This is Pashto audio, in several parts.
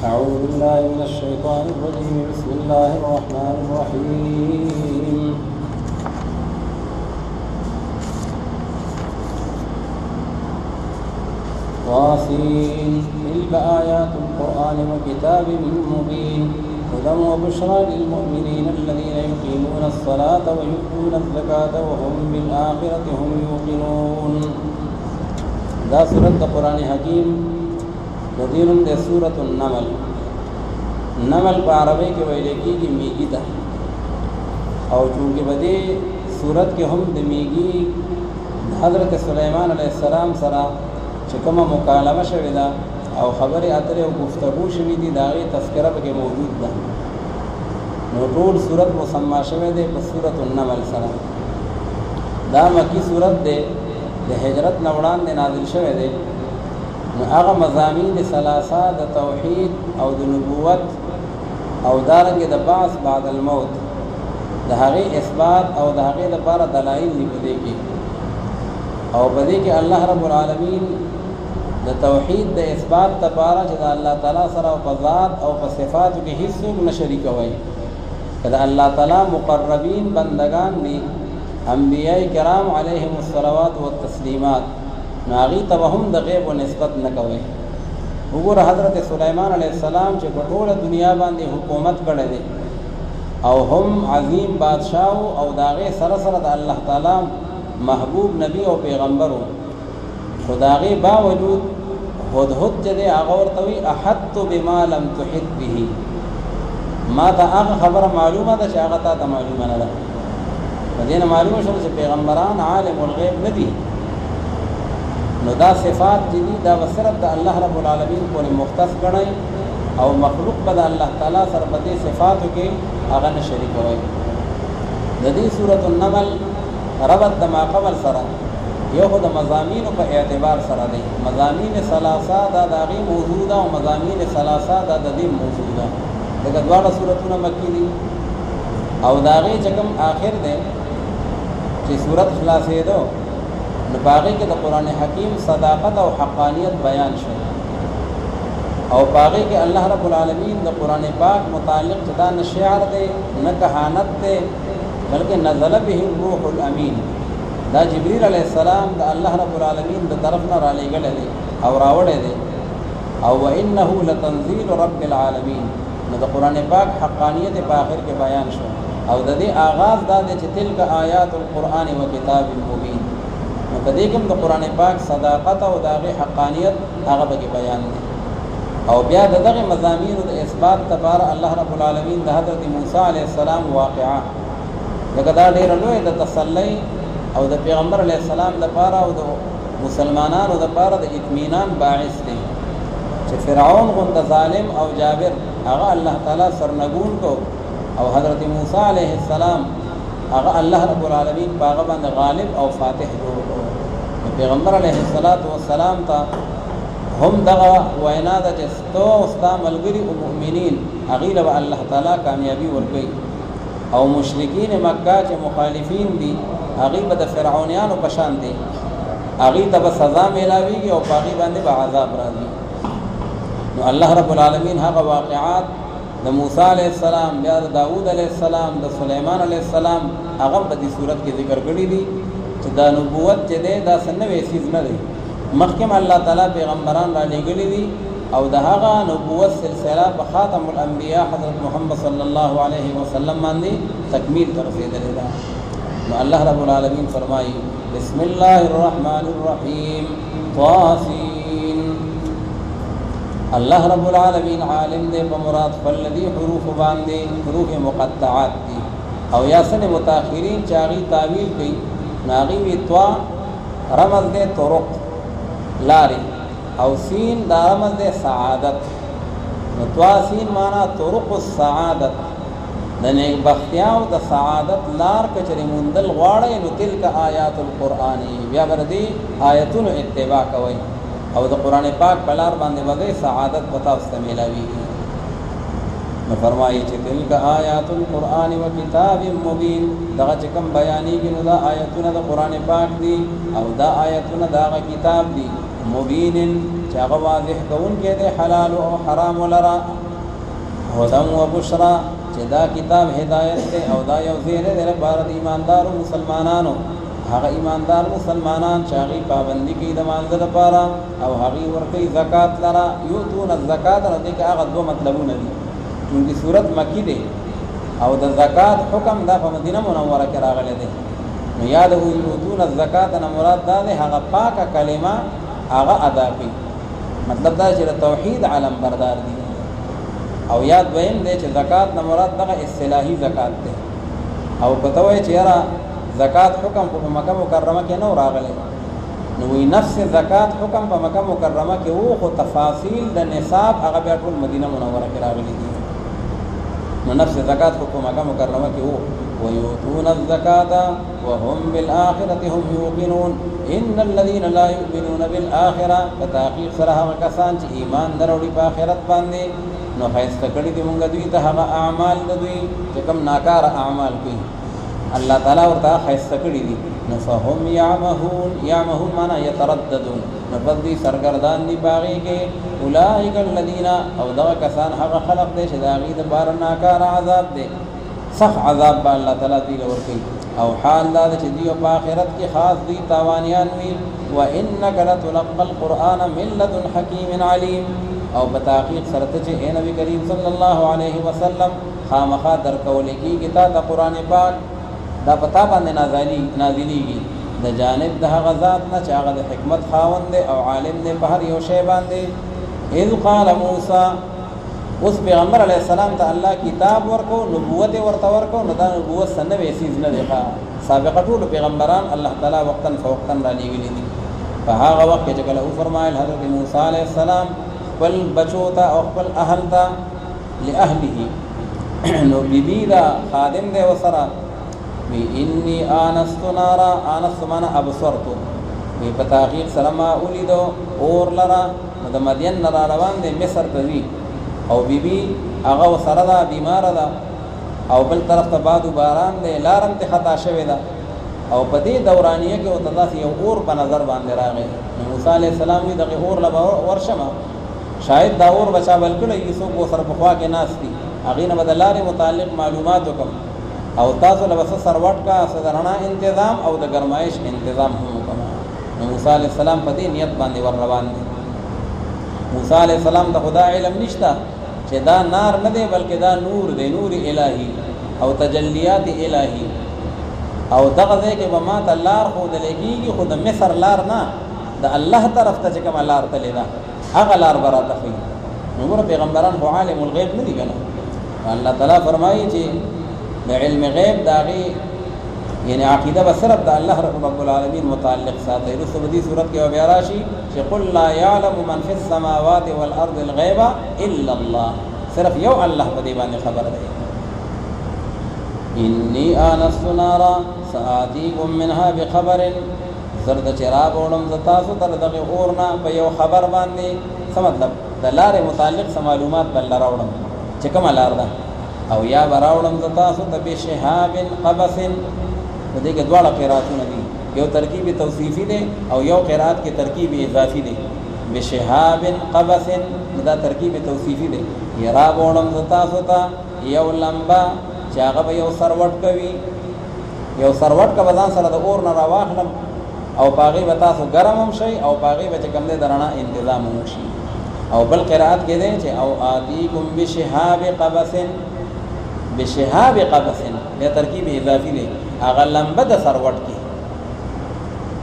أعوذ بالله من الشيطان الرجيم بسم الله الرحمن الرحيم طاسين تلك آيات القرآن وكتاب مبين هدى وبشرى للمؤمنين الذين يقيمون الصلاة ويؤتون الزكاة وهم بالآخرة هم يوقنون. دا سورة قرآن حکیم نظیر دے سورة النمل. نمل په عربی کې ویل کېږي میږي ته، او چونکې په دې سورت کې هم د میږي حضرت سلیمان علیه السلام سره چې کومه مکالمه شوې ده او خبرې اترې او گفتگو شوې دي د هغې تذکره پکې موجود ده. نو ټول سورت مسما شوی دی په سورة النمل سره. دا مکی سورت دی، د هجرت نه وړاندې نازل شوی دی. نو هغه مضامین ثلاثه د توحید او د نبوت او دارنګې د بعث بعد الموت د هغې اثبات او د هغې لپاره دلایل دي په دې کې. او په دې کې الله رب العالمین د توحید د اثبات لپاره چې د الله تعالی سره په ذات او په صفاتو کې هیڅ څوک نه شریکوي، که د الله تعالی مقربین بندگان دي انبیاء کرام علیهم الصلوات والتسلیمات، نو هغې ته به هم د غیب و نسبت نه کوي. وګوره حضرت سلیمان علیه السلام چې په ټوله دنیا باندې حکومت کړی دی او هم عظیم بادشاه او د هغې سره سره د الله تعالی محبوب نبی او پیغمبر و، خو د هغې باوجود هدهد چې دی هغه ورته وایي احطت بما لم تحط به، ما ته هغه خبره معلومه ده چې هغه تا ته معلومه نه ده. په دې نه معلومه شوه چې پیغمبران عالم الغیب نه دي. نو دا صفات چې دي دا به صرف د الله رب العالمین پورې مختص ګڼئ او مخلوق به د الله تعالی سره په دې صفاتو کې هغه نه شریکوئ. د دې سورة النمل ربط د ما قبل سره یو خو د مضامینو په اعتبار سره دی. مضامین ثلاثه دا د هغې موضوع ده او مضامین ثلاثه دا د دې موضوع ده. لکه دواړه سورتونه مکي دي او د هغې چې کوم آخر دی چې سورت خلاصېدو نو په هغې کې د قرآن حکیم صداقت او حقانیت بیان شو، او په هغې کې الله رب العالمین د قرآن پاک متعلق چې دا نه شعر دی نه کهانت دی بلکې نزل به الروح الامین، دا جبریل علیه السلام د الله رب العالمین د طرف نه رالیږلی دی او راوړی دی. او وانه لتنزیل رب العالمین، نو د قرآن پاک حقانیت په آخر کې بیان شو، او د دې آغاز دا دی چې تلک آیات القرآن و کتاب مبین، نو په دې کې د قرآن پاک صداقت او د هغې حقانیت هغه پکې بیان دی. او بیا د دغې مضامینو د اثبات لپاره الله رب العالمین د حضرت موسی علیه السلام واقعه لکه دا ډېره لویه د تسلی او د پیغمبر علیه السلام لپاره او د مسلمانانو لپاره د اطمینان باعث دی چې فرعون غونده ظالم او جابر هغه الله تعالی سرنگون کو او حضرت موسی علیه السلام هغه الله رب العالمین په هغه باندې غالب او فاتح جوړ کړو. پیغمبر علیه السلام ته هم دغه وینا ده چې ستا او ستا ملګري او مؤمنین هغې له به الله تعالی کامیابي ورکوي، او مشرکین مکه چې مخالفین دي هغې به د فرعونیانو په شان دي، هغې ته به سزا میلاویږي او په هغې باندې به عذاب راځي. نو الله رب العالمین هغه واقعات د موسی علیه السلام بیا د داود علیه السلام د سلیمان علیه السلام هغه په دې صورت کې ذکر کړي دي چې دا نبوت چې دی دا څه نوی څیز نه دی، مخکې الله تعالی پیغمبران را لېږلي دي او د هغه نبوت سلسله په خاتم الانبیاء حضرت محمد صلی الله علیه وسلم باندې تکمیل ته رسېدلې ده. نو الله رب العالمین فرمایي بسم الله الرحمن الرحیم طاسین. الله رب العالمین عالم دے په مراد فلذي حروف باندې حروف مقطعات دي او یا سن متأخرین چاغي تعویل کوي ناغي وی طا رمز دے طرق لاري او سین دا رمز دے سعادت. نو طا سین معنا طرق السعادت، د نیک بختیا او د سعادت لار کچري موندل غواړي. نو تلک آیات القرآن، بیا بردي آیتونو اتباع کوي او د قرآن پاک په لار باندې به سعادت پتا واست میلاویږي. نو فرمایي چې تلک آیات القرآن و کتاب مبین، دغه چې کوم بیانېږي نو دا آیتونه د قرآن پاک دي او دا آیتونه د هغه کتاب دي مبین چې هغه واضح کوونکی دی حلال او حرام لرا هدى وبشرى چې دا کتاب هدایت دی او دا یو زیری دی لپاره د ایماندارو مسلمانانو هغه ایماندار مسلمانان چې هغه پابندي کوي د مانځه لپاره او هغه ورکوي زکات لرا یؤتون الزکات نو دې کې هغه دوه مطلبونه دي چې سورۃ مکی دی او د زکات حکم دا په مدینه منوره کې راغلی دی نو یاد هو یؤتون الزکات نه مراد دا دی هغه پاکه کلمه هغه ادا کوي مطلب دا چې توحید علم بردار دي او یاد وین دی چې زکات نه مراد دغه اصطلاحي زکات دی او پته وای چې یاره زکات حکم په مکه مکرمه کې نو راغلی نو وی نفس زکات حکم په مکه مکرمه کې وو خو تفاصیل د نصاب هغه بیا ټول مدینه منوره کې راغلي دي نو نفس زکات په مکه مکرمه کې وو ويؤتون الزکات وهم بالآخرة هم يوقنون ان الذين لا يؤمنون بالآخرة فتحقیق سره هغه کسان چې ایمان دروړي په آخرت باندې نو خیسته کړي دي مونږ دوی ته هغه اعمال دوی چې کوم ناکار اعمال کوي الله تعالی ورته خیسته کړي دي نو فهم يعمهون معنا يترددون نو بدي سرګردان دي باغی کې اولئک الذين او دا کسان هغه خلق دي چې دا غي د بار ناکار عذاب دي صح عذاب با الله تعالی دی لور کوي او حال دا چې دی په آخرت کې خاص دي تاوانیان وي وانک لتلقى القرآن من لدن حکیم علیم او بتحقیق سره چې نبی کریم صلی الله علیه وسلم خامخا درکول کیږي تا قرآن پاک دا پتا باندې نازلیږي د جانب د هغه ذات نه چې هغه د حکمت خاوند او عالم دی په هر یو شی باندې اذ قال موسی اوس پیغمبر علیه السلام ته الله کتاب ورکو نبوت ورته ورکو نو دا نبوت سنه ویسیز نه دی سابقه ټول پیغمبران الله تعالی وقتا فوقتا را لېږلي دي په هغه وخت چې کله فرمایل حضرت موسی علیه السلام خپل بچو ته او خپل اهل ته لاهله نو بیبی دا خادم دی وسره وی انی آنست نارا آنست مانا ابصرتو وی پتاقیق سلما اولیدو اور لرا د مدین نرا روان دی مصر تزی او بی بی اغا و سردا بیمار دا او بل طرف تا بادو باران دی لارم تی خطا شوی دا او پا دی دورانیه که و تداسی یو اور پا نظر باندی راغی موسیٰ علیہ السلام وی دقی اور لبا ورشما شاید دا اور بچا بلکلی یسو کو سر بخوا کے ناس دی اغین بدلار متعلق معلوماتو کم او تاسو لبس سروټ کا صدرنا انتظام او د گرمایش انتظام هم کما موسی علیہ السلام په دې نیت باندې ور روان دي موسی علیہ السلام ته خدا علم نشتا چې دا نار نه دی بلکې دا نور دی نور الهی او تجلیات الهی او دغه ځای کې به ما ته لار خو د لګيږي خو د مصر لار نه د الله طرف ته چې کوم لار تللی دا هغه لار براته خي نور پیغمبران خو عالم الغیب نه دي کنه الله تعالی فرمایي چې د علم غیب داغي یعنی عقیده به صرف د الله رب العالمین متعلق ساتي رسو بدی صورت کې بیا راشي چې قل لا يعلم من في السماوات والارض الغيب الا الله صرف یو الله په دې باندې خبر دی انی آنست نارا سآتیکم منها بخبر زرد چراب وړم ز تاسو تر دغه اورنا په یو خبر باندې څه مطلب د لارې متعلق سم معلومات بل راوړم چې کوم لار ده او یا براوړم ز تاسو ته بشهاب قبس دې کې دواړه قراتونه دي یو ترکیب توصیفی دی او یو قرات کې ترکیب اضافي دی بشهاب قبس دا ترکیب توصیفی دی یرا وړم ز تاسو ته یو لمبا چې هغه یو سروټ کوي یو سروټ کا بدن سره د اور نه راواخلم او باغی به تاسو ګرم هم شي او باغی به کم دې درنا تنظیم هم شي او بل قرات کې دی چې او آتیکم بشهاب قبس بشهاب قبس یا ترکیب اضافي دی هغه لمبه د سروټ کې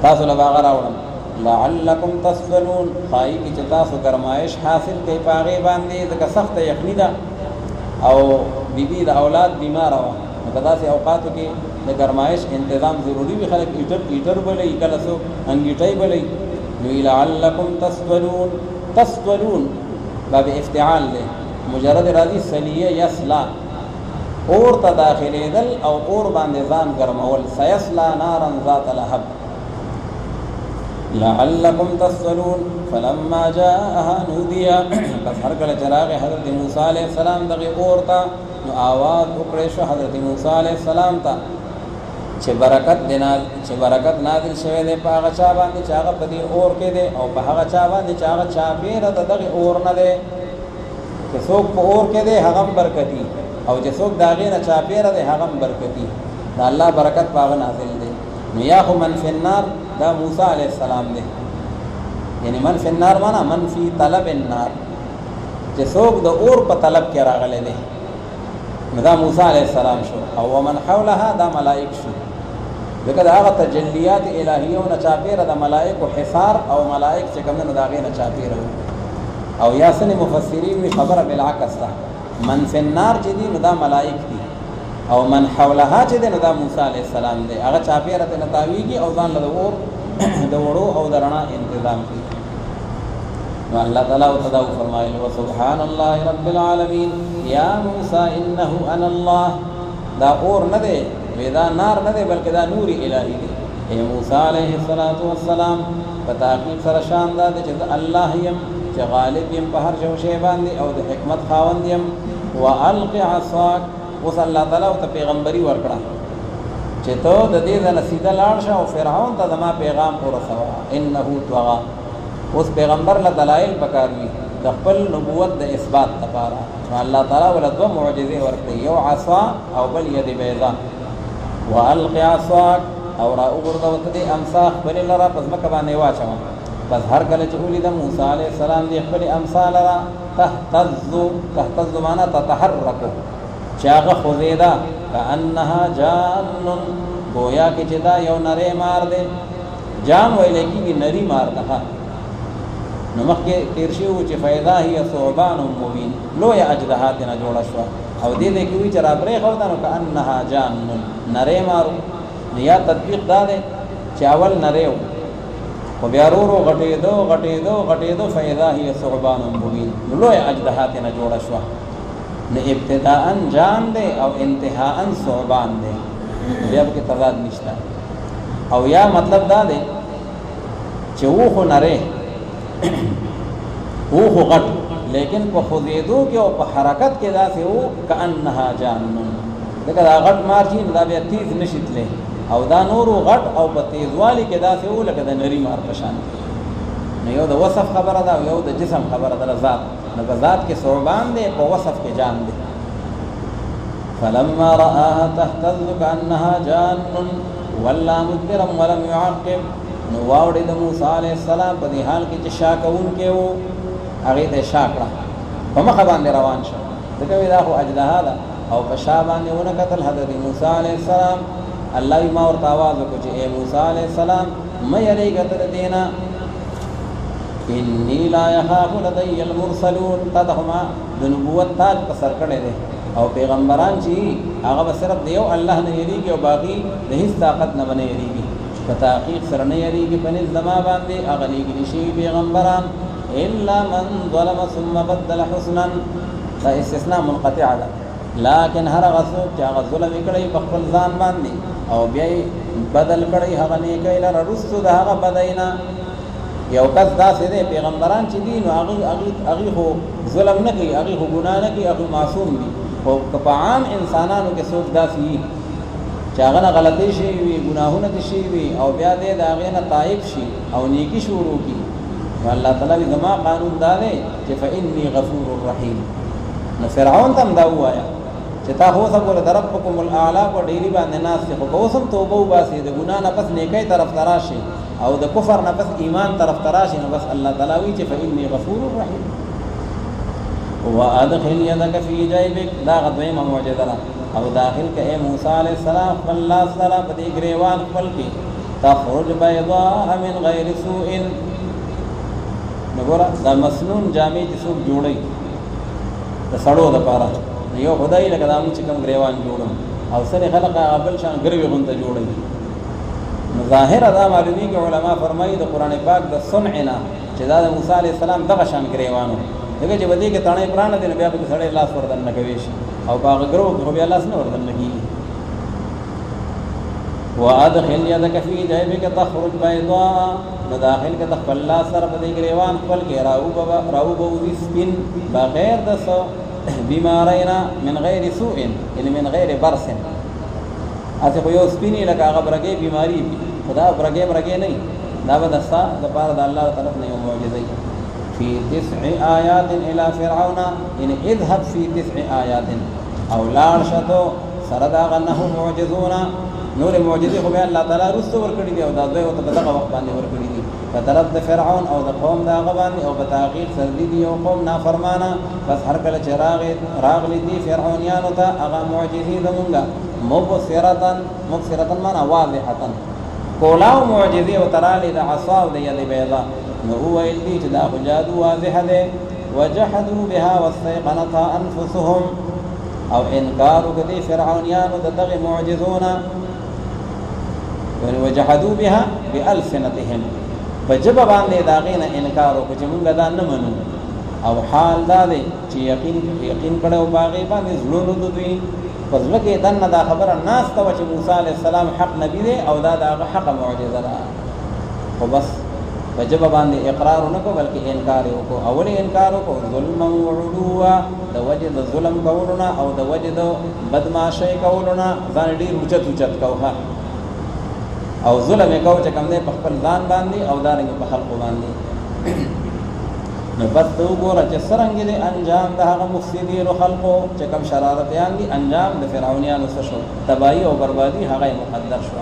تاسو له باغ راوړم لعلکم تصلون خای کی چې تاسو ګرمایش حاصل کوي باغی باندې ځکه سخت یخنی ده او بیبي د اولاد بیمار و متداسي اوقاتو کې د ګرمایش تنظیم ضروری وي خلک هیټر بلې کله سو انګیټای بلې نو لعلکم تصلون باب افتعال له مجرد راضی سلیه یسلا اور ته داخلي دل او اور باندې ځان ګرمول سيسلا نارا ذات لهب لعلكم تصلون فلما جاءها نودي پس هر کله چراغ حضرت موسی علیہ السلام دغه اور ته نو आवाज وکړې شو حضرت موسی علیہ السلام ته چې برکت نازل شوی دی په هغه چا باندې چې هغه په دې اور کې دی او په هغه چا باندې چې هغه چاپېره د دغه اور نه دی چې څوک په اور کې دی هغه برکتي او چې څوک د هغې نه چاپېره دی هغه برکتي د الله برکت په هغه نازل دی نو یا خو من فی النار دا موسی علیه السلام دی یعنی من فی النار معنا من فی طلب النار چې څوک د اور په طلب کې راغلی دی نو دا موسی علیه السلام شو او ومن حولها دا ملائک شو ځکه د هغه تجلیات الهیه او نه چاپېره د ملائکو حصار او ملائک چې کوم نه د هغې نه چاپېره او یا ځینې مفسرین وي خبره بالعکس ده من فی النار چې دي نو دا ملائک دي او من حولها چې دی نو دا موسی علیه السلام دی هغه چاپېره ترې نه تاویږي او ځان له د اور د وړو او د رڼا انتظام کوي نو الله تعالی ورته دا وفرمایل وسبحان الله رب العالمین یا موسی انه انا الله دا اور نه دی دا نار نه دی بلکې دا نور الهی دی اے موسی علیه السلام په تحقیق سره شان دا دی چې الله یم چې غالب یم په هر یو شی باندې او د حکمت خاوند یم والق عصاک اوس الله تعالی ته پیغمبري ورکړه چې ته د دې نه سیده لاړ شه او فرعون ته زما پیغام ورسوه انه طغى اوس پیغمبر له دلایل پکار وي د خپل نبوت د اثبات لپاره الله تعالی ول دوه معجزې ورکړي یو عصا او بل ید بیضا والق عصاک او را وګرځوه دې امسا خپل لرا پس مکه باندې واچو بس هر کله چې ولید موسی علیه السلام دې خپل امسا لرا تهتز معنا تتحرك چې هغه خوځېده کأنها جان گویا کې چې دا یو نری مار دی جان ویل کېږي نری مار ده نو مخکې تېر شوي وو چې فیضا هي ثعبان مبین لویه اجدها ترې نه جوړه شوه او دې ځای کې وایي چې را پرېښوده نو کأنها جان نری مار نو یا تطبیق دا دی چې اول نری و خو بیا ورو ورو غټېدو فیضا هي ثعبان مبین نو لویه اجدها ترې نه جوړه شوه نو ابتداءً جان دی او انتهاءً ثعبان دی بیا پکې تضاد نشته او یا مطلب دا دی چې و خو نری و خو غټ لیکن په خوځېدو کې او په حرکت کې داسې و کأنها جانن لکه دا غټ مار چې دا بیا تیز نشي تللی او دا نورو غټ او په تیزوالي کې داسې و لکه د نري مار په شان نو یو د وصف خبره ده او یو د جسم خبره ده ذات نو په ذات کې ثعبان دی په وصف کې جان دی فلما رآها تهتز كأنها جان ولا مدبرا ولم يعقب نو واوړې د موسی علیه السلام په دې حال کې چې شا کوونکی و هغې ته یې شا کړه په مخه باندې روان شو ځکه وایي دا خو اجدها ده او په شا باندې ونه کتل حضرت موسی علیه السلام الله وایي ما ورته آواز وکړو چې ای موسی علیه السلام مه یریږه ته د دې نه انی لا یخاف لدی المرسلون تا ته خو ما د نبوت تاج په سر کړی دی او پیغمبران چې هغه به صرف د یو الله نه یریږي او باقي د هېڅ طاقت نه به نه یریږي په تحقیق سره نه یریږي په نزد ما باندې هغه لیږلي شوي پیغمبران الا من ظلم ثم بدل حسنا دا استثناء منقطع ده لیکن هر هغه څوک چې هغه ظلم یې کړی په خپل ځان باندې او بیا یې بدل کړی هغه نیکۍ لره وروستو د هغه بدۍ نه یو کس داسې دی پیغمبران چې دي نو هغې خو ظلم نه کوي هغې خو ګناه نه کوي هغې معصوم دي خو که په عام انسانانو کې څوک داسې وي چې هغه نه غلطۍ شوي وي ګناهونه دې شوي وي او بیا دی د هغې نه تایب شي او نیکي شروع کړي نو الله تعالی وایي زما قانون دا دی چې فإني غفور رحیم نو فرعون ته هم دا ووایه چې تا خو اوسه ګوره د ربکم الاعلی په ډیري باندې ناست دی خو که اوس هم توبه وباسې د ګناه نه پس نیکۍ طرف ته راشي او د کفر نه پس ایمان طرف ته راشي نو بس الله تعالی وایي چې فإني غفور رحیم وادخل يدك في جيبك دا غدویمه معجزه ده او داخل که اے موسی علیہ السلام خپل لاس سره په دې ګریوان خپل کې تخرج بيضاء من غیر سوء نو ګوره دا مسنون جامې چې څوک جوړوي د سړو دپاره یو خدای لکه دا موږ چې کوم ګریوان جوړو او ځینې خلک هغه بل شان ګروې غونته جوړوي نو ظاهره دا معلومیږي علما فرمایي د قرآن پاک د صنع نه چې دا د موسی علیه السلام دغه شان ګریوان و ځکه چې په دې کې تڼۍ پرانه دي نو بیا پکې سړی لاس وردننه کوی شي او په هغه ګرو کې خو بیا لاس نه وردننه کېږي وادخل يدك في جيبك تخرج بيضاء نو داخل کې د خپل لاس سره په دې ګریوان خپل کې راوبوځي سپین بغیر د څه بیمارینا من غیر سوء یعنې من غیر برس اته خو یو سپینی لکه هغه برګې بیماری وي خدا برګې نه دا به دستا د پاره د الله طرف نه یو معجزه فی 9 آیات الی فرعون ان اذهب فی 9 آیات او لاړ شتو سره دا غنه معجزونه نور معجزه خو به الله تعالی رسو ورکړي دی او دا دوی او په دغه وخت باندې ورکړي دي په طرف د فرعون او د قوم دا غبان او په تحقیق سره دي او قوم نافرمانه بس هر کله چې راغلي دي فرعونیانو ته هغه معجزې زمونږه مبصرتن معنا واضحه کولاو معجزې او ترالی د عصا او د ید بیضا نو هو دي چې دا جادو واضح ده وجحدوا بها واستيقنتها انفسهم او انکار وکړي فرعونیانو د دغه معجزونه وجحدوا بها بالسنتهم فجب باندې داغینه انکار وکړي چې موږ دا نه منو او حال دا دی چې یقین کړو باغی باندې زړونو دوی پس لکه دنه دا خبره ناس ته چې موسی علی السلام حق نبی دی او دا دغه حق معجزه ده خو بس فجب باندې اقرار نه کو بلکې انکار وکړو اول انکار وکړو ظلم او علوا د وجه د ظلم کولونه او د وجه د بدمعشی کولونه ځان ډیر اوچت کوه او ظلم کو چې کوم دی په خپل ځان باندې او دارنګ په خلق باندې نو بس تو ګوره چې څرنګه دي انجام د هغه مفسدین خلقو چې کوم شرارتيان دي انجام د فرعونیانو څه شو تباہی او بربادي هغه مقدر شو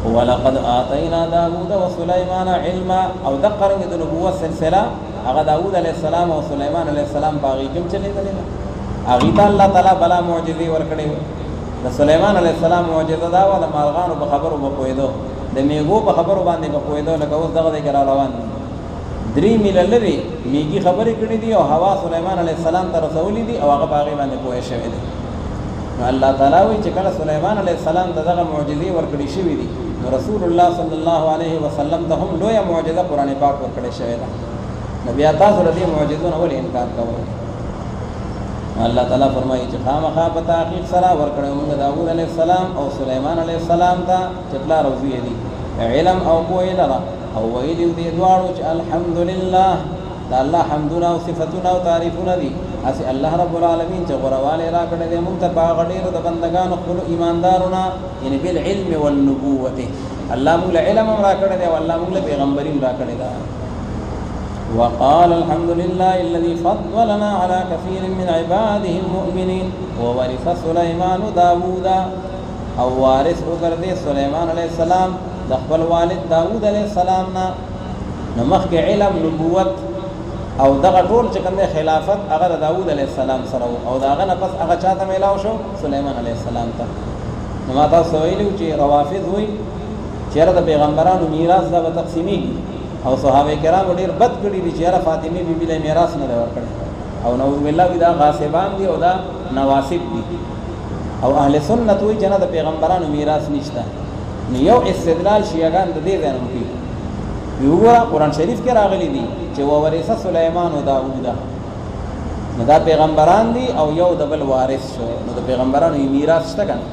ولقد آتینا داوود وسليمان علما او دقرنګ د نبوت سلسله هغه داوود علیه السلام او سليمان علیه السلام باغی کوم چلی دي هغه ته الله تعالی بلا معجزې ورکړي د سليمان علیه السلام معجزه دا و د مارغانو په خبرو بپویدو د میګو په خبرو باندې بپویدو لکه اوس دغه د روان درې میل لري میګي خبرې کړې دي او هوا سليمان علیه السلام ته رسولې دي او هغه باغی باندې پوهې شوی دي الله تعالی وی چې کله سليمان علیه السلام دغه معجزې ورکړې شوې دي نو رسول الله صلی الله علیه وسلم ته هم لوی معجزه قران پاک ورکړې شوی ده نبی تاسو ردی معجزونه ولې انکار کوئ الله تعالی فرمایي چې خامخا په تحقیق سره ورکړو موږ داوود علیه السلام او سليمان علیه السلام ته چې پلا روزي دي علم او قوه لرا او ویل دي دوارو چې الحمدلله دا الله حمدنا او صفاتنا او تعریفنا دي اسی الله رب العالمین چې غرواله را کړې دي موږ ته باغ ډېر د بندگانو خپل ایماندارونه یعنی بالعلم والنبوه الله موږ علم را کړې دي او الله موږ پیغمبرین را کړې ده وقال الحمد لله الذي فضلنا على كثير من عباده المؤمنين وورث سليمان داوود او وارث وګرځي سليمان عليه السلام د خپل والد داوود عليه السلام نه نمخ علم نبوت او دغه ټول چې کوم خلافت هغه داوود عليه السلام سره او داغه نه پس هغه چاته میلاو شو سليمان عليه السلام ته نو ما تاسو ویلو چې روافض وي چې د پیغمبرانو میراث دا به تقسیمي او صحابه کرام ډیر بد کړي دي چې فاطمه بیبي له میراث نه ورکړي او نعوذ بالله دا غاصبان دي او دا نواسب دي او اهل سنت وی جنا د پیغمبرانو میراث نشته نو یو استدلال شیعاګان د دې ځنه کوي یو قرآن شریف کې راغلي دي چې وورث سليمان او داوود نو دا پیغمبران دي او یو د بل وارث شو نو د پیغمبرانو میراث شته کنه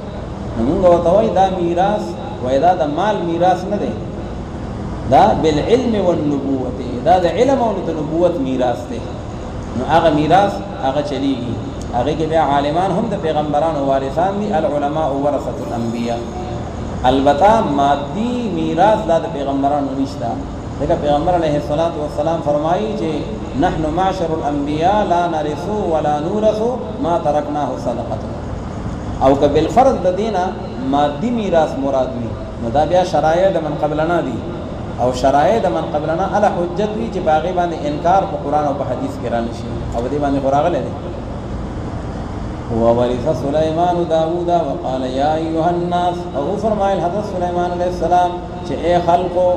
نو موږ وته وای دا میراث وای دا د مال میراث نه دی دا بالعلم والنبوه دا د علم او د نبوت میراث دی نو هغه میراث هغه چلیږي هغه کې بیا عالمان هم د پیغمبرانو وارثان دي العلماء ورثه الانبیاء البته مادي میراث د پیغمبرانو نشته دغه پیغمبر علیه الصلاۃ والسلام فرمایي چې نحن معشر الانبیاء لا نرث ولا نورث ما تركناه صدقه او که بالفرض د دینه مادي میراث مراد وي نو دا بیا شرایع د من قبلنا دي او شرایع د من قبلنا علی حجت وی چې باغی باندې انکار په قران او په حدیث کې را نشي او دې باندې قراغله دي وورث سليمان داوود وقال يا ايها الناس او فرمایل حضرت سليمان علیہ السلام چې اے خلقو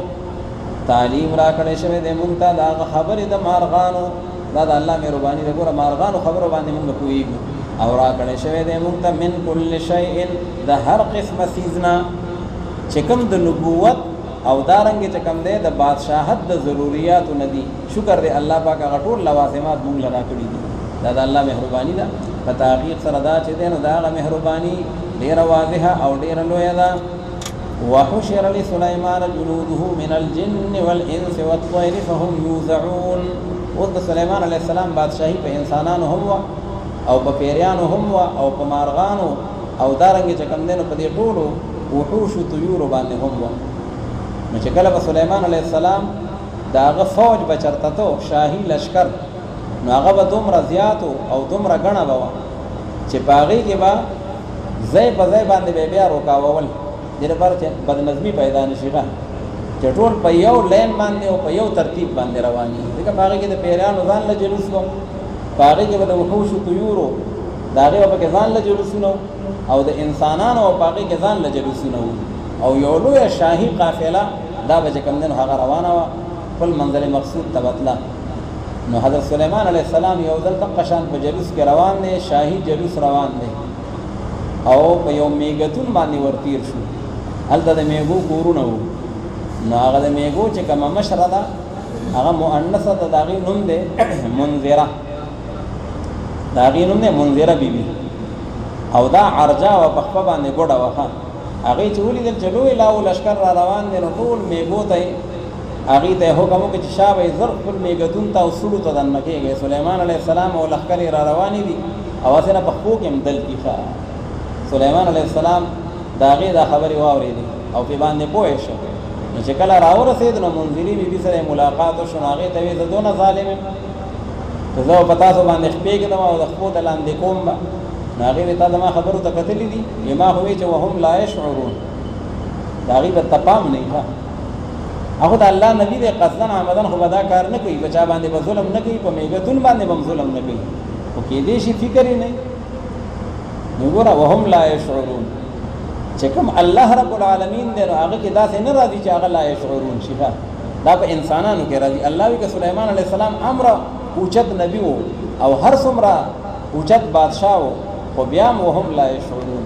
تعلیم را کړی شوی د مونږ ته دا خبره د مارغانو دا د الله مهرباني ده ګوره مارغانو خبرو باندې مونږ کویږو او را کړی شوی د مونږ ته من کل شیء د هر قسمه سیزنا چې کوم د نبوت او دارنګ چې کوم ده د بادشاہت د ضرورت ندي شکر دې الله پاک هغه ټول لوازمات مونږ لرا کړی دي دا د الله مهرباني ده په تحقیق سره دا چې دینو دا هغه مهرباني ډیر واضحه او ډیر لوی ده وحشر لسليمان جنوده من الجن والانس والطير فهم يوزعون ود سليمان عليه السلام بادشاہي په انسانانو هم او په پیریانو هم او په مارغانو او دارنګ چې کوم دینو په دې ټولو وحوش او طيور باندې هم و. نو چې کله به سليمان عليه السلام داغه فوج بچرته تو شاهي لشکر نو هغه به دومره زیات او دومره غڼه و چې باغی کې با زای په زای باندې به بیا روکاول دې لپاره چې بدنظمي پیدا نشي چې ټول په یو لین باندې او په یو ترتیب باندې رواني. ځکه باغی کې د پیرانو ځان له جلوس کوم باغی کې به د وحوش او طيور داغه په کې ځان له جلوس نو او د انسانانو او باغی کې ځان له جلوس نو او یو لوی شاهي قافله دا به کوم دین هغه روانه و خپل منزل مقصود تبتلا. نو حضرت سليمان عليه السلام یو ځل تقشان په جلوس کې روان دي شاهي جلوس روان دي او په یو میګتون باندې ورتیر شو. هلته د میګو کورونه وو. نو هغه د میګو چې کومه مشره ده هغه مؤنثه ده داغي نوم ده منذره داغي نوم ده منذره بیبي او دا عرجا او بخپه باندې ګډه وخه هغه چې ولیدل چې لوی لاو لشکر را روان دي نو ټول میګو ته هغه ته حکم وکړي چې شابه زر خپل میګتون ته وصول ته دنه کېږي. سليمان عليه السلام او لشکر را روان دي او اسنه په خو کې مدل کیخه. سليمان عليه السلام داغه دا خبري واورېدي او په باندې پوه شو. نو چې کله راورسېد نو منذری بي سره ملاقات او شناغه ته وی زدونه ظالم ته زو پتا سو باندې خپې کړم او د خپل دلاندې کوم ناغه ته ما خبرو ته کتلې دي یما هوې چې وهم لا يشعرون داغه په تپام نه ښه هغه د الله نبی د قصدن آمدن خو بدا کار نه کوي بچا باندې به ظلم نه کوي په میګتون باندې به ظلم نه کوي او کې دې شي فکر نه نو ګوره وهم لا يشعرون چې کوم الله رب العالمین دې هغه کې داسې نه راځي چې هغه لا يشعرون شي دا په انسانانو کې راځي. الله وی که سليمان عليه السلام امر اوچت نبی وو او هر څومره اوچت بادشاہ وو خو بیا وهم لا يشعرون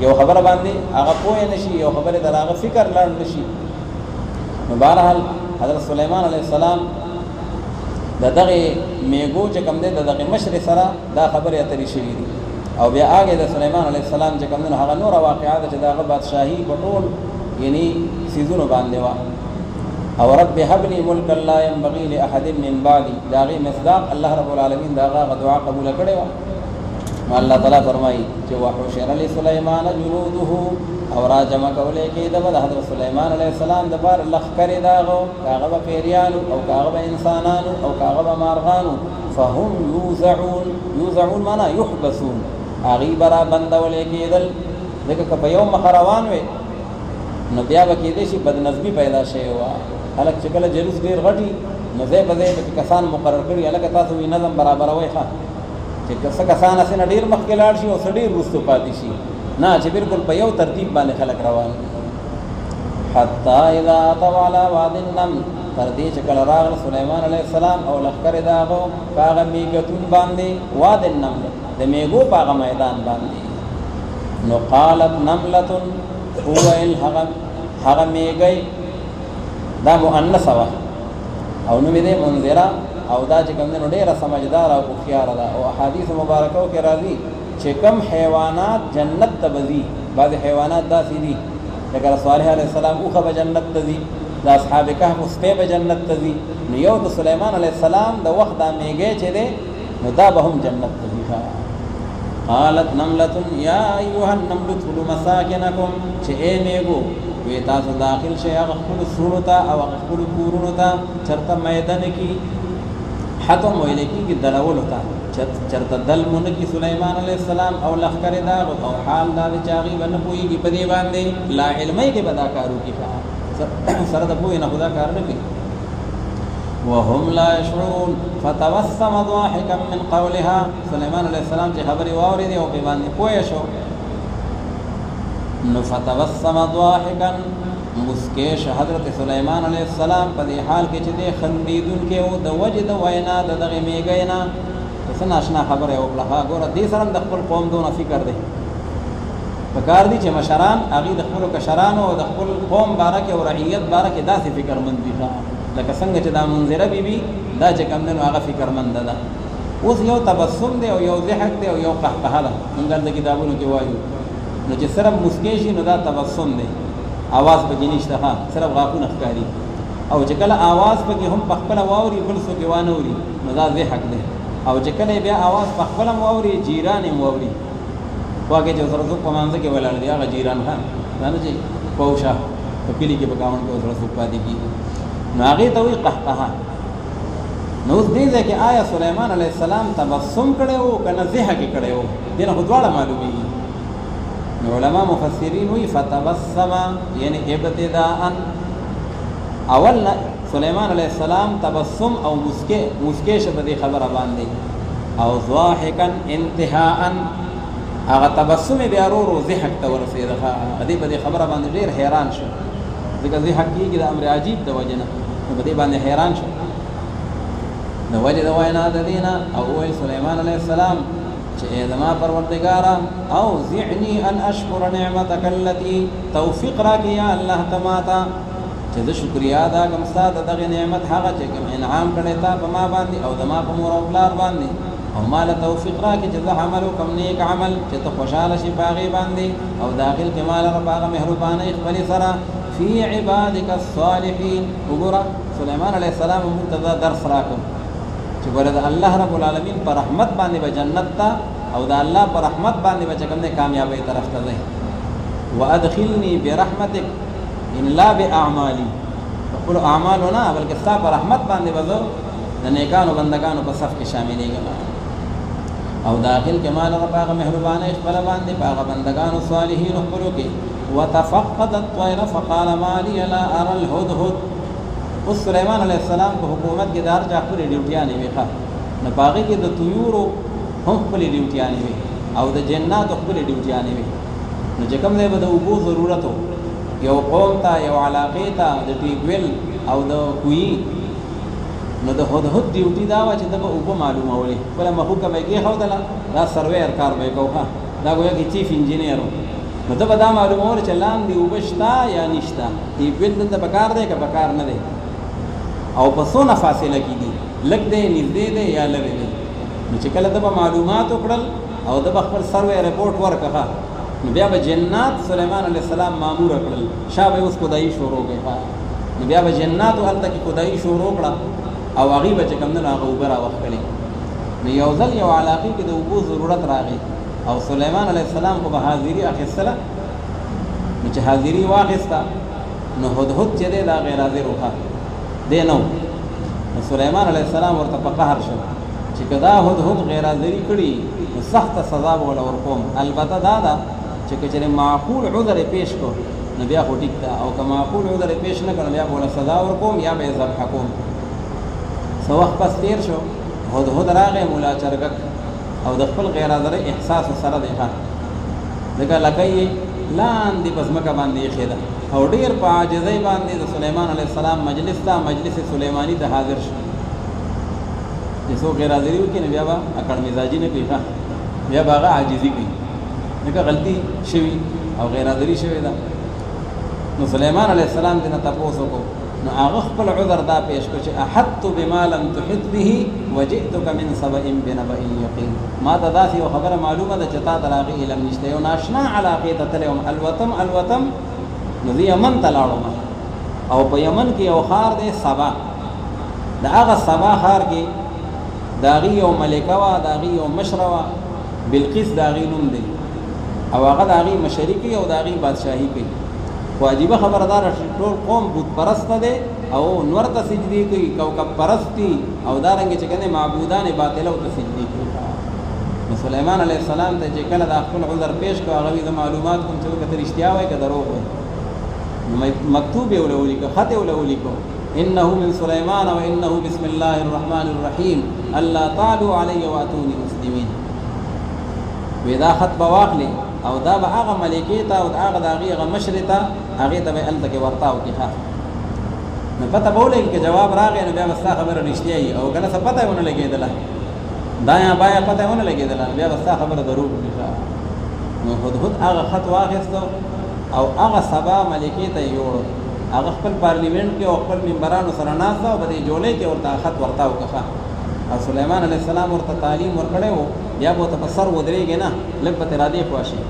یو خبره باندې هغه پوه نشي یو خبره دراغه فکر لاړ نشي. نو بهرحال حضرت سليمان عليه السلام دغه میګو چې کوم دې دغه مشر سره دا خبره اترې شي او بیا هغه د سليمان عليه السلام چې کوم هغه نور واقعات چې دغه بادشاہي بټول یعنی سيزونو باندې وا او رب هب لي ملك لا ينبغي لاحد من بعدي داغي مصداق الله رب العالمین داغه دعا قبول کړي وا. الله تعالی فرمایي چې وحشر لسليمان جنوده او راجم کوله کې د حضرت سليمان عليه السلام د بار لخر داغو کاغه پیریانو او کاغه انسانانو او کاغه مارغانو فهم يوزعون معنا يحبسون اغي برا بندول کېدل ځکه په یو مخروان وي نو بیا به کې دې شي بدنظمي پیدا شي وا الک چې کله جلوس ډیر غټي نو زه به دې کسان مقرر کړی الک تاسو وی نظم برابر وای ښه چې څه کسان اسنه ډیر مخکې لاړ شي او ډیر رستو پاتې شي نه چې بالکل په یو ترتیب باندې خلق روان حتا اذا طوال واد النمل تر دې چې کله راغله سليمان عليه السلام او لخر داغو کاغه میګتون باندې واد النمل د میګو پاغه میدان باندې نو قالت نمله هو الهغه میګي دا مؤنث وا او نو دې منذره او دا چې کوم نو ډیره سمجھدار او خيار ده او احادیث مبارکو کې راځي چې کوم حیوانات جنت ته وځي بعض حیوانات داسې دي لکه صالح علیه السلام اوخه به جنت ته ځي دا اصحاب کهف سپه به جنت ته ځي نو یو د سليمان علیه السلام د وخت د میګي چې ده نو دا به هم جنت ته ځي. قالت نملة یا ایها النمل ادخلوا مساکنکم چې اے میګو وی تاسو داخل شئ هغه خپل سورو ته او خپل کورونو ته چرته میدان کې حتم ویل کې درولو ته چرته دل مون کې سليمان عليه السلام او لخر دا او حال دا چاغي ون پويږي په دې باندې لا علمي کې بدا کارو کې سره د پوي نه خدا کار نه کوي وهم لا يشعرون فتبسم ضاحكا من قولها سليمان عليه السلام چې خبري واوري او په باندې پوي شو نو فتبسم ضاحكا مسکیش حضرت سليمان عليه السلام په دې حال کې چې د خندیدون کې او د وجد وینا د دغه میګینا څنګه آشنا خبره او بلغه ګوره دې سره د خپل قوم دونه فکر دی پکار دي چې مشران هغه د خپل کشرانو او د خپل قوم بارکه او رعیت بارکه داسې فکر مند دي لکه څنګه چې دا منذره بیبي دا چې کوم نو هغه فکر مند ده. اوس یو تبسم دی او یو ضحک دی او یو قهقه ده موږ د کتابونو کې وایو نو چې سره مسکیشي نو دا تبسم دی आवाज به نشته ها صرف غاښونه ښکاري او چې کله आवाज به هم پخپل واوري بل څه کې وانه نو دا ضحک دی او چې کله بیا आवाज پخپل واوري جیران هم واوري واګه چې سره څوک په مانځ کې ولاړ دی هغه جیران خان نه چې پوښه په کلی کې په گاوند کې سره څوک پاتې کی نو هغه ته وی قهقه نو دې ځکه آیا سليمان عليه السلام تبسم کړو کنه زه کې کړو دنه خدواړه معلومي نو علما مفسرین وی فتبسم یعنی ابتداء اول سليمان عليه السلام تبسم او مسکه شبه دې خبره باندې او ضاحكا انتهاء هغه تبسم بیا ورو ضحك ته ورسېده دې په دې خبره باندې ډېر حیران شو ځکه ضحك کېږي د امر عجیب د وجنه په دې باندې حیران شو نو وجه د وینا د دینا او وی سليمان عليه السلام چې زما پروردگارا او زعني ان اشكر نعمتك التي توفيق راکې یا الله تماتا چې د شکریا دا کوم ستاسو دغه نعمت هغه چې کوم انعام کړی تا په ما باندې او د ما په مور او پلار باندې او مال توفیق راکې چې زه عمل وکم نیک عمل چې ته خوشاله شي باغې باندې او داخل کې مال رب هغه مهرباني خپل سره فی عبادك الصالحین وګوره سليمان عليه السلام منتظر درس راکو چې ورته الله رب العالمین پر رحمت باندې به جنت تا او د الله پر رحمت باندې به کوم نه کامیابی طرف ته ځي وادخلني برحمتك ان لا باعمالي خپل اعمالنا بلکې ستا پر رحمت باندې وځو د نیکانو بندگانو په صف کې شاملېږم او داخل کې مال رب هغه مهرباني خپل باندې هغه بندگانو صالحین خپلو کې وتفقد الطير فقال ما لي لا ارى الهدهد او سليمان عليه السلام په حکومت کې دار جعفر ډیوټیانې ویخه نه باغې کې د طيورو هم خپل ډیوټیانې وي او د جنات خپل ډیوټیانې وي نو چې کوم دی به د اوبو ضرورت یو قوم ته یو علاقې ته د ټیګویل او د کوی نو د هدهد ډیوټي دا و چې د اوبو معلومه ولې خپل مخوکه به کې خودله دا سرویر کار به کوه دا ګویا کې چیف انجینیر نو ته به دا معلومه ور چې لاندې اوبه شته یا نشته ټیګویل دلته بکار دی که بکار نه دی او په څونه فاصله کې دي لږ دی نږدې دی یا لرې دی نو چې کله د به معلومات وکړل او د به خپل سروې رپورټ ورکړه نو بیا به جنات سليمان عليه السلام مامور کړل شابه اوس خدای شروع کړه نو بیا به جنات هلته کې خدای شروع کړه او هغه به کوم نه هغه وبره وکړي نو یو ځل یو علاقې کې د اوبو ضرورت راغی او سليمان عليه السلام کو به حاضری اخیستله نو چې حاضری واخیسته نو هدهد چې دا غیر حاضر وکړه دی نو سليمان عليه السلام ورته په قهر شو چې کدا هدهد غیر حاضری کړي نو سخت سزا به ولا ورکوم البته دا چې کچره معقول عذر پیش کو نو بیا خو ټیک ده او که معقول عذر پیش نه کړو بیا ولا سزا ورکوم یا به ذبح حکوم سو وخت پس تیر شو هدهد راغی مولا چرګک او د خپل غیر حاضر احساس سره دی ښه دغه لکې لاندې پس مکه باندې خېده او ډیر په عاجزۍ باندې د سليمان عليه السلام مجلس سليماني ته حاضر شو چې څو غیر حاضری وکړي بیا به اکړ مزاجي نه کوي بیا به هغه عاجزي کوي دغه غلطي شوی او غیر حاضری شوی ده نو سليمان عليه السلام دې نه تاسو کو نو هغه خپل عذر دا پیش کو چې احط بما لم تحط به وجئتك من سبأ بنبأ يقين ما دا داسې یو خبره معلومه ده چې تا دراغه علم نشته یو ناشنا علاقه ته تلم الوتم نو دی یمن ته لاړم او په یمن کې یو خار دی سبا دا هغه سبا خار کې داغي یو ملکه وا داغي یو مشروا بلقیس داغي نوم دی او هغه داغي مشرقي او داغي بادشاہي کوي واجب خبردار ټول قوم بت پرست دي او نور ته سجدي کوي کوكب پرستی او دارنګ چې کنه معبودان باطل او تسجدي کوي نو سليمان عليه السلام ته چې کله د خپل عذر پیش کو هغه د معلومات کوم چې کته رښتیا وای که دروغ وای مکتوب یو لولي کو خط یو لولي کو انه من سليمان وانه بسم الله الرحمن الرحيم الله تعالى علي واتوني مسلمين ودا خط بواخلي او دا به هغه ملکې ته او هغه دغه مشر ته هغه ته به الته کې ورتاو کې ښه نو پته بوله کې جواب راغی نو بیا مستا خبره رښتیا ای او کنه څه پته ونه لګیدله دا یا بایا پته ونه لګیدله بیا مستا خبره ضرور ښه نو هدهد هغه خط واخیستو او هغه سبا ملکې ته یوړ هغه خپل پارلیمنت کې او خپل ممبرانو سره ناست او بده جوړې کې ورته خط ورتاو کې او سليمان عليه السلام ورته تعلیم ورکړو یا به تفسر ودرېږي نه لږ په ترادې خواشي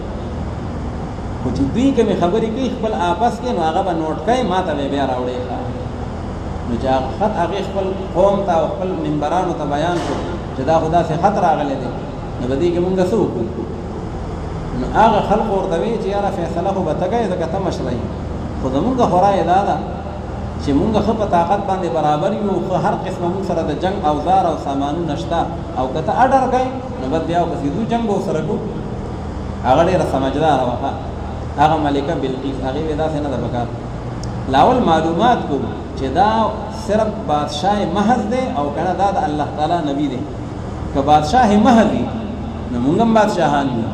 خو چې دوی کومې خبرې کوي خپل آپس کې نو هغه به نوٹ کوي ما ته بیا راوړي نو چې خط هغه خپل قوم ته او خپل منبرانو ته بیان کړو چې دا خدا سے خط راغلی دی نو به دې کې مونږ څه وکړو نو هغه خلق ورته وی چې یاره فیصله خو به ته کوې ځکه ته مشره یې خو زمونږ خورایې دا ده چې مونږ ښه په طاقت باندې برابر یو ښه هر قسمه مونږ سره د جنگ اوزار او سامانونه شته او که ته اډر کوې نو بس بیا پسې ځو جنګ به ورسره کوو هغه ډېره سمجداره وه هغه ملکه بلقیس هغې وې داسې نه ده پکار لاول معلومات کوو چې دا صرف بادشاہ محض دی او که نه دا د الله تعالی نبی دی که بادشاہ محض وي نو مونږ هم بادشاهان یو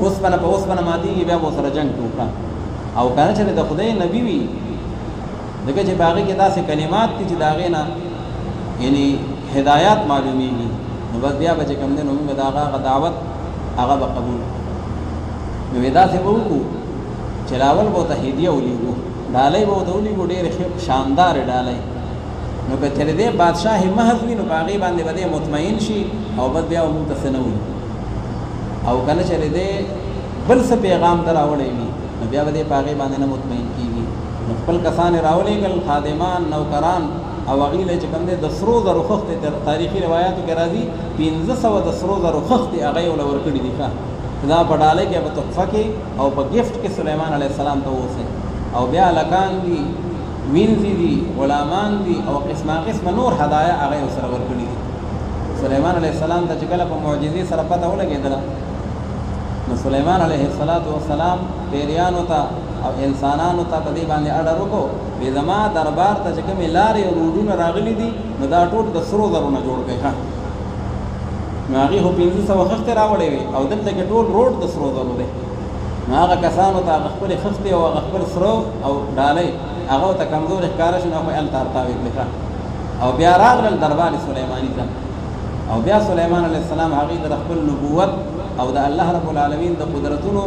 اوسپنه په اوسپنه ماتېږي بیا به ورسره جنګ کوو او که نه چې د خدای نبی وي ځکه چې په هغې کې داسې کلمات دي چې د هغې نه یعنی هدایات معلومیږي نو بس بیا به چې کوم دی نو مونږ د هغه دعوت هغه به قبول نو داسې به وکړو چې لاول به ورته هدیه ولیږو ډالۍ به ورته ولیږو ډېرې شاندارې ډالۍ نو که چېرې دی بادشاه محض وي نو په هغې باندې به دی مطمئن شي او بس بیا به مونږ ته څه نه وي او که نه چېرې دی بل څه پیغام ته راوړی وي نو بیا به دی په هغې باندې نه مطمئن کېږي نو خپل کسان یې راولېږل خادمان نوکران او هغې له چې کوم دی د سرو زرو خښتې تاریخي روایاتو کې راځي 500 د سرو زرو خښتې هغه یې ورله ورکړي دي ښه دا په ډالۍ کې په تحفه کې او په ګفټ کې سلیمان علیه السلام ته ووسئ او بیا هلکان دي وینځې دي غلامان دي او قسمه قسمه نور هدایا هغه یې ورسره ورکړي دي سلیمان علیه السلام ته چې کله په معجزې سره پته ولګېدله نو سلیمان علیه السلام پیریانو ته او انسانانو ته په دې باندې اډر وکړو وی زما دربار ته چې کومې لارې او روډونه راغلي دي نو دا ټول د سرو زرو نه جوړ کړئ ښه نو هغې خو 500 خښتې راوړې وې او دلته کې ټول روډ د سرو زرو دی نو هغه کسانو ته هغه خپلې خښتې او هغه خپل سرو او ډالۍ هغه ورته کمزورې ښکاره شو نو خو هلته ارتاوې کړې ښه او بیا راغلل دربار سلیماني ته او بیا سلیمان علیه السلام هغې د خپل نبوت او د الله رب العالمین د قدرتونو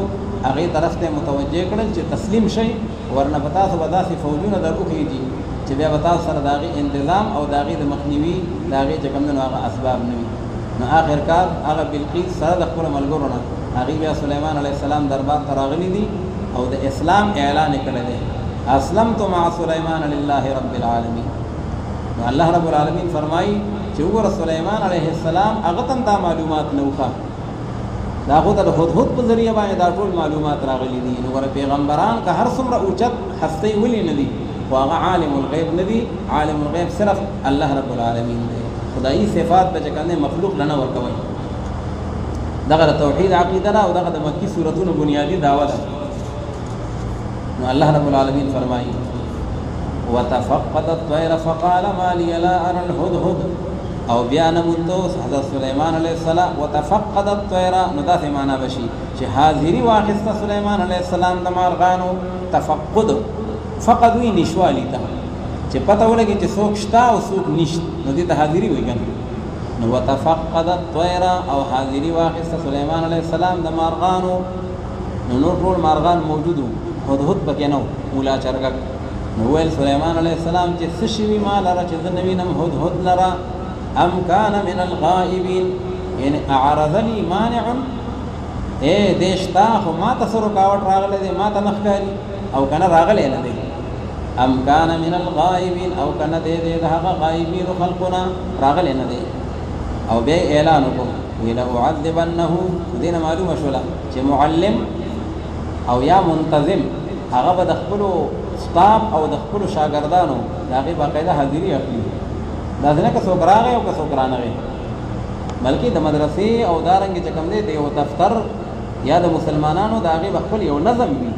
هغې طرف ته متوجه کړل چې تسلیم شئ ورنه به تاسو به داسې فوجونه در وخېږي چې بیا به تاسو سره د هغې انتظام او د هغې د مخنیوي د هغې چې کوم دی نو هغه اسباب نه وي نو آخرکار هغه بلقیس سره د خپلو ملګرو نه هغې بیا سلیمان علیه السلام دربار ته راغلي دي او د اسلام اعلان یې کړی دی اسلمت مع سلیمان لله رب العالمین نو الله رب العالمین فرمایي چې وګوره سلیمان علیه السلام هغه ته دا معلومات نه وښه دا خو ته د هدهد په ذریعه باندې دا ټول معلومات راغلي دي نو ګوره پیغمبران که هر څومره اوچت هستۍ ولې نه دي خو هغه عالم الغیب نه دي عالم الغیب صرف الله رب العالمین دی خدایي صفات به چې کوم دی مخلوق له نه ورکوئ دغه د توحید عقیده ده او دغه د مکي صورتونو بنیادي دعوه ده نو الله رب العالمین فرمایي وتفقد الطير فقال ما لي لا ارى الهدهد او بیا نمونتو حضرت سلیمان علیه السلام وتفقد الطير نو داسې معنا بشي چې حاضري واخیسته سلیمان علیه السلام د مارغانو تفقد فقد وی نشوالی ته چې پته ولګي چې څوک شته او څوک نشته نو دې ته حاضري وایي کنه نو وتفقد الطير او حاضري واخیسته سلیمان علیه السلام د مارغانو نو نور ټول مارغان موجودو هدهد پکې نه مولا چرګک نو ویل سلیمان علیه السلام چې څه شوي ما لره چې زه نه وینم هدهد لره ام کان من الغائبین یعنی اعرض لی مانع دې شته خو ما ته څه رکاوټ راغلی دی ما ته نه ښکاري او که نه راغلی نه دی ام کان من الغائبین او که نه دی د هغه غایبینو خلقونه راغلی نه دی او بیا اعلان وکړو وی لأعذبنه دې نه معلومه شوله چې معلم او یا منتظم هغه به د خپلو سټاف او د خپلو شاګردانو د هغې باقاعده حاضري اخلي داسې نه که څوک راغی او که څوک رانغی بلکې د مدرسې او دارنګې چې کوم دی د یو دفتر یا د مسلمانانو د هغې به خپل یو نظم وي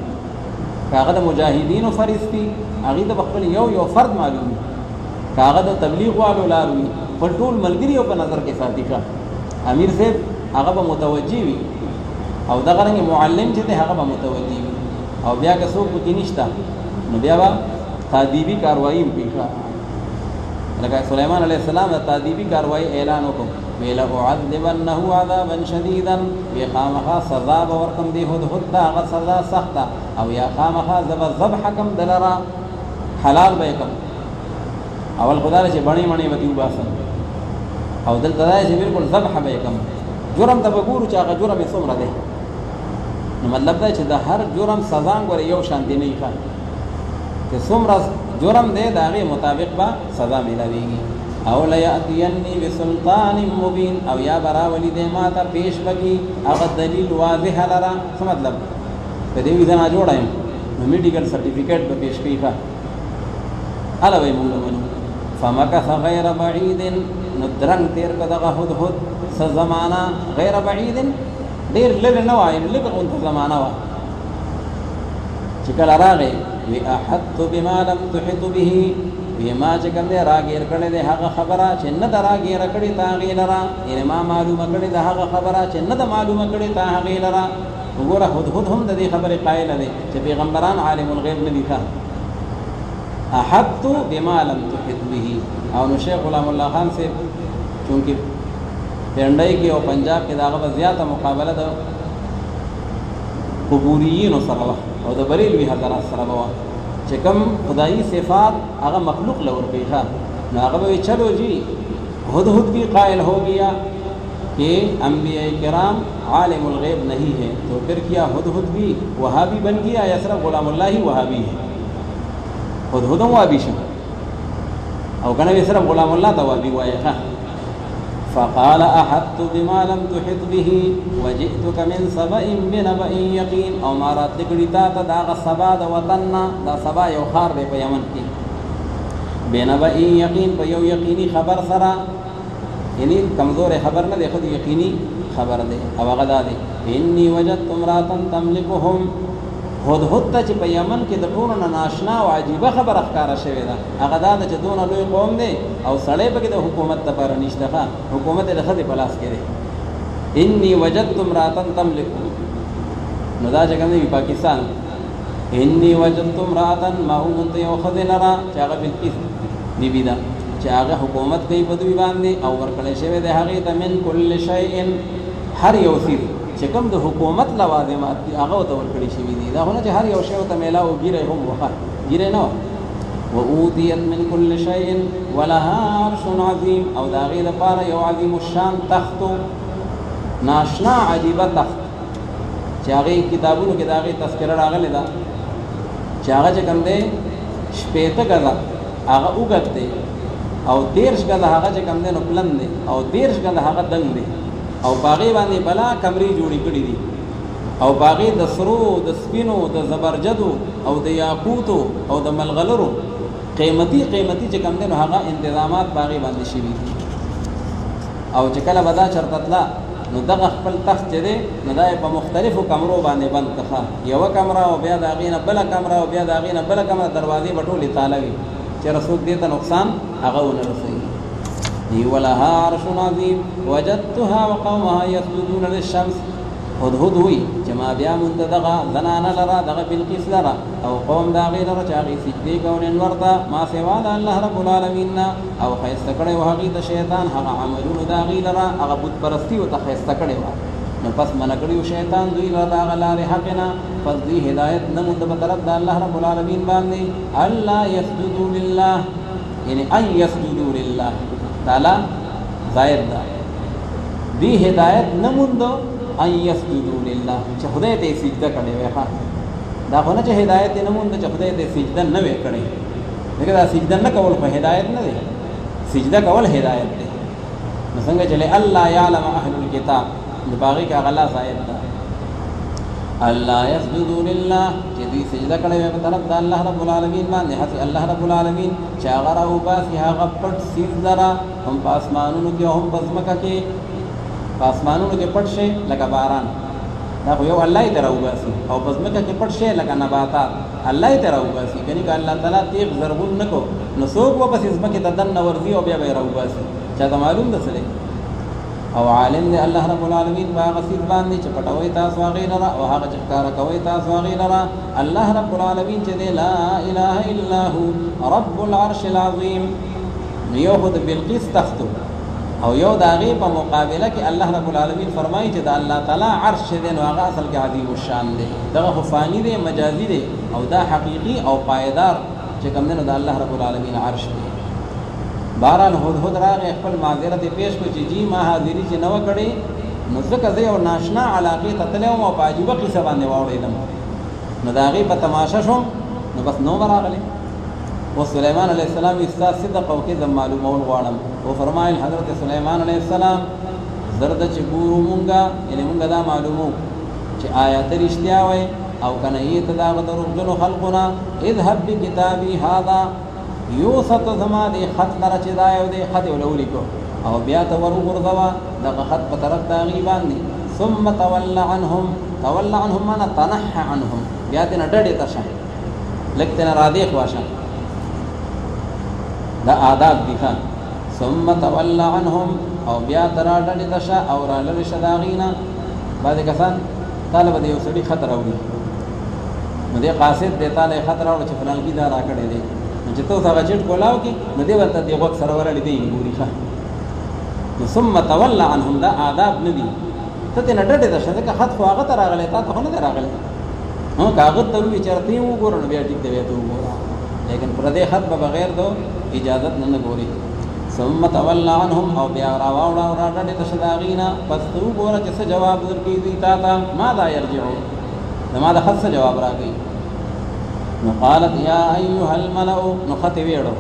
که هغه د مجاهدینو فریستي هغې ته به خپل یو فرد معلوم وي که هغه د تبلیغ والو لار وي خپل ټول ملګري په نظر کې ساتي ښه امیر صاحب هغه به متوجه وي او دغه رنګې معلم چې دی هغه به متوجه وي او بیا که څوک پکې نشته نو بیا به تادیبي کاروایي وکړي لکه سلیمان علیه السلام د تادیبي کاروایي اعلان وکړو وی لأعذبنه عذابا شدیدا وی خامخا سزا به ورکم دی هدهد ته هغه سزا سخته او یا خامخا زه به ذبحه کم د لره حلال به یې کم اول خو دا دی چې بڼې مڼې به دې وباسم او دلته دا دی چې بلکل ذبحه به یې کم جرم ته به ګورو چې هغه جرم یې څومره دی نو مطلب دا چې د هر جرم سزا ګورې یو شانتي نه وي چې څومره جرم دی د هغې مطابق به سزا میلاویږي او لیاتینی بسلطان مبین او یا براولی دې ما ته پیش بگی هغه دلیل واضح لرا. څه مطلب په دې ویزه نه جوړایم نو میډیکل سرټیفیکیټ به پیش کړي ښه الا وای مونږ منو. فمکث غیر بعید نو درنګ تیر په دغه هدهد څه زمانہ غیر بعید ډیر لږ نه وای لږ اونته زمانہ وا چې کله راغی وی احط بما لم تحط به بما چې کوم دی راګیر کړي د هغه خبره چې نه راګیر کړي تا غیلرا یعنی ما معلومه کړي د هغه خبره چې نه معلومه کړي تا غیلرا. وګوره هدهد هم د دې خبرې قائل دی چې پیغمبران عالم الغیب نه دي. احط بما لم تحط به او نو شیخ غلام الله خان سے چونکه پنډای کې او پنجاب کې داغه زیاته مقابله ده قبوریین سره او د بریلوی حضرات سره وه چې کوم خدایي صفات هغه مخلوق لور کوي ښه نو هغه به چلو جی هدهد بھی قائل ہو گیا کہ انبیاء کرام عالم الغیب نہیں ہے تو پھر کیا ہدہد بھی وہابی بن گیا یا صرف غلام اللہ ہی وہابی ہے. هدهد وهابي شو او کنه صرف غلام الله ته وهابي وایي ښه. فقال احط بما لم تحط به وجئتك من سبأ بنبأ يقين او ما رات کړي تا ته دا سبا د وطن دا سبا یو خار دی په یمن کې بنبأ يقين په یو یقیني خبر سره یعنی کمزور خبر نه دی خو یقیني خبر دی او هغه دا دی انی وجدت امرأة تملكهم هدهد ته چې په یمن کې د ټولو نه ناشنا او عجیبه خبره ښکاره شوې ده هغه دا ده چې دونه لوی قوم دی او سړی پکې د حکومت دپاره نشته ښه حکومت یې د ښځې په لاس کې دی. انی وجدت امرأة تملکهم نو دا چې کوم دی پاکستان انی وجدت امرأة ما ومونته یو ښځې لره چې هغه بلقیس بیبي ده چې هغه حکومت کوي په دوی باندې او ورکړی شوی دی هغې ته من کل شیء هر یو څیز چې کوم د حکومت لوازمات دي هغه ورته ورکړي شوي دي. دا خو نه چې هر یو شی ورته میلاو ګیره هم وښه ګیره نه وه. واوتیت من کل شیء ولها عرش عظیم او د هغې دپاره یو عظیم الشان تخت ناشنا عجیبه تخت چې هغې کتابونو کې د هغې تذکره راغلې ده چې هغه چې کوم دی 80 ګزه هغه اوږد دی او 13 ګزه هغه چې کوم دی نو پلن دی او 13 ګزه هغه دنګ دی او باغې باندې بلا کمرې جوړې کړې دي او باغې د سرو د سپینو د زبرجدو او د یاقوتو او د ملغلرو قیمتي چې کوم دی نو هغه انتظامات باغې باندې شوي دي. او چې کله به دا چرته تله نو دغه خپل تخت چې دی نو دا یې په مختلفو کمرو باندې بند کړه یوه کمره او بیا د هغې نه بله کمره او بیا د هغې نه بله کمره دروازې به ټولې تاله وي چې رسوک دې ته نقصان هغه ونه رسوي. ولها عرش عظیم وجدتها وقومها يسجدون للشمس هدهد ہوئی چې ما بیا مونته دغه زنانه لره دغه بلقیس لره او قوم د هغې لره چې هغې سجدې کولې نور ته ما سوا د الله رب العالمین نه او ښایسته کړی و هغې د شیطان هغه عملونو د هغې لره هغه بت پرستي ورته ښایسته کړې وه نو پس منع کړي و شیطان دوی لره د هغه لارې حق نه پس دوی هدایت نه مونده په طرف د الله رب العالمین باندې الله یسجدو لله یعنی ان یسجدو لله تعالی ظاهر ده دی هدایت نموندو ان یسجدوا لله چې خدای ته سجده کړي وای ښه دا خو نه چې هدایت نموندو چې خدای ته سجده نه وای کړي دغه دا سجده نه کول خو هدایت نه دی سجده کول هدایت دی نو څنګه چې الله یعلم اهل الكتاب د باغی کا غلا ظاهر ده الله یسجدوا لله چې دوی سجده کړي وای په طرف د الله رب العالمین باندې حتی الله رب العالمین چې هغه راو باسي هغه پټ سیز لره هم په اسمانونو کې هم په ځمکه کې په اسمانونو کې پټ شي لکه باران دا خو یو الله یې ته راو باسي او په ځمکه کې پټ شي لکه نباتات الله یې ته راو باسي یعنې که الله تعالی تیغ ضربون نه کو نو څوک به پسې ځمکې ته دننه ورځي او بیا به یې راو باسي چاته معلوم ده څه دی او عالم دی الله رب العالمین په هغه څیز باندې چې پټوئ تاسو هغې لره او هغه چې ښکاره کوئ تاسو هغې لره الله رب العالمین چې دی لا اله الا هو رب العرش العظیم نو یو خو د بلقیس تختو او یو د هغې په مقابله کې الله رب العالمین فرمایي چې د الله تعالی عرش چې دی نو هغه اصل کې عظیم الشان دی دغه خو فاني دی مجازي دی او دا حقیقي او پایدار چې کوم دی نو د الله رب العالمین عرش دی. بهرحال هدهد راغی خپل معذرت یې پیش کړو چې جی ما حاضري چې نه وه کړې نو ځکه زه یو ناشنا علاقې ته تللی وم او په عجیبه قیصه باندې واورېدم نو د هغې په تماشه شوم نو بس نو به راغلی و سلیمان علیہ السلام استا صدق او کذب معلومول غواړم او فرمایل حضرت سلیمان علیہ السلام زرد چې ګورو مونږه یعنی مونږه دا معلومو چې آیات رښتیا وای او کنه یې ته دا دروغجنو خلقنا اذهب بکتابی هذا یوسط زما دې خط لره چې دا یو دې خط ولولي کو او بیا ته ور وګرځوا دغه خط په طرف دا غي باندې ثم تولى عنهم معنا تنحى عنهم بیا دې نه ډډې تشه لکه نه را دې خواشه دا آداب دي خان ثم تولى عنهم او بیا ترا ډډې تشه او را لری شداغینا بعد کسان طالب دې یو سړي خطر راوړي نو دې قاصد دې طالب خطر راوړي چې فلان کی دا را کړې دي چې ته هغه چټ کولاو کی نو دې ورته دې وخت سره ورلې دی ګوري ښه نو ثم تولى عنهم دا آداب ندي ته نه ډډې تشه دا خط خو هغه تر راغلی تا ته نه راغلی نو کاغذ ته وی چرته وګورو نو بیا ټیک دی ته وګورو لیکن پر دې خط به بغیر دو اجازت نه ګوري ثم تولى عنهم او بیا راوړا او راډې ته شداغینا پس تو ګوره چې څه جواب ورکړي دي تا ته ما دا يرجعو ما دا خاص جواب راکړي نو قالت یا ایها الملأ نو خط ویړو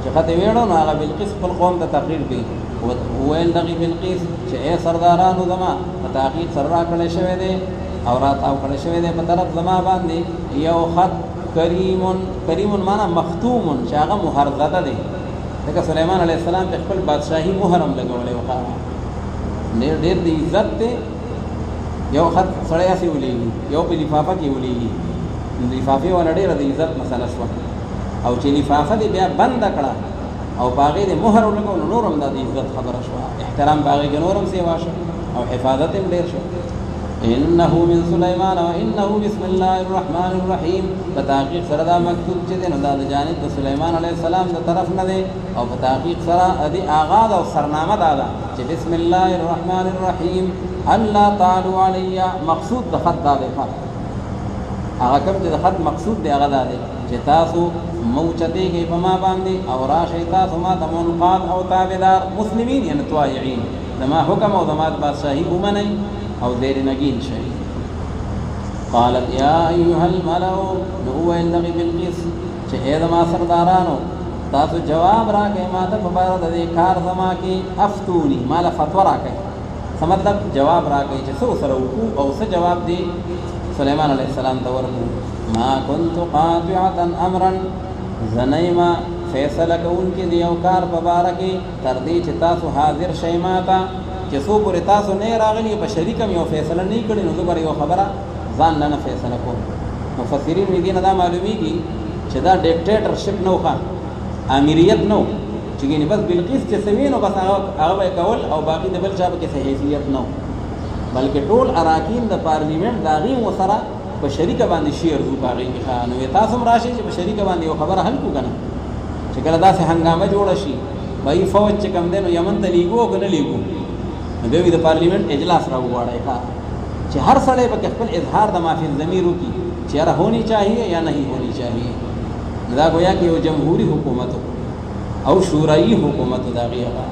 چې خط ویړو نو هغه بلقیس خپل قوم ته تقریر کوي وویل دغه بلقیس چې اے سردارانو زما په تحقیق سره راکړل شوی دی او راتاو کړل شوی دی په طرف زما باندې یو خط کریم معنا مختوم چې هغه مهر زده دی لکه سلیمان علیہ السلام په خپل بادشاہي مهرم لګولې وخا ډېر د عزت ته یو خط سړی اسی ولېږي یو په لفافه کې ولېږي لفافه ولا ډېر د عزت مسله شو او چې لفافه دې بیا بند کړه او باغې دې مهر ولګول نورم د عزت خبره شو احترام باغې نورم سیوا شو او حفاظت هم ډېر شو انه من سليمان وانه بسم الله الرحمن الرحيم بتحقیق سره دا مکتوب چې د جانب د سليمان عليه السلام د طرف نه دی او بتحقیق سره د آغاز او سرنامه دا ده چې بسم الله الرحمن الرحيم الله تعالی علی مقصود د خط دا دی هغه کوم چې د خط مقصود دی هغه دا دی چې تاسو موچتېږئ په ما باندې او راشئ تاسو ما ته منقاد او تابعدار مسلمین یعنی طائعین زما حکم او زما بادشاهي ومنئ او زیر نگین شئی قالت یا ایها الملأ نو الذی بالقس چې اې ما سردارانو تاسو جواب راکې ما ته په بار د کار زما کې افتونی مال فتوا راکې مطلب جواب راکې چې څو سره وکړو او څه جواب دی سليمان علیہ السلام ته ورکو ما كنت قاطعه امرا زنیما فیصله کوونکې دی او کار په بار کې تر دې چې تاسو حاضر شئ ماته چې څو پورې تاسو نه راغلي په شریکم یو فیصله نه کړی نو زبر یو خبره ځان نه فیصله کوم مفسرین دې نه دا معلومیږي چې دا ډیکټیټرشپ نو ښه امیریت نو چې ګینه بس بلقیس چې سوینو بس هغه کول او باقي د بل چا په کې حیثیت نو بلکې ټول اراکین د پارلیمنت داغي وسره په شریکه باندې شیر زو باغی خانو تاسو راشي چې په شریکه باندې یو خبره حل کو کنه چې کله داسې هنګامه جوړ شي وای فوج چې کم دینو یمن ته لیګو کنه لیګو نو د پارلیمنت اجلاس راوړای ښا چې هر سړی په خپل اظهار د معافی ضمیر کی چې را هونی چاهیے یا نہیں ہونی چاہیے دا گویا کہ یو جمهوری حکومت او شورائی حکومت دا غیغا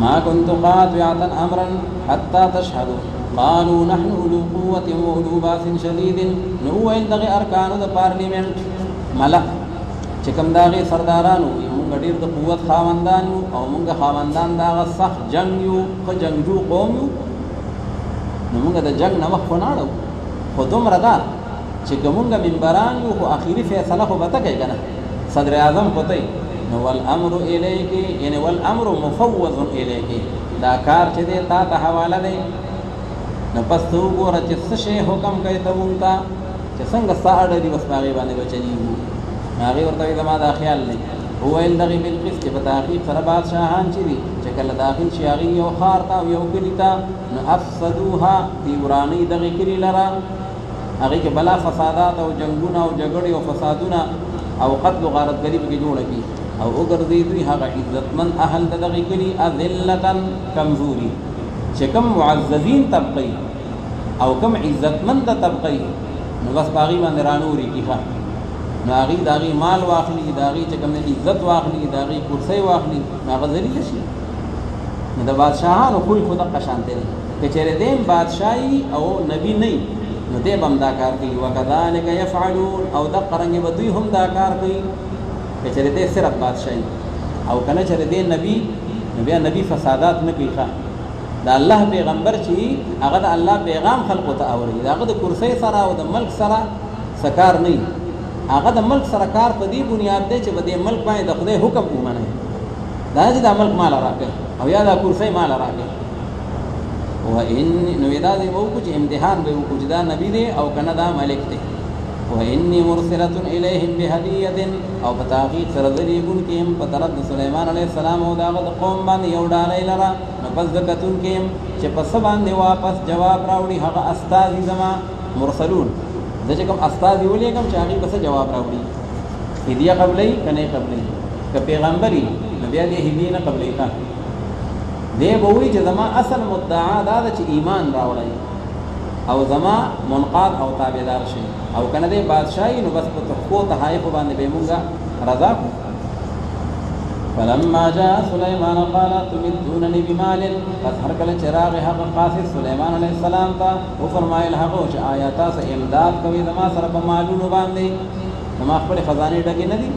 ما كنت قاطعة امرا حتى تشهدوا قالوا نحن اولو قوة واولو باس شديد نو اندغه ارکان د پارلیمنت ملک چې کوم داغه سردارانو موږ ډیر د قوت خاوندان او موږ خاوندان داغه سخت جنگ یو خو جنگجو قوم یو نو موږ د جنگ نه وخت نه اړو خو دومره ده چې کومه منبران یو خو اخیری فیصله خو بته کوي کنه صدر اعظم پته نو والامر الیک یعنی والامر مفوض الیک دا کار چې دی تا ته حواله دی نو پس ته وګوره چې څه شی حکم کوي ته مونږ ته چې څنګه ساړه دی بس باغې باندې بچنیږو هغه ورته زما دا خیال نه هو الذي بالقسط په تحقیق سره بادشاہان چې دي چې کله داخل شي هغه یو خار تا او یو کلی تا نو افسدوها دی ورانی دغه کلی لرا هغه کې بلا فسادات او جنگونه او جګړې او فسادونه او قتل او غارتګری به جوړ کی او وګرځي دوی هغه عزتمن اهل دغه کلی اذلتن کمزوري چې کم معززین طبقه او کم عزتمن طبقه نو بس باغی باندې رانوري کیخه ناغي داغي مال واخلي داغي چې کوم عزت واخلي داغي کرسي واخلي هغه ذلیل شي نو د بادشاہانو خو خدا قشانته دي چې چیرې دیم بادشاہي او نبی نه نو دې بم دا کار کوي وکذالک يفعلون او د قرنګ بدوی هم دا کار کوي که چېرې دی صرف بادشاهي او که نه چېرې دی نبي نو بیا نبي فسادات نه کوي ښه د الله پیغمبر چې هغه د الله پیغام خلقو ته اوري د هغه د کرسۍ سره او د ملک سره سکار نه هغه د ملک سره کار په دې بنیاد دی چې په دې ملک باندې د خدای حکم ومني دا چې دا ملک مال راکړي او یا دا کرسۍ مال راکړي وإن نو دا دې وکړو چې امتحان به وکړو چې دا نبی دی او کنه دا ملک دی وإني مرسلة إليهم بهدية او بتحقیق سره ذریبون کېم په طرف د سلیمان علیه السلام او د هغه د قوم باندې یو ډالۍ لره نو پس د کتون کېم چې په څه باندې واپس جواب راوړي هغه استازي زما مرسلون زه چې کوم استازي ولیږم چې هغې به څه جواب راوړي هدیه قبلوي که نه یې قبلوي که پیغمبري نو بیا دې هدیې نه قبلوي ښه دی به وایي چې زما اصل مدعا دا ده چې ایمان راوړئ او زما منقاد او تابعدار شي او کنه دی بادشاہي نو بس په تحفو تحایف باندې به مونږه رضا کو فلما جاء سليمان قال تمدونني بمال پس هر کله چراغ حق قاصد سليمان عليه السلام ته او فرمایل هغه چې آیات سره امداد کوي زما سره په مالونو باندې زما خپل خزانه ډکې نه دي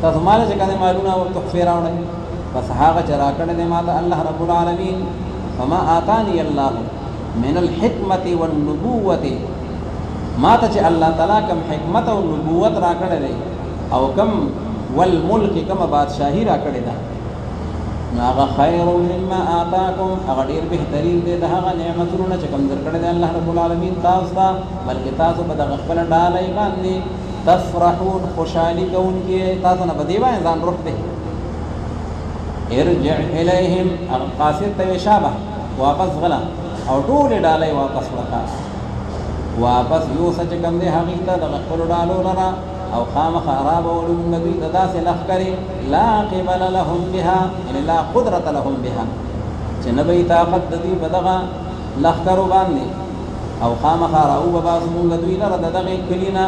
تاسو مال چې کنه مالونه او تحفه راوړئ پس هغه چرا کړه دې ماته الله رب العالمین فما آتاني الله من الحکمت والنبوت ما ته چې الله تعالی کم حکمت او نبوت را کړی دی او کم والملک کم بادشاہی را کړی ده نو هغه خیر مما آتاکم هغه ډېر بهترین دی د هغه نعمتونو چې کوم درکړی دی الله رب العالمین تاسو ته بلکې تاسو په دغه خپل ډالۍ باندې تفرحون خوشحالي کوونکي تاسو نه په دې باندې ځان روح دی ارجع الیهم هغه قاصد ته شابه واپس غلا او ټولې ډالۍ واپس ورکړه واپس یوسه چې کوم دی هغې ته د خپلو ډالو لره او خامخا رابولو موږ دوی ته داسې لښکرې لا قبل لهم بها یعنې لا قدرت لهم بها چې نه به یې طاقت د دوی په دغه لښکرو باندې او خامخا راوباسو موږ دوی لره د دغې کلي نه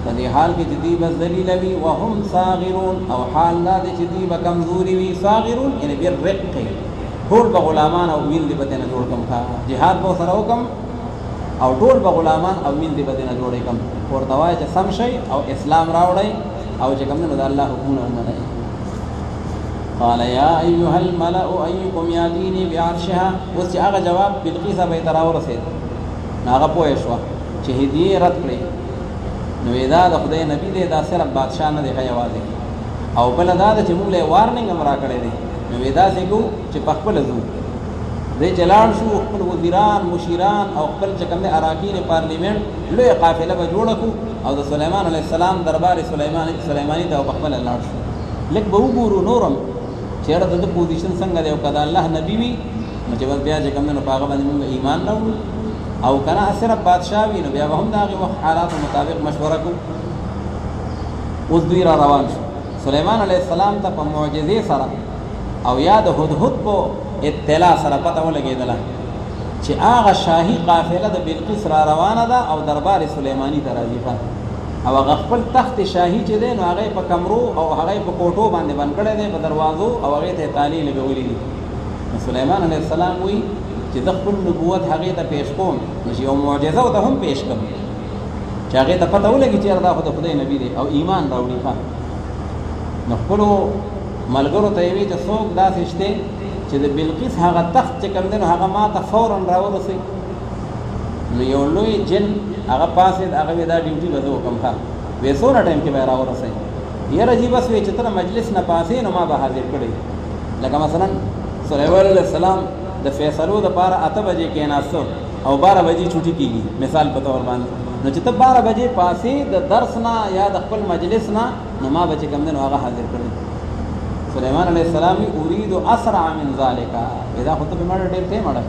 په دې حال کې چې دوی به ذلیله وي وهم صاغرون او حال دا دی چې دوی به کمزوري وي صاغرون یعنې بالرق ټول به غلامان او میل دې به ترېنه جوړ کړم جهاد به ورسره وکړم او ټول به غلامان او میل دې به ترېنه جوړې کړم ورته وایه چې سم شئ او اسلام راوړئ او چې کوم دی نو د الله حکمونه ومنئ قال یا ایها الملأ ایکم یاتیني بعرشها اوس چې هغه جواب بلقیسه به یې ته راورسېد نو هغه پوه شوه چې هدیې رد کړې نو دا د خدای نبي دی دا صرف بادشاه نه دی ښه یوازې او بله دا ده چې موږ له یې وارننګ هم را کړی دی نو داسې کوو چې په خپله ځو دی چې لاړ شو خپل وزیران مشیران او خپل چې کوم دی اراکین پارلیمنټ لویه قافله به جوړه کړو او د سلیمان علیه السلام دربار سلیماني ته په خپله لاړ شو لږ به وګورو نورم چېرته د ده پوزیشن څنګه دی او که د الله نبي وي نو چې بس بیا چې کوم دی نو په هغه باندې موږ ایمان راوړو او که نه صرف بادشاه وي نو بیا به هم د هغې وخت حالاتو مطابق مشوره کړو اوس دوی را روان شو سلیمان علیه السلام ته په معجزې سره او یا د هدهد په اطلاع سره پته ولګېدله چې هغه شاهي قافله د بلقیس را روانه ده او دربار سلیماني ته راځي او هغه خپل تخت شاهي چې دی نو هغه په کمرو او هغه په کوټو باندې بند کړی دی په دروازو او هغې ته یې تالې لګولي دي نو سلیمان علیه السلام وایي چې د خپل نبوت هغې ته پیش کوم نو چې یو معجزه ورته هم پیش کړم چې هغې ته پته ولګي چې دا خو د خدای نبي دی او ایمان راوړي نو خپلو ملګرو ته یې وایي چې څوک داسې شته چې د بلقیس هغه تخت چې کوم دی نو هغه ما ته فورا راورسوي نو یو لوی جن هغه پاسېد هغه وایي دا ډیوټي به زه وکړم وایي څومره ټایم کې به یې راورسوي یاره جي بس وایي چې ته مجلس نه پاسې نو ما به حاضر کړی لکه مثلا سلیمان علیه السلام د فیصلو دپاره 8 بجې کېناسته او 12 بجې چوټي کېږي مثال په طور باندې نو چې ته 12 بجې پاسې د درس نه یا د خپل مجلس نه نو ما به چې کوم دی نو هغه حاضر کړی سلیمان علیه السلام اريد اسرع من ذلك اذا خو ته به مړه ډېر ټیم اړه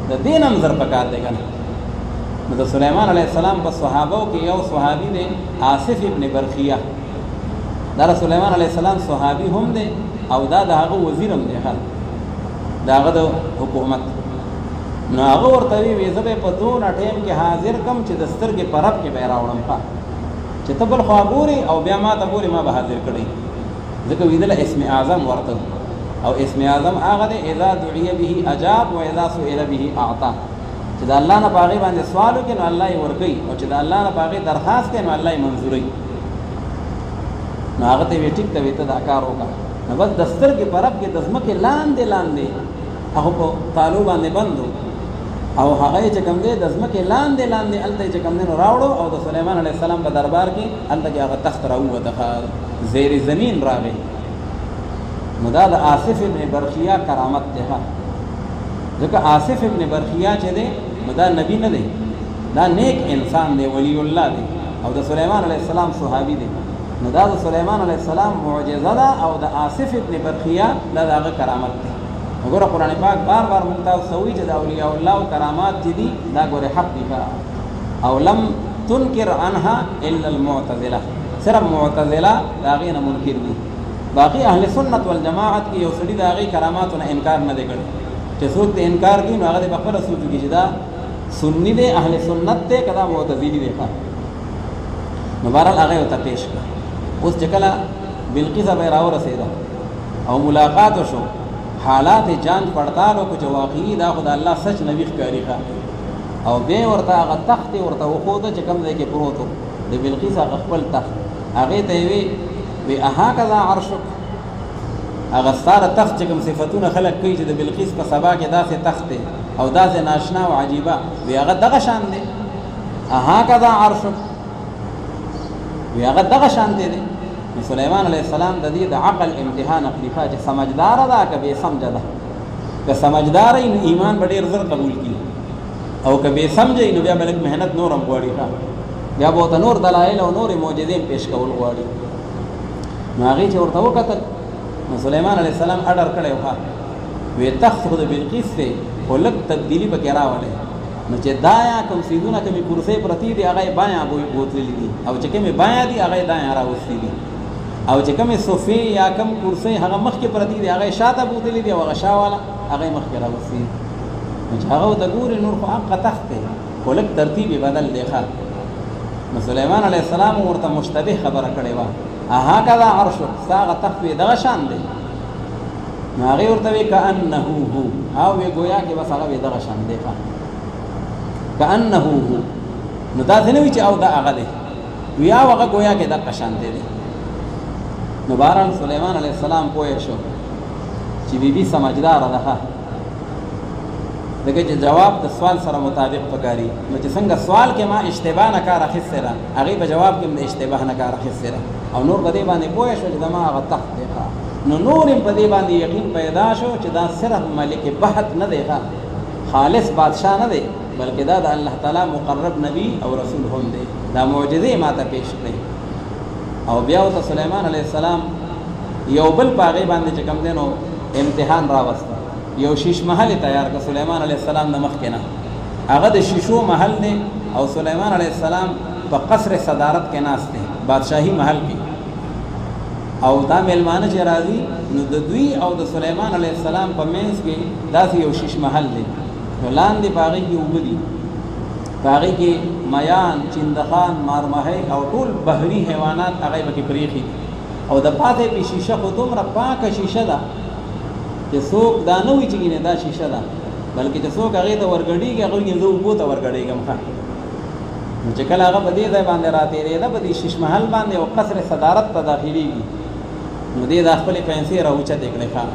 د دې نه هم زر پکار دی که نه نو د سلیمان علیه السلام په صحابو کې یو صحابي دی آصف ابن برخیه دا د سلیمان علیه السلام صحابي هم دی او دا د هغه وزیر هم دی د هغه د حکومت نو هغه ورته وایي زه به په دونه ټیم کې حاضر کم چې د سترګې په رب کې به یې راوړم چې ته بل خوا ګورې او بیا ما ته ګورې ما به حاضر کړی ځکه ویدله اسم اعظم ورته او اسم اعظم هغه دی اذا دعی به اجاب و اذا سئل به اعطا چې د الله نه په هغې باندې سوال وکړي نو الله یې ورکوي او چې د الله نه په هغې درخواست کوي نو الله یې منظوروي نو هغه ته وی ټیک ته وی ته دا کار وکړه نو بس دستر کې پرب کې د ځمکې لاندې هغه په تالو باندې بندو او هغه چې کوم دی د ځمکې لاندې الته چې کوم دی نو راوړو او د سليمان عليه السلام په دربار کې الته هغه تخت راووته زیر زمین راغی نو دا د آصف ابن برخیا کرامت ده ځکه آصف ابن برخیا چې دی نو دا نبی نه دی دا نیک انسان دی ولی الله دی او د سليمان عليه السلام صحابي دی نو دا د سليمان عليه السلام معجزه ده او د آصف ابن برخیا دا دغه کرامت ده وګوره قرآن پاک بار بار مونږ ته سوي چې د اولیاء الله کرامات دي دا ګوره حق دي او لم تنکر عنها الا المعتزله صرف معتزله دا غینه منکر دي باقی اهل سنت والجماعت کې یو سړي دا غي کراماتونه انکار نه دی کړی چې څوک د انکار کوي نو هغه د خپل سوچ کې چې دا سنی دی اهل سنت ته کدا معتزلی دی نو بهرحال هغه ته پیش کړ اوس چې کله بلقیس به راو رسیدا او ملاقات شو حالات جان پڑتال او کچھ واقعي دا خدای الله سچ نبی ښکاری ښه او به ورته هغه تخت ورته وخوده چې کوم ځای کې پروتو د بلقیس هغه خپل تخت هغه ته وی اها کذا عرشک هغه ستاره تخت چې کوم صفاتونه خلق کوي چې د بلقیس په سبا کې داسې تخت او داسې ناشنا او عجيبه وی هغه دغه شان دی اها کذا عرشک وی هغه دغه شان دی سليمان عليه السلام د دې د عقل امتحان خلیفہ چې سمجھدار ده کبه سمجھ ده که سمجھدار ایمان ډېر زر قبول کی او کبه سمجھ نو بیا بلک مهنت نورم غواړي بیا به نور دلایل او نور معجزې پیش کول غواړي نو هغه چې ورته وکتل نو سليمان عليه السلام اډر کړو وی تخت خود بلقیس ته ولک تبدیلی پکې راولې نو چې دایا کوم سیدونه کوم کرسي پرتی دی هغه بایا بوتلې دي او چې کوم بایا دی هغه دایا راوستي دي او چې کوم صوفي یا کوم کرسي هغه مخ کې پرتی دی هغه شاته بوتلې دی او هغه شاواله هغه مخ کې راوستي چې هغه د ګور نور په حق تخت ولک ترتیب بدل دی ښه نو سليمان عليه السلام ورته مشتبه خبره کړې و اها کذا عرش ساغه تخت دغه شان دی نو هغه ورته کانه هو او وی گویا کې بس هغه دغه شان دی کانه هو نو دا څنګه وی چې او دا هغه دی ویا هغه گویا کې دغه شان دی نو باران سليمان عليه السلام پوه شو چې بیبي سمجھدار ده دغه جواب د سوال سره مطابق پکاري نو چې څنګه سوال کې ما اشتباه نه کار اخیستره هغه په جواب کې اشتباه نه کار اخیستره او نور په دې باندې پوه شو چې دما هغه تخت دی نو نور په دې باندې یقین پیدا شو چې دا صرف ملک بحت نه دی خالص بادشاہ نه دی بلکې دا د الله تعالی مقرب نبی او رسول هم دی دا معجزې ماته پیش کړې او بیا او سليمان عليه السلام یو بل پاغي باندې چې کوم دینو امتحان راوست یو شیش محل تیار کړ سليمان عليه السلام د مخ کې نه هغه د شیشو محل دی او سليمان عليه السلام په قصر صدارت کې ناست دی بادشاہي محل کې او دا ملمانه چې راځي نو د دوی او د سليمان عليه السلام په منځ کې داسې یو شیش محل دی لاندې باغی کې وګدي باغی کې میان چندخان مارمهی او ټول بحری حیوانات هغه پکې پریخي او د پاتې په شیشه خو دومره پاکه شیشه ده چې څوک دا نه وي چې نه دا شیشه ده بلکې چې څوک هغه ته ورګړيږي هغه یې زه وبو ته ورګړيږم نو چې کله هغه په دې ځای باندې راتېرې ده په دې شیش محل باندې او قصر صدارت ته داخليږي نو دې د خپل پیسې راوچته کړې ښا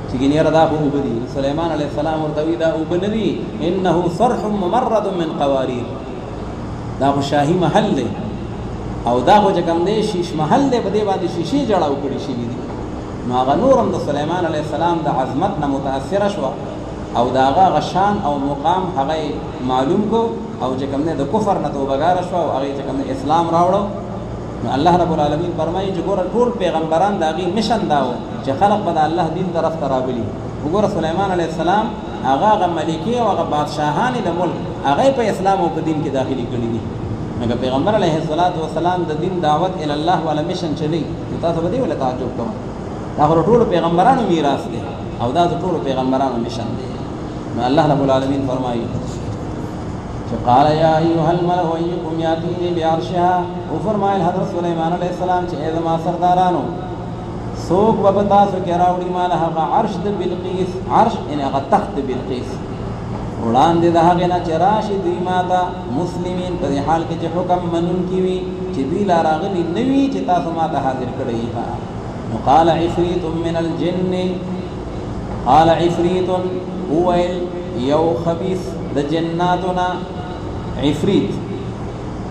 چې ګنیر دا خو وبدي سليمان عليه السلام ورته دا وبندي انه صرح ممرد من قوارير دا خو شاهي محل دی او دا خو چې کوم دی شیش محل دی په دې باندې شیشې جوړاو کړی شي دي نو هغه نورم د سليمان عليه السلام د عظمت نه متاثر شو او دا هغه شان او مقام هغه معلوم کو او چې کوم نه د کفر نه توبګار شو او هغه چې کوم اسلام راوړو نو الله رب العالمین فرمایي چې ګور ټول پیغمبران داغي مشن داو چې خلق به الله دین طرف ترابلی وګور سليمان عليه السلام هغه ملکی او هغه بادشاہان د ملک هغه په اسلام او په دین کې داخلي کړی دي نو پیغمبر علیه الصلاۃ والسلام د دین دعوت ال الله ولا مشن چلی تاسو به دې ولا تعجب کوم دا ټول پیغمبرانو میراث دي او دا ټول پیغمبرانو مشن دي نو الله رب العالمین فرمایي قال يا ايها الملأ ايكم ياتيني بعرشها وفرمایل حضرت سليمان عليه السلام چې ازما سردارانو سوق وبتا سو کې راوړي مال هغه عرش د بلقیس عرش ان هغه تخت بلقیس وړاندې د هغې نه چې راشي دوی ما ته مسلمین په دې حال کې چې حکم منونکي وي چې دوی لا راغلي نه وي چې تاسو ما ته حاضر کړی نو قال عفریت من الجن قال عفریت وویل یو خبیث د جناتنا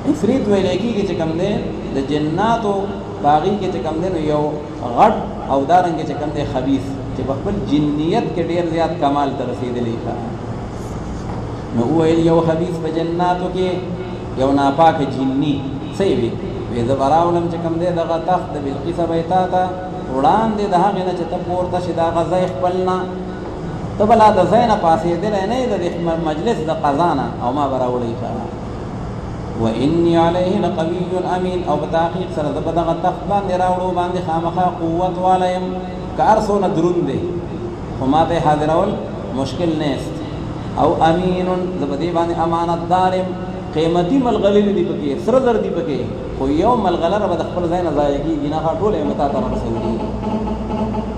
عفریت ویل کېږي چې کوم دی د جناتو باغی کې چې کوم دی نو یو غټ او دارنګې چې کوم دی خبیث چې په خپل جنیت کې ډېر زیات کمال ته رسېدلی نو وویل یو خبیث په جناتو کې یو ناپاک جني څه یې وی زه به راوړم چې کوم دی دغه تخت د بلقیسه به یې تا ته وړاندې د هغې نه چې ته پورته شي د هغه ځای خپل نه ته به لا د ځای نه پاسېدلی نه یې د دې مجلس د قضا نه او ما به راوړی وإني عليه لقوي امين او بتحقیق سره د دغه تخت باندې راوړو باندې خامخا قوت والایم کار سونه دروند دی خو ما ته حاضرول مشکل نیست او امین د دې باندې امانت دارم قیمتي ملغلر دی پکې سره در دی پکې خو یو ملغلر به خپل ځای نه ځای کیږي نه ټول یې متا ته رسولي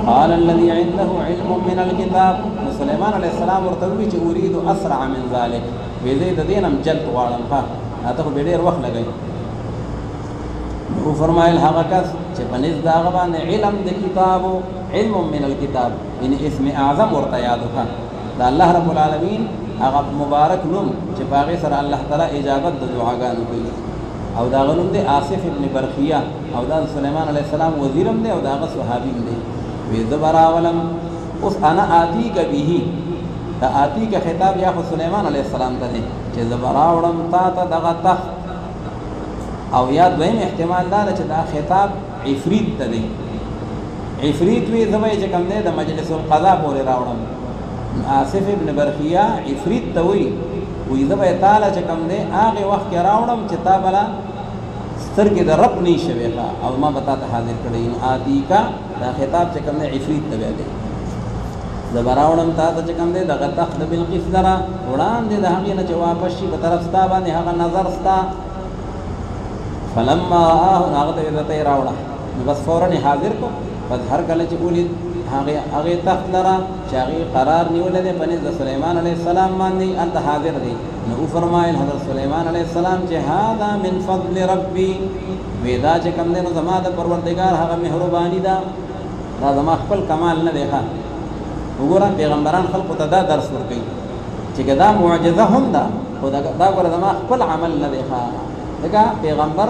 قال الذي عنده علم من الكتاب سليمان عليه السلام ورته وی چې اريد اسرع من ذلك وې دې د دینم جلد غواړم ها اته به ډېر وخت لګي نو فرمایل هغه کس چې بنز دا هغه باندې علم د کتابو علم من الكتاب ان اسم اعظم ورته یاد وکړه دا الله رب العالمین هغه مبارک نوم چې باغې سره الله تعالی اجابت د دعاګانو کوي او دا غنوم دی آصف ابن برخیه او دا سليمان علیه السلام وزیرم دی او دا هغه صحابي دی وی زبرا ولم اوس انا آتیک به دا آتیک خطاب یا سليمان علیه السلام ته دی چې زبرا وړم تا ته دغه تخت او یا دویم احتمال دا چې دا خطاب عفریت ته دی عفریت وی زبې چې کوم دی د مجلس القضاء پورې راوړم آصف ابن برخیه عفریت ته وی زبې تعالی چې کوم دی هغه وخت کې راوړم چې تا بلا سترګې د رب نه شوي او ما بتا ته حاضر کړی آتیکا دا خطاب چې کوم دی عفریت ته دی زبراوړم تا ته چې کوم دی دغه تخت د بلقیس سره وړاندې د هغې نه چې واپس شي په طرف ستا باندې هغه نظر ستا فلما رآه هغه ته یې راوړه نو بس فورا یې حاضر کو بس هر کله چې ولید هغې تخت لره چې هغې قرار نیولی دی په نزد د سلیمان علیه السلام باندې هلته حاضر دی نو وفرمایل حضرت سلیمان علیه السلام چې هذا من فضل ربي وی دا چې کوم دی نو زما د پروردګار هغه مهرباني ده دا زما خپل کمال نه دی وګوره پیغمبران خلقو ته دا درس ورکوي چې دا معجزه هم ده خو دا ګوره زما خپل عمل نه دی ځکه پیغمبر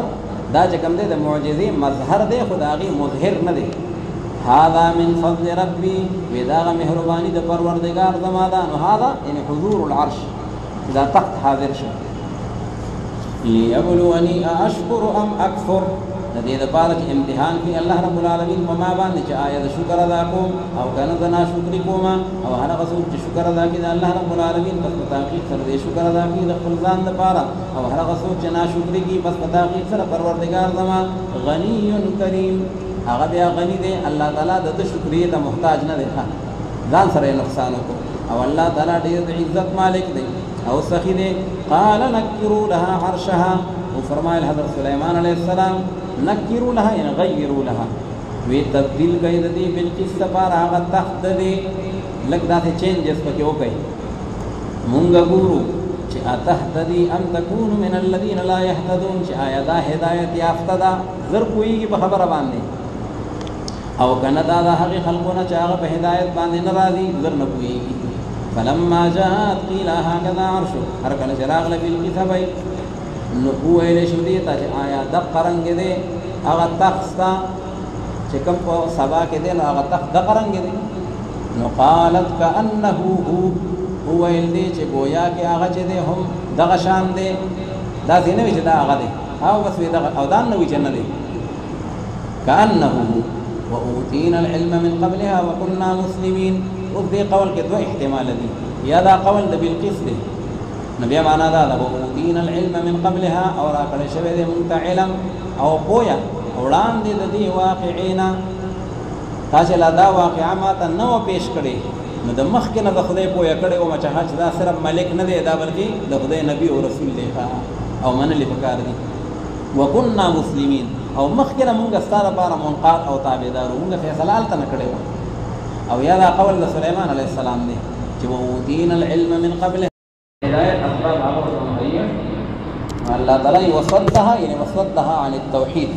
دا چې کوم دی د معجزې مظهر دی خو د هغې مظهر نه دی هذا من فضل ربي وی دا هغه مهرباني د پروردګار زما ده نو هذا یعنې حضور العرش دا تخت حاضر شو ليبلوني أشكر أم أكفر د دې لپاره چې امتحان کوي الله رب العالمین په ما باندې چې آیا د شکر ادا کوم او کنه د ناشکري کوم او هغه څوک چې شکر ادا کوي د الله رب العالمین پس په تحقیق سره د شکر ادا کوي د خپل ځان لپاره او هغه څوک چې ناشکري کوي پس په تحقیق سره پروردګار زما غنی کریم هغه بیا غنی دی الله تعالی د شکرې ته محتاج نه دی ځان سره نقصان وکړو او الله تعالی ډېر د عزت مالک دی او سخی دی قال نکروا لها عرشها وفرمایل حضرت سلیمان علیه السلام نکروا لها یعنی غیروا لها وی تبدیل کړي د دې بلقیس لپاره هغه تخت دی لږ داسې چینجز پکې وکړي مونږ ګورو چې اتهتدي ام تكون من الذين لا يهتدون چې آیا دا هدایت یافته ده زر کویږي په خبره باندې او کنه دا د هغې خلقونه چې هغه په هدایت باندې نه راځي زر نه کویږي فلما جاءت قیل هکذا عرشو هر کله چې راغله بلقیس به نو وویلی شو دې ته چې آیا دقه رنګ دی هغه تخت ستا چې کوم په سبا کې دی نو هغه تخت دقه رنګ دی نو قالت کأنه هو وویل دی چې گویا کې هغه چې دی هم دغه شان دی داسې نه وي چې دا هغه دی او بس وي دغه او دا نه وي چې نه دی کأنه هو وأوتینا العلم من قبلها وكنا مسلمین اوس دې قول کې دوه احتمال دي یا دا قول د بلقیس دی نو بیا معنا دا ده وأوتینا العلم من قبلها او راکړی شوی دی مونږ ته علم او پوهه وړاندې د دې واقعینا تاسې لا دا واقعه ما ته نه وه پیش کړې نو د مخکې نه د خدای پوهه کړې ومه چې دا صرف ملک نه دی دا بلکې د خدای نبي او رسول دی او منلې پکار دي وكنا مسلمین او مخکې نه مونږ ستا لپاره منقاد او تابعدار وو مونږ فیصله هلته نه کړې وه او یا دا قول د سلیمان علیه السلام دی چې وأوتینا العلم من قبله هدایت اسباب هغه مهیا الله تعالی وصدها یعنی وصدها عن التوحید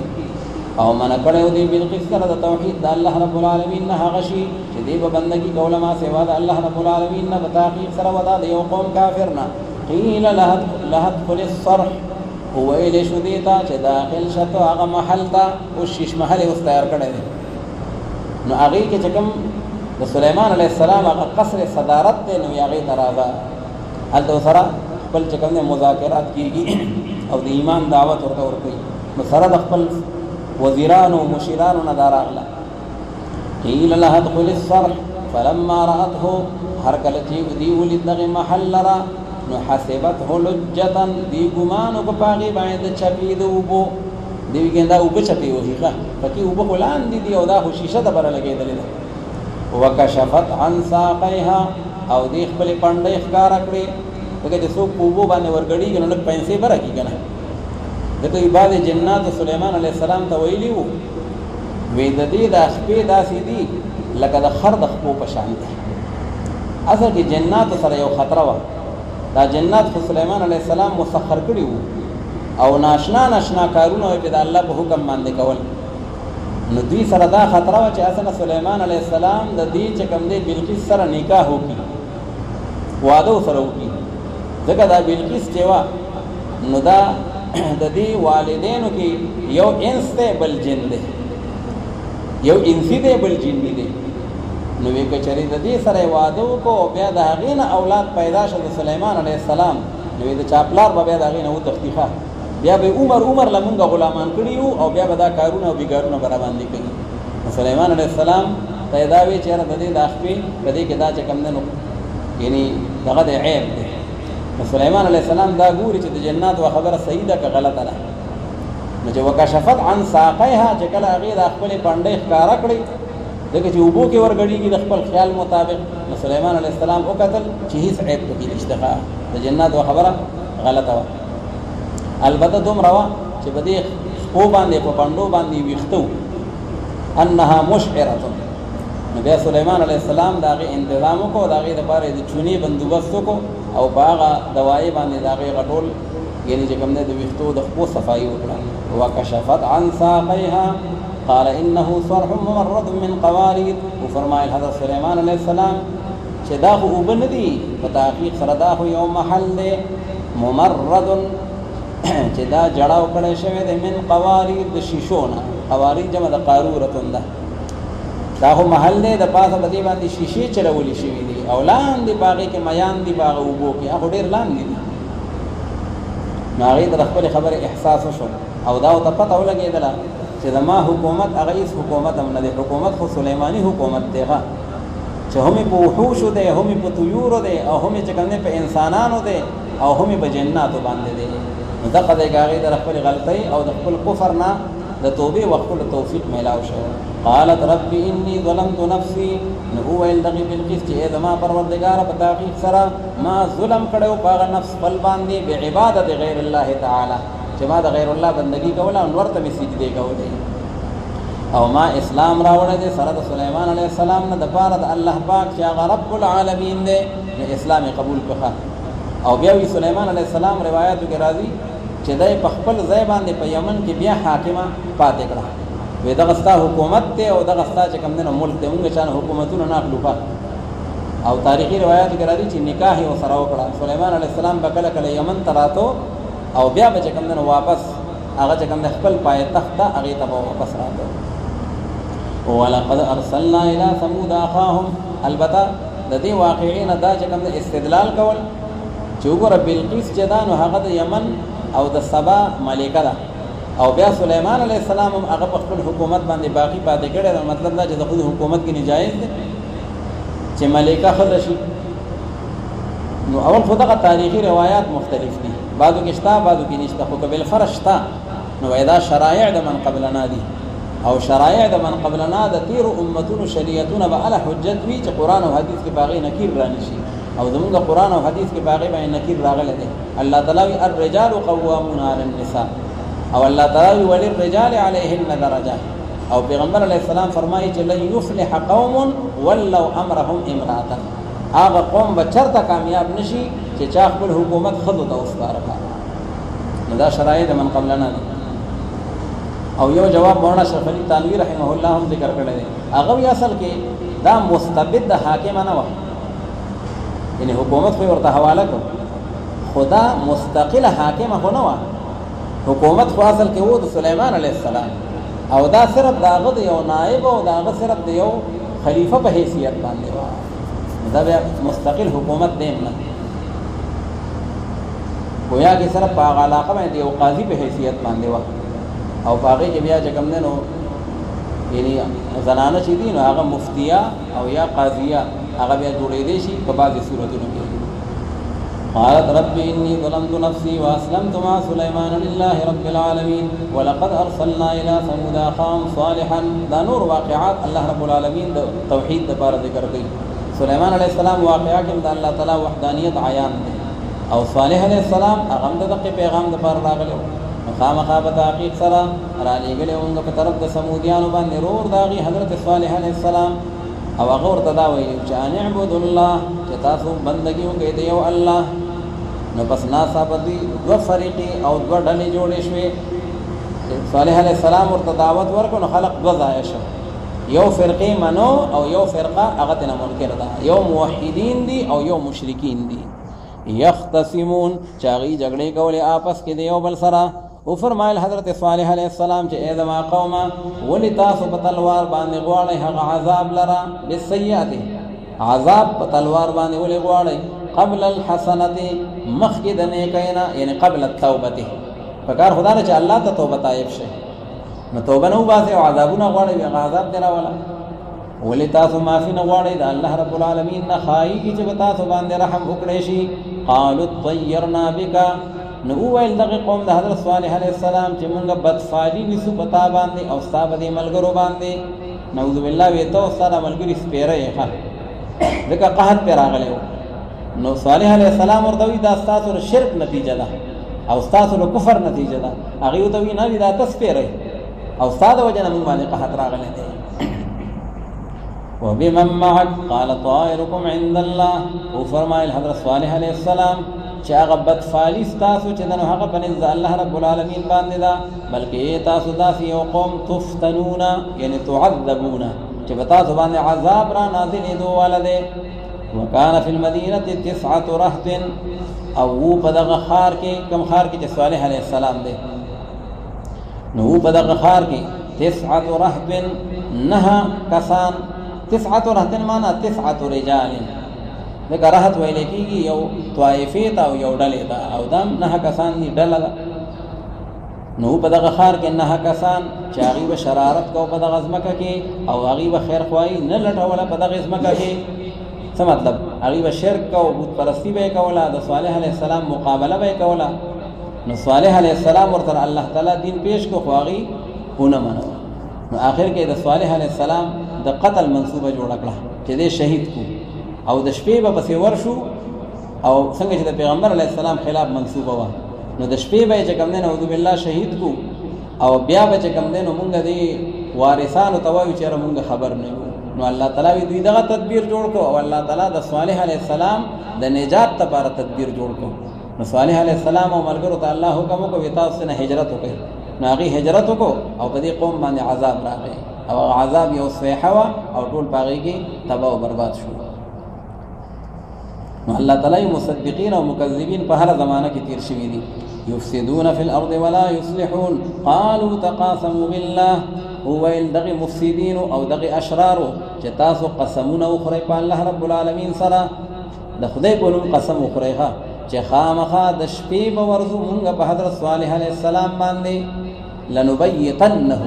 او من کړو دی بالقسط سره د توحید د الله رب العالمین نه هغه شی چې دی په بندگی کوله ما سوا د الله رب العالمین نه بتحقیق سره ودا د یو قوم کافرنا قیل لهت قل الصرح هو اله شو دیتا چې داخل شته هغه محل تا او شیش محل واستیار کړی دی نو هغه کې چې کوم د سليمان علیه السلام هغه قصر صدارت دی نو هغه ترازا الته سره خپل چې کوم مذاکرات کیږي او د ایمان دعوت ورته ورکوي نو سره د خپل وزیران و مشیران و ندار اغلا قیل لها ادخل الصرح فلما رأته هر کلچی دی ولید دغی محل را نو حسبته لجتا دی گمانو کپاغی باید چپی دو اوبو دیوی گنده اوبو چپی وحیقه فکی اوبو خلان دی او دا خوشیشه دا برا لگی دلی دا وکشفت عن ساقیها او دی خپل پنده اخکار اکڑی دکه چې څوک اوبو باندې ورګړي کنه نو پیسې برکی کنه دغه بعد جنات سليمان عليه السلام ته ویلی وو وې د دې د خپې داسې دي لکه د خر د خپو په شان دي اصل کې جنات سره یو خطر و دا جنات خو سليمان عليه السلام مسخر کړی وو او ناشنا کارونه په د الله په حکم باندې کول نو دوی سره دا خطر و چې اصل سليمان عليه السلام د دې چې کوم دی بلقیس سره نکاح وکړي واده سره وکړي ځکه دا بلقیس چې وا نو دا د دې والدینو کې یو انس دی بل جن دی یو انسی دی بل جن دی نو وی کچری د دې سره واده وکړو بیا د هغې نه اولاد پیدا شو د سليمان علیه السلام نو د چاپلار به بیا د هغې نه وتښتي بیا به عمر لمونږ غلامان کړي او بیا به دا کارونه او بیګارونه به راباندې کوي سليمان علیه السلام ته دا وی چې یاره د دې د خپې په دې کې دا چې کوم دی نو یعنی دغه د عیب دی سليمان عليه السلام دا ګوري چې د جنات و خبره صحیح ده که غلطه ده نو چې وکشفت عن ساقیها چې کله هغې د خپلې پنډۍ ښکاره کړې ځکه چې اوبو کې ورګډېږي د خپل خیال مطابق نو سليمان علیه السلام وکتل چې هېڅ عیب پکې نشته د جنات و خبره غلطه وه البته دومره وه چې په دې خپو باندې په پنډو باندې ویښته انها مشعره نو بیا سليمان علیه السلام د هغې انتظام وکړو د هغې دپاره د چونې بندوبست وکړو او په هغه دوایې باندې د هغې غټول یعنې چې کوم دی د ویښتو د خپو صفایي وکړه وکشفت عن ساقیها قال انه صرح ممرد من قواریر وفرمایل حضرت سليمان علیه السلام چې دا خو اوبه نه دي په تحقیق سره دا خو یو محل دی ممرد چې دا جړاو کړی شوی دی من قواریر د شیشو نه قواریر جمع د قارورتون ده دا خو محل دی د پاسه په دې باندې شیشې چلولې شوي دي او لاندې په هغې کې میان دي په هغه اوبو کې هغه ډېر لاندې دي نو هغې ته د خپلې خبرې احساس وشو او دا ورته پته ولګېدله چې زما حکومت هغه هېڅ حکومت هم نه دی حکومت خو سلیماني حکومت دی چې هم په وحوشو دی هم په طیورو دی او هم چې کوم دی په انسانانو دی او هم په جناتو باندې دی نو دغه دی که هغې ته د خپلې غلطۍ او د خپل کفر نه د توبې وختلو توفیق میلاو شو قالت رب انی ظلمت نفسی نو وویل دغې بلقیس چې ای زما پروردګاره په تحقیق سره ما ظلم کړی و په هغه نفس خپل باندې بعبادت غیر الله تعالی چې ما د غیر الله بندګي کوله او نور ته مې سجدې کولې او ما اسلام راوړی دی سره د سلیمان علیه السلام نه دپاره د الله پاک چې هغه رب العالمین دی نو اسلام یې قبول کړه او بیا وی سلیمان علیه السلام روایاتو کې راځي چې دی په خپل ځای باندې په یمن کې بیا حاکمه پاتې کړه وی دغه ستا حکومت دی او دغه ستا چې کوم دی نو ملک دی مونږ چا نه حکومتونه نه اخلو او تاریخي روایاتو کې راځي چې نکاح یې ورسره وکړه سلیمان علیه السلام به کله کله یمن ته راتو او بیا به چې کوم دی نو واپس هغه چې کوم دی خپل پایتخت ته هغې ته به واپس راتو ولقد ارسلنا الى ثمود اخاهم البته د دې واقعې نه دا چې کوم دی استدلال کول چې وګوره بلقیس چې دا نو هغه د یمن او د سبا ملکه ده او بیا سلیمان علیه السلام هم هغه په خپل حکومت باندې باقي پاتې کړی ده مطلب دا چې د خود حکومت کې نجایز دی چې ملکه ښځه شي نو اول خو دغه تاریخي روایات مختلف دي بعضو کې شته بعضو کې نشته خو که بالفرض شته نو دا شرایع د من قبلنا دي او شرایع د من قبلنا د تیرو امتونو شریعتونه به علی حجت وي چې قرآن او حدیث کې په هغې نکیر رانشي او زمونږ قرآن او حدیث کې په هغې باندې نکیر راغلی دی الله تعالی وي الرجال قوامون علی النساء او الله تعالی وي وللرجال علیهن درجه او پیغمبر علیه السلام فرمایي چې لن یفلح قوم ولو امرهم امرأة هغه قوم به چرته کامیاب نشي چې چا خپل حکومت خود ته وسپاره نو دا شرایط من قبلنا دي. او یو جواب مولانا اشرف علي تانوی رحمه الله هم ذکر کړی دی. هغه اصل کې دا مستبد حاکم نه و، یعنی حکومت خو ورته حواله کو، خدا مستقل حاکم خو نه و. حکومت خو اصل کې و د سليمان عليه السلام، او دا صرف داغه د یو نائب او داغه صرف د یو خلیفہ په حیثیت باندې و. دا بیا مستقل حکومت دی نه، گویا کې صرف په هغه علاقه باندې یو قاضي په حیثیت باندې و، او هغه کې بیا چې کوم نه نو یعنی زنانه چې دي نو هغه مفتیا او یا قاضیه هغه بیا جوړې دي شي په بعضې صورتونو کې. قالت رب إني ظلمت نفسي وأسلمت مع سليمان لله رب العالمين ولقد أرسلنا إلى ثمود أخاهم صالحا. دا نور واقعات الله رب العالمین د توحید لپاره ذکر کړي. سليمان علیه السلام واقعا کې د الله تعالی وحدانیت عیان دی، او صالح علیه السلام هغه د دغه پیغام لپاره راغلی خامخا په تحقیق سره را لېږلی موږ په طرف د سمودیانو باندې رور د هغې حضرت صالح علیه السلام، او هغه ورته دا ویلي چې ان اعبدوا الله، چې تاسو بندګي وکړئ د یو الله. نو پس ناڅاپه دوی دوه فریقې او دوه ډلې جوړې شوې. صالح علیه السلام ورته دعوت ورکړو نو خلق دوه ځایه شو، یو فرقې منو او یو فرقه هغه ترې منکر ده، یو موحدین دي او یو مشرکین دي. یختصمون چې هغوی جګړې کولې آپس کې د یو بل سره. وفرمایل حضرت صالح علیه السلام چې ای زما قومه ولې تاسو په تلوار باندې غواړئ هغه عذاب لره بالسیئات، عذاب په تلوار باندې ولې غواړئ قبل الحسنة مخکې د نیکۍ نه، یعنی قبل التوبة. پکار خدا نه چې الله ته توبه طایب شي، نو توبه نه وباسئ او عذابونه غواړئ هغه عذاب دی راوله. ولې تاسو معافي نه غواړئ د الله رب العالمین نه، ښایي چې به تاسو باندې رحم وکړی شي. قالوا طیرنا بک، نو وویل دغه قوم د حضرت صالح علیه السلام چې مونږ بدفالي نیسو په تا باندې او ستا په دې ملګرو باندې. نعوذ بالله وی ته ستا د ملګري سپېره یې ښه ځکه قحط پرې راغلی و. نو صالح علیه السلام ورته وایي دا ستاسو د شرک نتیجه ده او ستاسو د کفر نتیجه ده. هغې ورته وایي نه وي دا ته سپېره یې او ستا د وجه نه مونږ باندې قحط راغلی دی. وبمن معك قال طائركم عند الله. وفرمایل حضرت صالح علیه السلام چې هغه بدفالي ستاسو چې دنو هغه په نزد الله رب العالمین باندې ده، بلکې تاسو داسې یو قوم تفتنون یعنی تعذبون چې په تاسو باندې عذاب را نازلېدو واله دی. وکان فی المدینة 9 رهط، او و په دغه ښار کې کوم ښار کې چې صالح علیه السلام دی، نو و په دغه ښار کې 9 رهط 9 کسان. 9 رهط معنا 9 رجال، دغه راحت ویل کېږي یو طائفې ته او یو ډلې ته، او دا 9 کسان دي ډله ده. نو په دغه ښار کې 9 کسان چې هغوی به شرارت کو په دغه ځمکه کې، او هغوی به خیرخواهي نه لټوله په دغه ځمکه کې. څه مطلب؟ هغوی به شرک کو، بت پرستي به یې کوله، د صالح علیه السلام مقابله به یې کوله. نو صالح علیه السلام ورته الله تعالی دین پیش کو، خو هغوی ونه منله. نو آخر کې د صالح علیه السلام د قتل منصوبه جوړه کړه چې دی شهید کو، او د شپې به پسې ورشو، او څنګه چې د پیغمبر علیه السلام خلاف منصوبه وه، نو د شپې به یې چې کوم دی نعوذ بالله شهید کو، او بیا به چې کوم دی نو مونږ دې وارثانو ته وایو چې یاره مونږ خبر نه یو. نو الله تعالی وی دوی دغه تدبیر جوړ کړو، او الله تعالی د صالح علیه السلام د نجات لپاره تدبیر جوړ کړو. نو صالح علیه السلام او ملګرو ته الله حکم وکړو چې تاسو نه هجرت وکړئ. نو هغوی هجرت وکړو، او په دې قوم باندې عذاب راغی، او عذاب یو صیحه وه، او ټول په هغې کې تباه و برباد شو. نو الله تعالی مصدقین او مکذبین په هر زمانه کې تیر شوي دي. یفسدون فی الارض ولا یصلحون قالوا تقاسموا بالله. وویل دغه مفسدینو او دغه اشرارو چې تاسو قسمونه وخورئ په الله رب العالمین سره، د خدای په نوم قسم وخورئ ښه چې خامخا د شپې به ورځو مونږ په حضرت صالح علیه السلام باندې لنبیتنه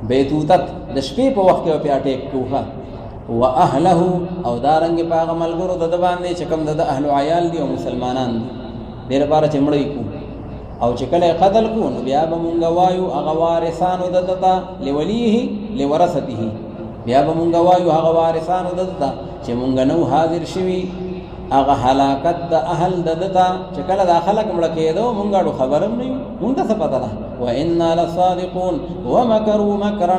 بیتوتت د شپې په وخت کې به پې اټیک کوو ښه، و اهله او دارنګ په هغه ملګرو د ده باندې چې کوم د اهل عیال دي او مسلمانان دي، دې لپاره چې مړی کو، او چې کله یې قتل کو نو بیا به مونږ وایو هغه وارثانو د ده ته لولیه لورثته، بیا به مونږ وایو هغه وارثانو د ده ته چې مونږ نو حاضر شوي هغه هلاکت د اهل د ده ته، چې کله دا خلک مړه کېدو مونږ اړو خبر هم نه یو، مونږ ته څه پته ده. وانا لصادقون ومکروا مکرا،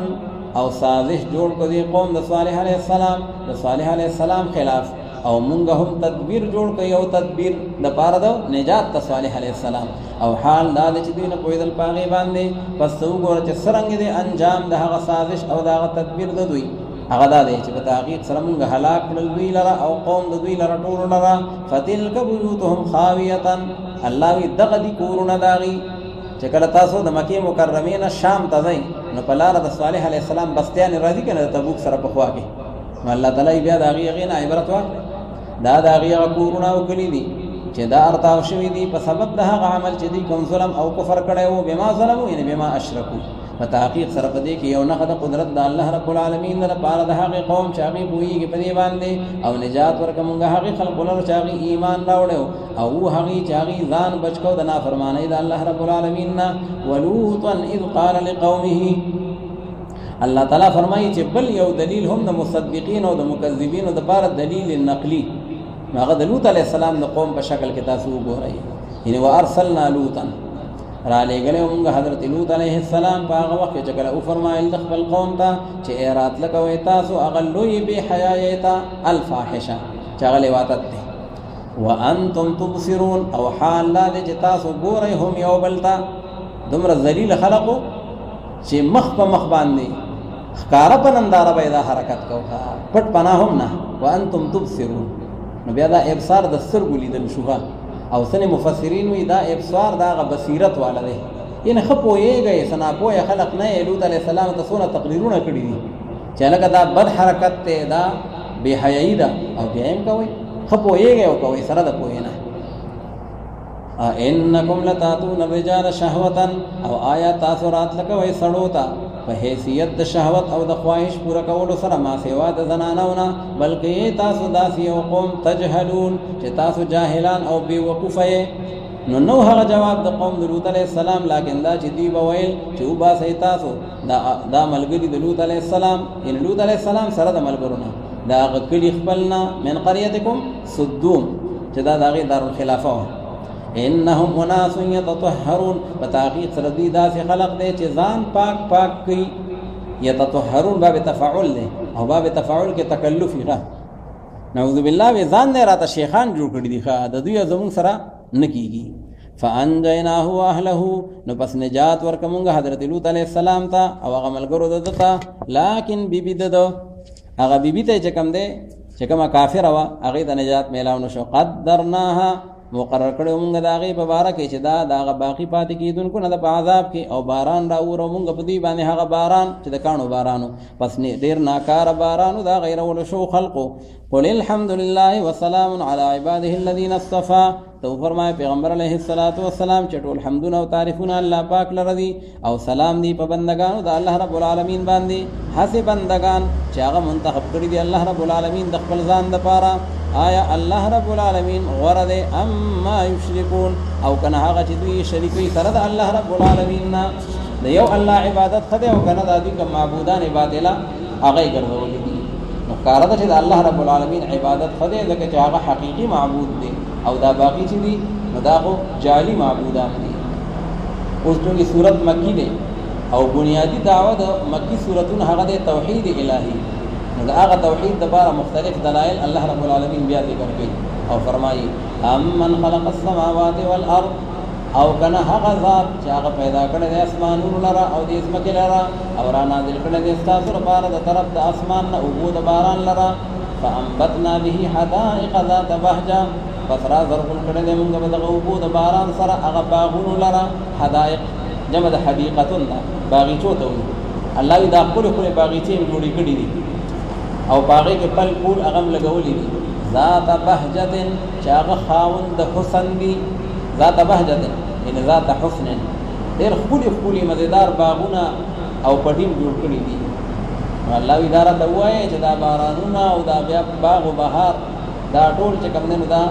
او سازش جوړ کړو دې قوم د صالح علیه السلام، د صالح علیه السلام خلاف، او مونږ هم تدبیر جوړ کړی او تدبیر د پاره د نجات ته صالح علیه السلام او حال دا چې دوی نه پوهېدل په هغې باندې پس ته وګوره چې څرنګه دی انجام د هغه سازش او د هغه تدبیر د دوی هغه دا دی چې په تحقیق سره مونږ هلاک کړل دوی لره او قوم د دوی لره ټولو لره فتلک بیوتهم خاویة الله وی دغه دي کورونه د هغې چې کله تاسو د مکې مکرمې نه شام ته ځئ نو په لاره د صالح علیه السلام بستیانې راځي که نه د تبوک سره په خوا کې نو الله تعالی بیا د هغې نه عبرت واخلي دا د هغې هغه کورونه او کلي دي چې دا ارتاو شوي دي په سبب د هغه عمل چې دوی کوم ظلم او کفر کړی و بما ظلمو یعنې بما اشرکو په تحقیق سره په دې کې یو نښه د قدرت د الله رب العالمین د لپاره د هغې قوم چې هغې پوهېږي په دې باندې او نجات ورکړه مونږ هغې خلقو لره چې هغې ایمان راوړی او هغې چې هغې ځان بچ کړو د نافرمانۍ د الله رب العالمین نه ولوطا اذ قال لقومه الله تعالی فرمایي چې بل یو دلیل هم د مصدقین او د مکذبینو دپاره دلیل نقلی هغه د لوط علیه السلام د قوم په شکل کې تاسو وګورئ یعنې وارسلنا لوطا را لېږلی مونږ حضرت لوط علیه السلام په هغه وخت کې چې کله وفرمایل د خپل قوم ته چې ای راتله کوئ تاسو هغه لویې بې حیایۍ ته الفاحشه چې هغه لواطت دی وانتم تبصرون او حال دا دی چې تاسو ګورئ هم یو بل ته دومره ذلیل خلقو چې مخ په مخ باندې ښکاره په ننداره به یې دا حرکت کوه پټ پناه هم نه وانتم تبصرون نو بیا دا ابصار د سترګو لیدل شوه او ځینې مفسرین وایي دا ابصار د هغه بصیرت والا دی یعنې ښه پوهېږئ څه ناپوهه خلق نه یې لوط علیه السلام ته څونه تقریرونه کړي دي چې هلکه دا بد حرکت دی دا بې حیایي ده او بیا یې هم کوئ ښه پوهېږئ او کوئ سره د پوهې نه انکم لتاتون الرجال شهوة او آیا تاسو راتله کوئ سړو ته په حیثیت د شهوت او د خواهش پوره کولو سره ما سوا د زنانو نه بلکې تاسو داسې یو قوم تجهلون چې تاسو جاهلان او بې وقوفه یې نو هغه جواب د قوم د لوط علیه السلام لیکن دا چې دوی به ویل چې وباسئ تاسو دا ملګري د لوط علیه السلام یعنې لوط علیه السلام سره د ملګرو نه د هغه کلي خپل نه من قریتکم صدوم چې دا د هغې دارالخلافه وه انهم اناس یتطهرون په تحقیق سره دوی داسې خلق دی چې ځان پاک پاک کوي یتطهرون باب تفاعل دی او باب تفاعل کې تکلف یې نعوذ بالله وی ځان نه راته شیخان جوړ کړي دي د دوی زموږ سره نه کیږي فانجیناه واهله نو پس نجات ورکړه مونږ حضرت لوط علیه السلام ته او هغه ملګرو د ده ته لیکن بیبي د ده هغه بیبي ته چې کوم دی چې کومه کافره وه هغې ته نجات میلاو نه شو قدرناها مقرر کړی مونږ د هغې په باره کې چې دا د هغه باقي پاتې کېدونکو نه ده په عذاب کې او باران راوورو مونږ په دوی باندې هغه باران چې د کاڼو بارانو پس ډېر ناکاره بارانو د هغې راولو شو خلقو قل الحمد لله وسلام علی عباده الذین اصطفى تو فرمای پیغمبر علیه السلام چې ټول حمدونه او تعریفونه الله پاک لره دي او سلام دی په بندگانو د الله رب العالمین باندې هسې بندگان چې هغه منتخب کړي دي الله رب العالمین د خپل ځان دپاره آیا الله رب العالمین غوره دی اما یشرکون او کنه هغه چې دوی شریکوي سره د الله رب العالمین نه د یو الله عبادت ښه دی او کنه دا دوی کوم معبودان باطله هغه یې ګرځولي دي نو ښکاره ده چې د الله رب العالمین عبادت ښه دی ځکه چې هغه حقیقي معبود دی او دا باقي چې دي نو دا خو جعلي معبودان دي اوس چونکې صورت مکی دی او بنیادي دعوه د مکی صورتونه هغه دی توحید الهي نو د هغه توحید دپاره مختلف دلایل الله رب العالمین بیا ذکر کوي او فرمایي امن خلق السماوات والارض او کنه هغه ذات چې هغه پیدا کړی دی اسمانونو لره او د ځمکې لره او را نازل کړی دی ستاسو لپاره د طرف د اسمان نه اوبو د باران لره فانبتنا به حدائق ذات بهجه پس را زرغون کړی دی مونږ به دغه اوبو د باران سره هغه باغونو لره حدائق جمع د حدیقتون ده باغیچو ته وایي الله وایي دا ښکلې ښکلې باغیچې مې جوړې کړي دي او په هغې کې پل پول هغه هم لګولي دي ذات بهجة چې هغه خاوند د حسن دي ذات بهجة یعنې ذات حسن ډېر ښکلي ښکلي مزېدار باغونه او پټیم جوړ کړي دي الله وایي دا راته ووایې چې دا بارانونه او دا بیا باغ و بهار دا ټول چې کوم دی نو دا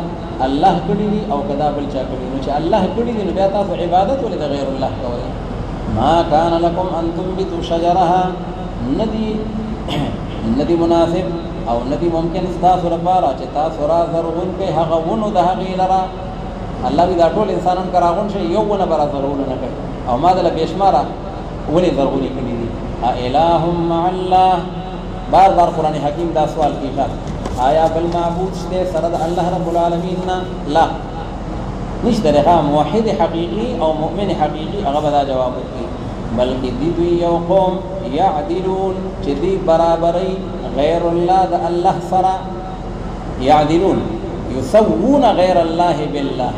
الله کړي دي او که دا بل چا کړي نو چې الله کړي دي نو بیا تاسو عبادت ولې د غیر الله کوئ ما کان لکم ان تنبتوا شجرها ندی مناسب او ندی ممکن ستاسو لپاره چې تاسو را زرغون کړئ هغه ونو د هغې لره الله وایي دا ټول انسانان که راغون شي یو ونه به را زرغونه نه کوي او ما دله بېشماره ونې زرغونې کړي دي اله مع الله بار بار قرآن حکیم دا سوال کوي آیا بل معبود شته سره د الله رب العالمین نه؟ لا نشته رها. موحد حقیقی او مؤمن حقیقی هغه به دا جواب ورکړي بلکې دوی یو قوم یعدلون چې دوی برابرۍ غیر الله د الله سره. یعدلون یسوون غیر الله بالله،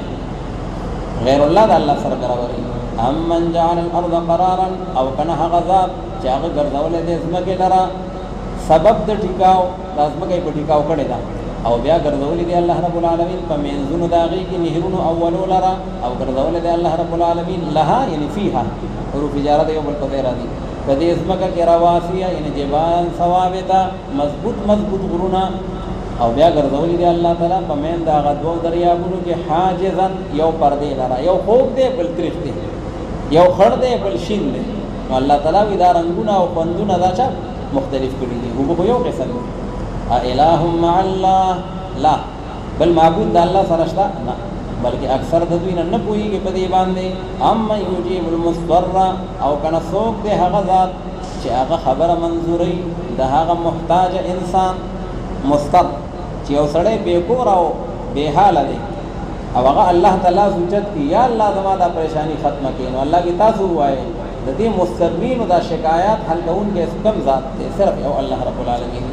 غیر الله د الله سره برابرۍ. امن جعل الارض قرارا او کنه هغه ذات چې هغه ګرځولې د ځمکې لره سبب د ټیکاو، د ځمکې په ټیکاو کړی دا او بیا ګرځولې دی الله رب العالمین په منځونو د هغې کې نهرونو اولو لره او ګرځولې دی الله رب العالمین لها یعنی فیها حروف جاره یو بل په ځای راځي په دې ځمکه کې رواسیه یعنی جبال ثوابته مضبوط مضبوط غرونه او بیا ګرځولې دی الله تعالی په مین د هغه دوو دریابونو کې حاجزا یو پردې لره، یو خوږ دی بل تریخ دی، یو خړ دی بل شین دی. نو الله تعالی وی دا رنګونه او خوندونه دا چا مختلف کړي دي. هو یو قسم دی. الہ مع الله لا، بل معبود د الله سره شته نه، بلکې اکثر د دوی نه پوهېږي په دې باندې. اما یجیب المضطر او کنه څوک دی هغه ذات چې هغه خبره منظوري د هغه محتاج انسان. مضطر چې یو سړی بې کور او بې حاله دی او هغه الله تعالی سوچت کی یا الله زما دا پریشانی ختمه کړي، نو الله کې تاسو وایي د دې مضطرینو دا شکایات حل کوونکی کم ذات دی؟ صرف یو الله رب العالمین.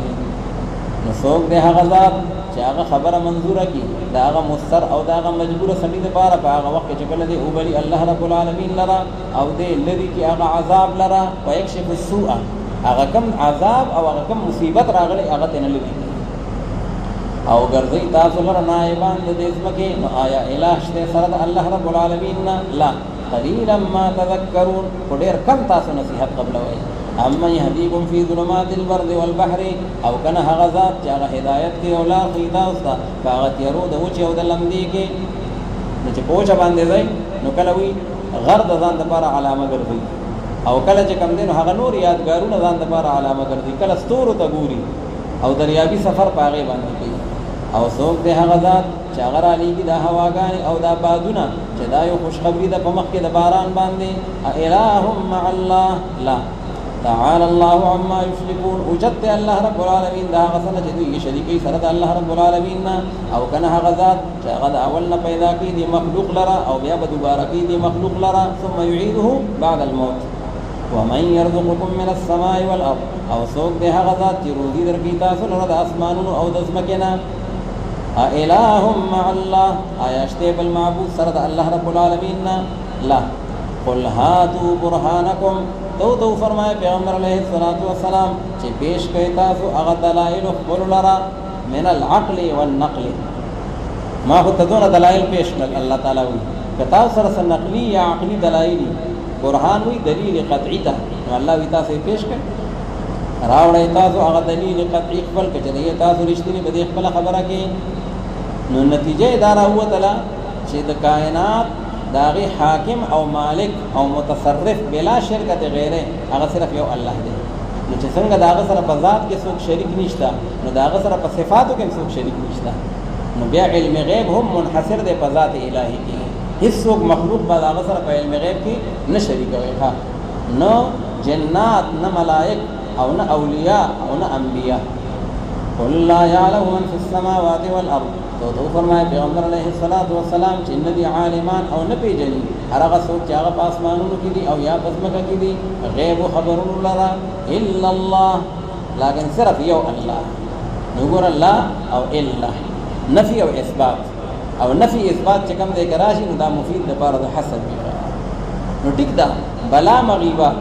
نو څوک دی هغه ذات چې هغه خبره منظوره کړي د هغه مضطر او د هغه مجبوره سړي دپاره په هغه وخت کې چې کله دی وبلي الله رب العالمین لره او دی لري کې هغه عذاب لره ویکشف السوء، هغه کم عذاب او هغه کم مصیبت راغلی هغه ته نه لري او ګرځي تاسو لره نائبان د دې ځمکې. نو آیا الہ شته سره د الله رب العالمین نه؟ لا. قلیلا ما تذکرون، خو ډېر کم تاسو نصیحت قبلوئ. اما یهدیکم فی ظلمات البر والبحر او کنه هغه ذات چې هغه هدایت کوي او لار ښیي تاسو ته په هغه تیارو د وچې او د لمدې کې. نو چې په وچه باندې ځئ نو کله وي غر د ځان دپاره علامه ګرځوي او کله چې کوم دی نو هغه نور یادګارونه ځان دپاره علامه ګرځوي، کله ستورو ته ګوري او دریابي سفر په هغې باندې کوي. او څوک دی هغه ذات چې هغه رالیږي دا هواګانې او دا بادونه چې دا یو خوشخبري ده په مخکې د باران باندې. الہ مع الله لا. تعالی الله عما یشرکون، اوچت دی الله رب العالمین دا هغه څه نه چې دوی شریکوي سره د الله رب العالمین نه. او کنه هغه ذات چې هغه د اول نه پیدا کړي دي مخلوق لره او بیا به دوباره کړي دي مخلوق لره ثم یعیده بعد الموت. ومن یرزقکم من السماء والارض، او څوک دی هغه ذات چې روزي درکوي تاسو لره د اسمانونو او د ځمکې نه. الہ مع الله، آیا شته بل معبود سره د الله رب العالمین نه؟ لا. قل هاتوا برهانکم، تو فرمائے پیغمبر علیہ السلام چې پیش کوي تاسو هغه دلایل خپل لره من العقل والنقل. ما خو ته دونه دلایل پیش کړل الله تعالی وي که تاسو سره نقلی یا عقلی دلایل برهان وي دلیل قطعی ته نو الله وي تاسو پیش کړئ راوړئ تاسو هغه دلیل قطعی خپل کړئ تاسو رښتینی به خپل خبره کې نو نتیجه دا راوتله چې د کائنات داغي حاکم او مالک او متصرف بلا شرکت غیره هغه صرف یو الله دی. نو چې څنګه داغه سره په ذات کې څوک شریک نشته نو داغه سره په صفاتو کې څوک شریک نشته نو بیا علم غیب هم منحصر دی په ذات الهی کې. هیڅ څوک مخلوق به داغه سره په علم غیب کې نه شریک وي، ها نو جنات نه ملائک او نه اولیاء او نه انبیاء. قل لا يعلم من في السماوات والارض، تو فرمائے پیغمبر علیہ الصلوۃ والسلام چې ندي عالمان او نه پیژني هغه څوک چې هغه په اسمانونو کې دي او یا په ځمکه کې دي غیب خبرونو لرا الا الله، لكن صرف یو الله. نګور الله او الا نفي او اثبات او نفي اثبات چې کوم دی کراشي نو دا مفید د پاره د حسب نو ټیک دا بلا مغیبه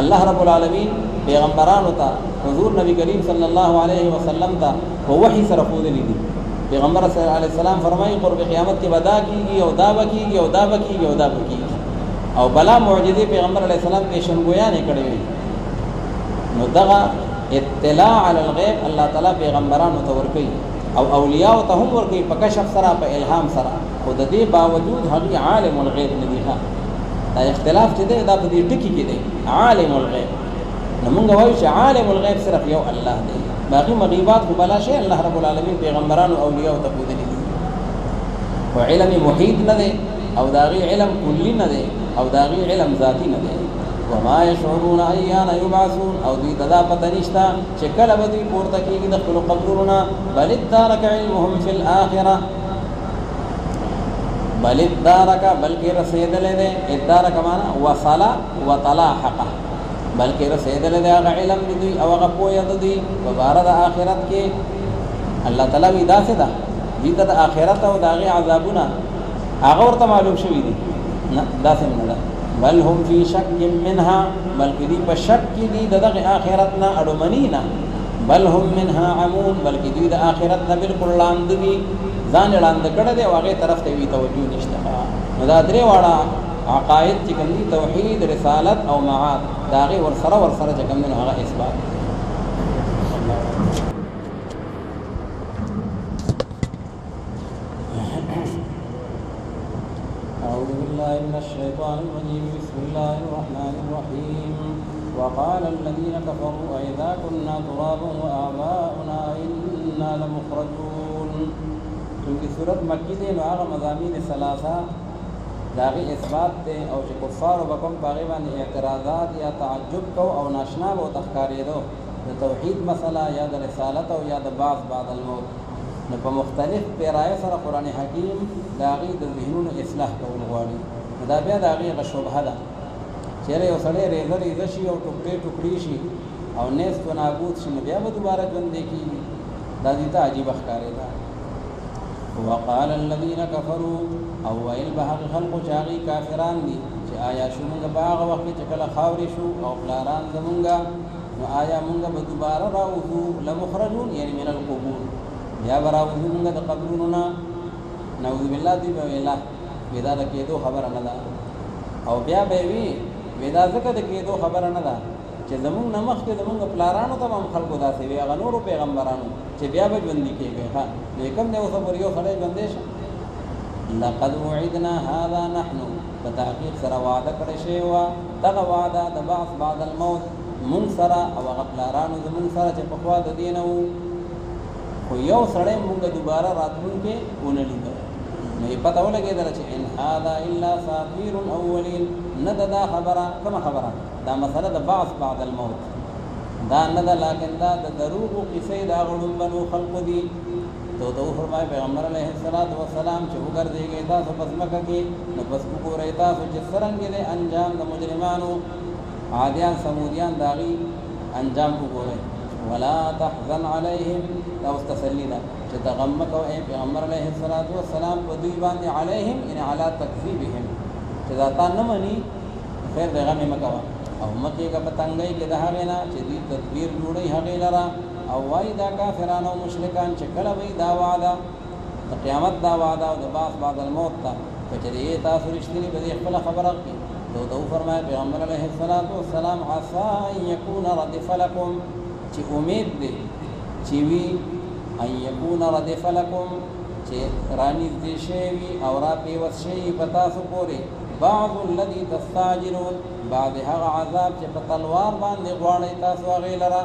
الله رب العالمین پیغمبرانو ته حضور نبی کریم صلی الله علیه وسلم ته په وحی سره خودلی دي. پیغمبر صلی الله علیه وسلم فرمایي قرب قیامت کې ودا کیږي او دا بکیږي او دا بکیږي او دا بکیږي او بلا معجزې پیغمبر علیه السلام پیشنګویانې کړې وي. نو دغه اطلاع علی الغیب الله تعالی پیغمبرانو ته ورکوي او اولیاء ته هم ورکوي په کشف سره په الهام سره، خو د دې باوجود هغه عالم الغیب نه دی. دا اختلاف چې دی دا په دې ټکی کې دی عالم الغیب. نو موږ وایو چې عالم الغیب صرف یو الله دی، باقي مغیبات خو بلا شی الله رب العالمین پیغمبرانو او اولیاء ته بودلی دي. او علم محیط نه دی او داغي علم کلی نه دی او داغي علم ذاتی نه دی. وما يشعرون ايان يبعثون او دوی تدا پته نشتا چې کله به دوی پورته کېږي د خپل قبرونو. بل ادارک علمهم فی الاخره، بل ادارک بلکې رسیدلې ده، ادارک معنا وصل وتلاحق، بلکې رسیدلې ده هغه علم دوی او هغه پوهه دوی په بار د آخرت کې. الله تعالی وی داسې ده دې ته د آخرت او د هغې عذابونه هغه ورته معلوم شوي دي، نه داسې نه ده. بل هم فی شک منها، بلکې دوی په شک کې دي د دغه آخرت نه اړومني نه. بل هم منها عمون، بلکې دوی د آخرت نه بالکل لاندې دي، ځان لاندې کړی دی او هغې طرف ته وی توجه نشته. نو دا درې واړه عقاید چې کوم دي، توحید، رسالت او معاد، د هغې ورسره چې کوم دی نو هغه اثبات. أعوذ بالله من الشيطان الرجيم. بسم الله الرحمن الرحيم. وقال الذين كفروا أئذا كنا ترابا وآباؤنا إنا لمخرجون. چونکہ سورت مکی دے نو هغه مضامین ثلاثه داغی اثبات دے او چې کفار وبکم باغی باندې اعتراضات یا تعجب کو او ناشنا و تخکاریدو د توحید مسله یا د رسالت او یا د بعد الموت. نو په مختلف پیرایه سره قرآن حکیم داغی د ذهنونو اصلاح کول غواړي. دا بیا داغی هغه شبهه ده چیرې یو سړی ریزه شي او ټوکړي شي او نیست و نابود شي نو بیا به دوباره ژوندی کېږي. دا دې ته عجیبه ښکارېده. وقال الذين كفروا او ویل به هغه خلقو چې هغې کافران دي چې آیا شو مونږ په هغه وخت کې چې کله خاورې شو او پلاران زمونږه نو آیا مونږ به دوباره راوځو لمخرجون یعنی من القبور، بیا به راوځو مونږ د قبرونو نه. نعوذ بالله دوی به ویله وی دا د کېدو خبره نه ده، او بیا به وي وی دا ځکه د کېدو خبره نه ده چې زمونږ نه مخکې زمونږ پلارانو ته به هم خلکو داسې وي، هغه نورو پیغمبرانو چې بیا به ژوندي کېږي. ښه نو یې کوم دی اوسه پورې یو سړی ژوندی شه. لقد وعدنا هذا نحن، په تحقیق سره وعده کړې شوې وه دغه وعده د بعث بعد الموت مونږ سره او هغه پلارانو زمونږ سره چې پخوا د دې نه وو، خو یو سړی مونږ دوباره راتلونکې ونه لیده. نو یې پته ولګېدله چې ان هذا الا اساطیر الاولین، نه ده دا خبره کومه خبره دا مسله د بعث بعد الموت دا نه ده، لیکن دا د دروغو قصې د هغو ړومبنو خلقو دي. تو فرمایي پیغمبر علیه السلام چې وګرځېږئ تاسو په ځمکه کې نو بس وګورئ تاسو چې څرنګه دی انجام د مجرمانو عادیان سمودیان د هغې انجام وګورئ. ولا تحزن علیهم، دا اوس تسلي ده چې ته غم مه کوئ پیغمبر علیه السلام په دوی باندې، علیهم یعنې علی تکذیبهم، چې دا تا نه مني خیر دی غم یې مه کوه او مه کېږه په تنګۍ کې د هغې نه چې دوی تدبیر جوړوي هغې لره او وایي دا کافران او مشرکان چې کله به دا وعده د قیامت دا وعده او د بعث بعد الموت ته که چېرې تاسو رښتیني به دې خپله خبره کړي. تو فرمایي پیغمبر علیه السلام عسا ان یکون ردف لکم، چې امید دی چې وي ان یکون ردف لکم چې رانږدې شوی وي او را پیوست شوي په تاسو پورې بعض الذي تستعجلون، بعد هغه عذاب چې په تلوار باندې غواړئ تاسو هغې لره.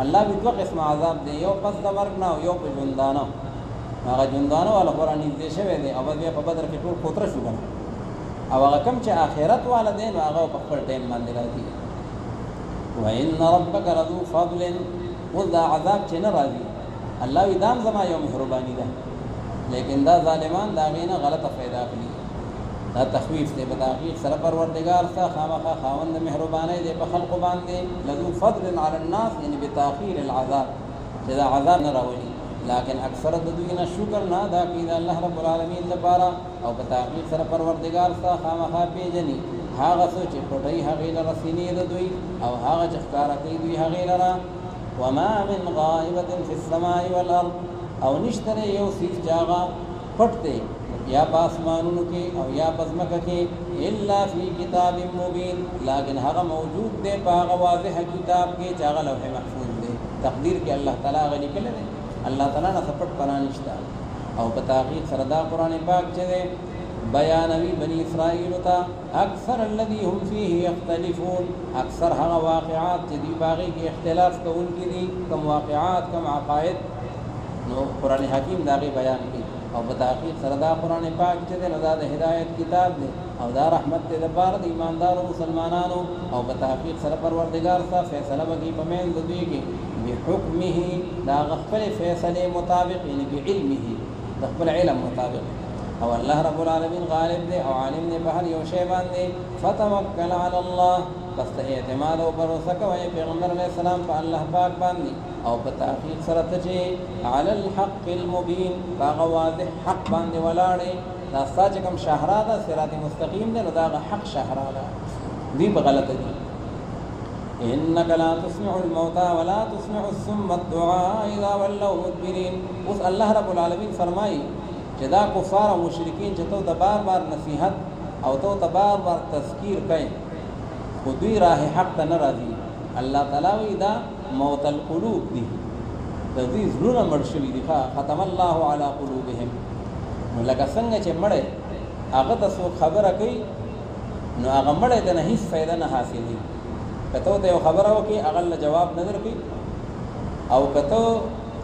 الله وی دوه قسمه عذاب دی، یو پس د مرګ نه او یو په ژوندانه. هغه ژوندانه والا خو رانږدې شوی دی او بیا په بدر کې ټول کوتره شو کنه، او هغه کوم چې آخرت والا دی نو هغه په خپل ټایم باندې راځي. وان ربک لذو فضل، اوس دا عذاب چې نه راځي الله وی دام زما یو مهرباني ده، لیکن دا ظالمان دا غینه غلطه پیدا کړي. دا تخویف دی، په تحقیق سره پروردګار ستا خامخا خاوند مهربانۍ دی په خلقو باندې. لذو فضل علی الناس یعنی بتاخیر العذاب، چې دا عذاب نه راولي، لیکن اکثر د دوی نه شکر نه ادا کوي د الله رب العالمین لپاره. او په تحقیق سره پروردګار ستا خامخا پیژني هغه څه چې پټوي هغې لره سینې د دوی او هغه چې ښکاره کوي دوی هغې لره. وما من غائبة فی السماء والارض، او نشته یو څیز چې هغه پټ دی یا په اسمانونو کې او یا په ځمکه کې، الا فی کتاب مبین، لیکن هغه موجود دی په هغه واضح کتاب کې چې هغه لوح محفوظ دی. تقدیر کې الله تعالی هغه لیکلی دی، الله تعالی نه څه پټ پناه نشته. او په تحقیق سره دا قرآن پاک چې دی بیانوي بني اسرائیل ته اکثر الذي هم فيه يختلفون، اکثر هغه واقعات چې دوی په هغې کې اختلاف کوونکي دي، کم واقعات کم عقاید، نو قرآن حکیم د هغې بیان کوي. او په تحقیق سره دا قرآن پاک چې دی نو دا د هدایت کتاب دی او دا رحمت دی دپاره د ایماندارو مسلمانانو او په تحقیق سره پروردګار ستا فیصله وکړي په منځ د دوی کې بحکمه د هغه خپلې فیصلې مطابق یعنې بعلمه د خپل علم مطابق او الله رب العالمین غالب دی او عالم دی په هر یو شی باندې فتوکل علی الله پس ته اعتماد او بروسه کوئ پیغمبر علیه السلام په الله پاک باندې او په تحقیق سره ته چې علی الحق المبین په هغه واضح حق باندې ولاړې دا ستا چې کوم شهرا ده صراط مستقیم دی نو دا هغه حق شهرا ده دوی په غلطه دي انك لا تسمع الموتى ولا تسمع الصم الدعاء اذا ولوا مدبرين اوس الله رب العالمین فرمایي چې دا کفار او مشرکین چې ته د بار بار نصیحت او ته د بار بار تذکیر کوي خو دوی راه حق ته نه راځي الله تعالی وی دا موت القلوب دي د دې زړونه مړ شوي دي ختم الله علی قلوبهم نو لکه څنګه چې مړی هغه ته څوک خبره کوي نو هغه مړی ته نه هېڅ فایده نه حاصلېږي که ته ورته یو خبره وکړي هغه له جواب نه درکوي او که ته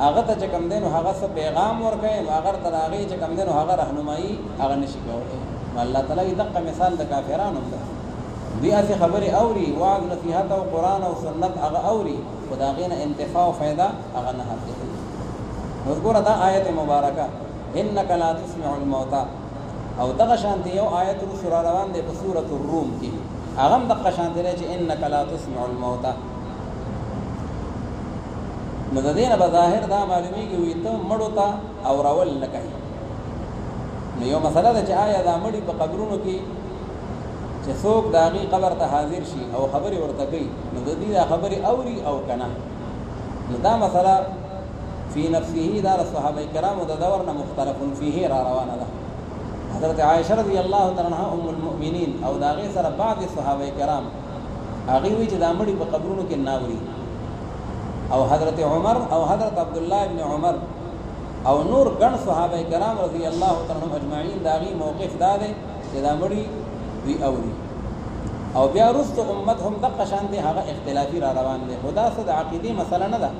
هغه ته چې کوم دی نو هغه څه پیغام ورکوي نو هغه ته د هغې چې کوم دی نو هغه رهنمایي هغه نشي کولی نو الله تعالی دقه مثال د کافرانو هم ده دوی هسې خبرې اوري وعظ نصیحت او قرآن او سنت هغه اوري خو د هغې نه انتفاع او فایده هغه نه حاصلوي نو ګوره دا آیت مبارکه انک لا تسمع الموتى او دغه شانتي یو آیت رسول روان دی په سورة الروم کې هغه هم دغه شانتي دی چې انک لا تسمع الموتى نو د دې نه بظاهر دا معلومیږي وي ته مړو ته اورول نه کوي نو یو مسله ده چې آیا دا مړي په قبرونو کې چې څوک د هغې قبر ته حاضر شي او خبرې ورته کوي نو د دې دا خبرې اوري او که نه نو دا مسله فی نفسه دا صحابه کرامو د دور نه مختلف فیه را روانه ده حضرت عائشه رضی الله تعالی عنها ام المؤمنین او د هغې سره بعض صحابه کرام هغې وایي چې دا مړي په قبرونو کې نه اوري او حضرت عمر او حضرت عبدالله ابن عمر او نور ګڼ صحابه کرام رضی الله تعالی عنهم اجمعین د هغې موقف دا دی چې دا مړي دوی اوري او بیا وروسته امت هم دغه شانتې هغه اختلافي را روان دی خو دا څه د عقیدې مسله نه ده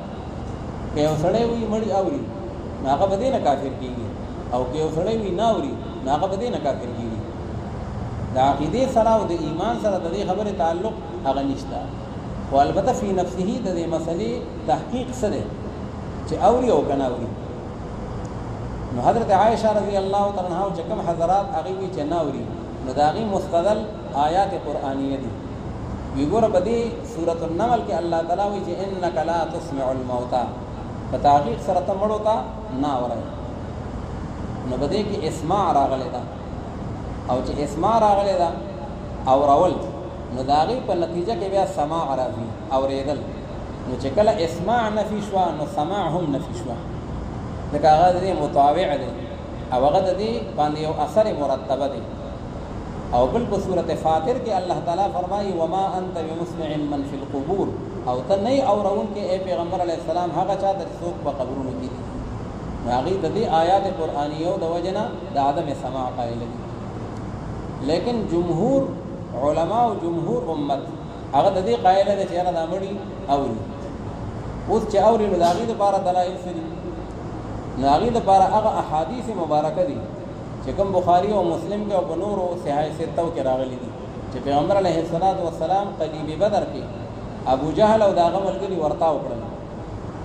که یو سړی وي مړي اوري نو هغه به دې نه کافر کېږي او که یو سړی وي نه اوري نو هغه به دې نه کافر کېږي د عقیدې سره او د ایمان سره د دې خبرې تعلق هغه نشته خو البته فی نفسه د دې مسلې تحقیق څه دی چې اوري او که نه اوري نو حضرت عائشه رضی الله تعالی عنها چې کوم حضرات هغې وي چې نه اوري نو د هغې مستدل آیات قرآنیه دي وی ګوره په دې سورة النمل کې الله تعالی وایي چې انک لا تسمع الموتى په تحقیق سره ته مړو ته نه اورئ نو په دې کې اسماع راغلی ده او چې اسماع راغلی ده اورول نو د هغې په نتیجه کې بیا سماع راځي اورېدل نو چې کله اسماع نفي شوه نو سماع هم نفي شوه ځکه هغه د دې مطابع دی او هغه د دې باندې یو اثر مرتبه دی او بل په سورة فاطر کې الله تعالی فرمایي وما انت بمسمع من فی القبور او ته نه اورونکې ای پیغمبر علیه السلام هغه چا ته څوک په قبرونو کې دي نو هغې د دې آیات قرآنیو د وجې نه د عدم سماع قایل دي لیکن جمهور علما او جمهور امت هغه د دې قایل دی چې یاره دا مړي اوري اوس چې اوري نو د هغې دپاره دلایل څه دي نو هغې دپاره هغه احادیث مبارکه دي چې کوم بخاری او مسلم کې او په نورو صحیح ستو کې راغلي دي چې پیغمبر علیه السلام قلیب بدر کې ابو جهل او د هغه ملګري ورته وکړل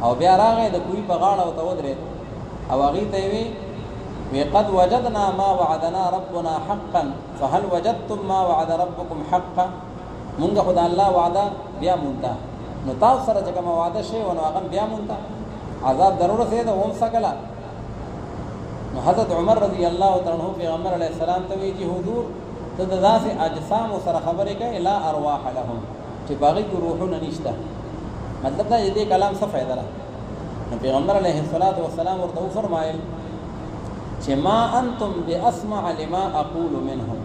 او بیا راغی د کوی په غاړه ورته ودرېد او هغې ته یې وی قد وجدنا ما وعدنا ربنا حقا فهل وجدتم ما وعد ربكم حقا مونږ خو د الله وعده بیا مونته نو تاسو سره چې کومه وعده شوې وه نو هغه بیا مونته عذاب ضرور رسېده اوم څه کله نو حضرت عمر رضی الله تعالی عنہ پیغمبر علیه السلام ته وی چې حضور ته د داسې اجسامو سره خبرې کوې لا ارواح لهم چې په هغې کې روحونه نشته مطلب دا چې دې کلام څه فایده ده نو پیغمبر علیه السلام ورته وفرمایل چې ما انتم باسمع لما اقول منهم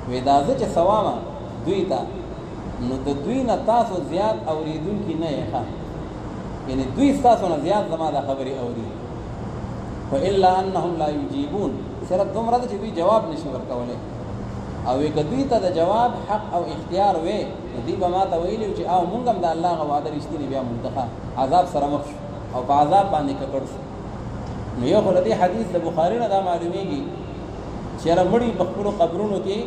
وی دا زه چې څه وامه دوی ته نو د دوی نه تاسو زیات اورېدونکي نه یې ښه یعنې دوی ستاسو نه زیات زما دا خبرې اوري فإلا أنهم لا يجيبون صرف دومره ده چې دوی جواب نشي ورکولی او که دوی ته د جواب حق او اختیار وې نو دوی به ما ته ویلي چې او مونږ هم د الله هغه وعده رښتینې بیا مونږ ته عذاب سره مخ شو او په عذاب باندې ککړ شو نو یو خو دې حدیث د بخاری نه دا معلومیږي چې را مړي په خپل قبرونو کې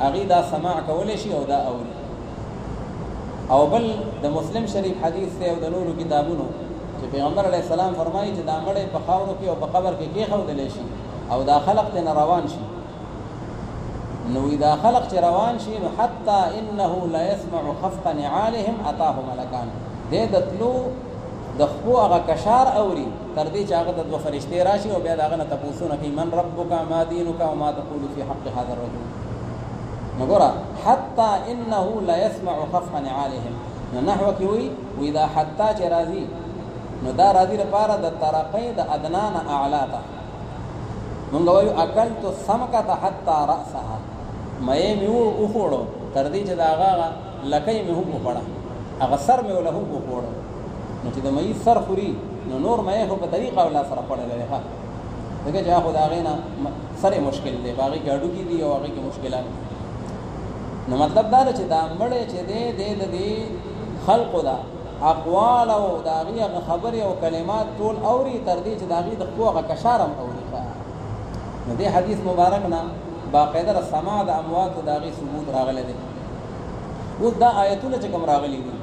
هغه دا سماع کولای شي او دا اوري. او بل د مسلم شریف حدیث ته او د نورو کتابونو چې پیغمبر علیه السلام فرمایي چې دا مړي په خاورو کې او په قبر کې کېښودل شي او دا خلق ته روان شي. نو اذا خلق چې روان شي نو حتی انه لا يسمع خفق نعالهم اتاه ملکان، دې دتلو د خو هغه کشار اوري تر دې چې هغه د دوه فرشتي راشي او بیا دا غنه تاسو نه کوي من ربک ما دینک او ما تقول فی حق هذا الرجل. نګورا حتی انه لا يسمع خفق نعالهم، نو نحو کې وي واذا حتی چې راضي نو دا راضي لپاره د ترقې د ادنان اعلا ته مونږ وایو اکلت السمکه حتی راسها، مې میو وخوړو تر دې چې دا هغه لکې مې هم وخوړه هغه سر مې ولا هم وخوړو. نو چې د مې سر خوري نو نور مې هو په طریقه ولا سره خوړلې ښه دغه چې خو دا غینا سره مشکل دی باقي ګاډو کې دی او هغه کې مشکلات. نو مطلب دا چې دا مړې چې دې خلق دا اقوال او دا غي خبرې او کلمات ټول اوري تر دې چې دا غي د قوغه کشارم اوري. نو دې حدیث مبارک نه باقاعده سماع د اموات دا غي ثبوت راغله دي. و دا آیتونه چې کوم راغلي دي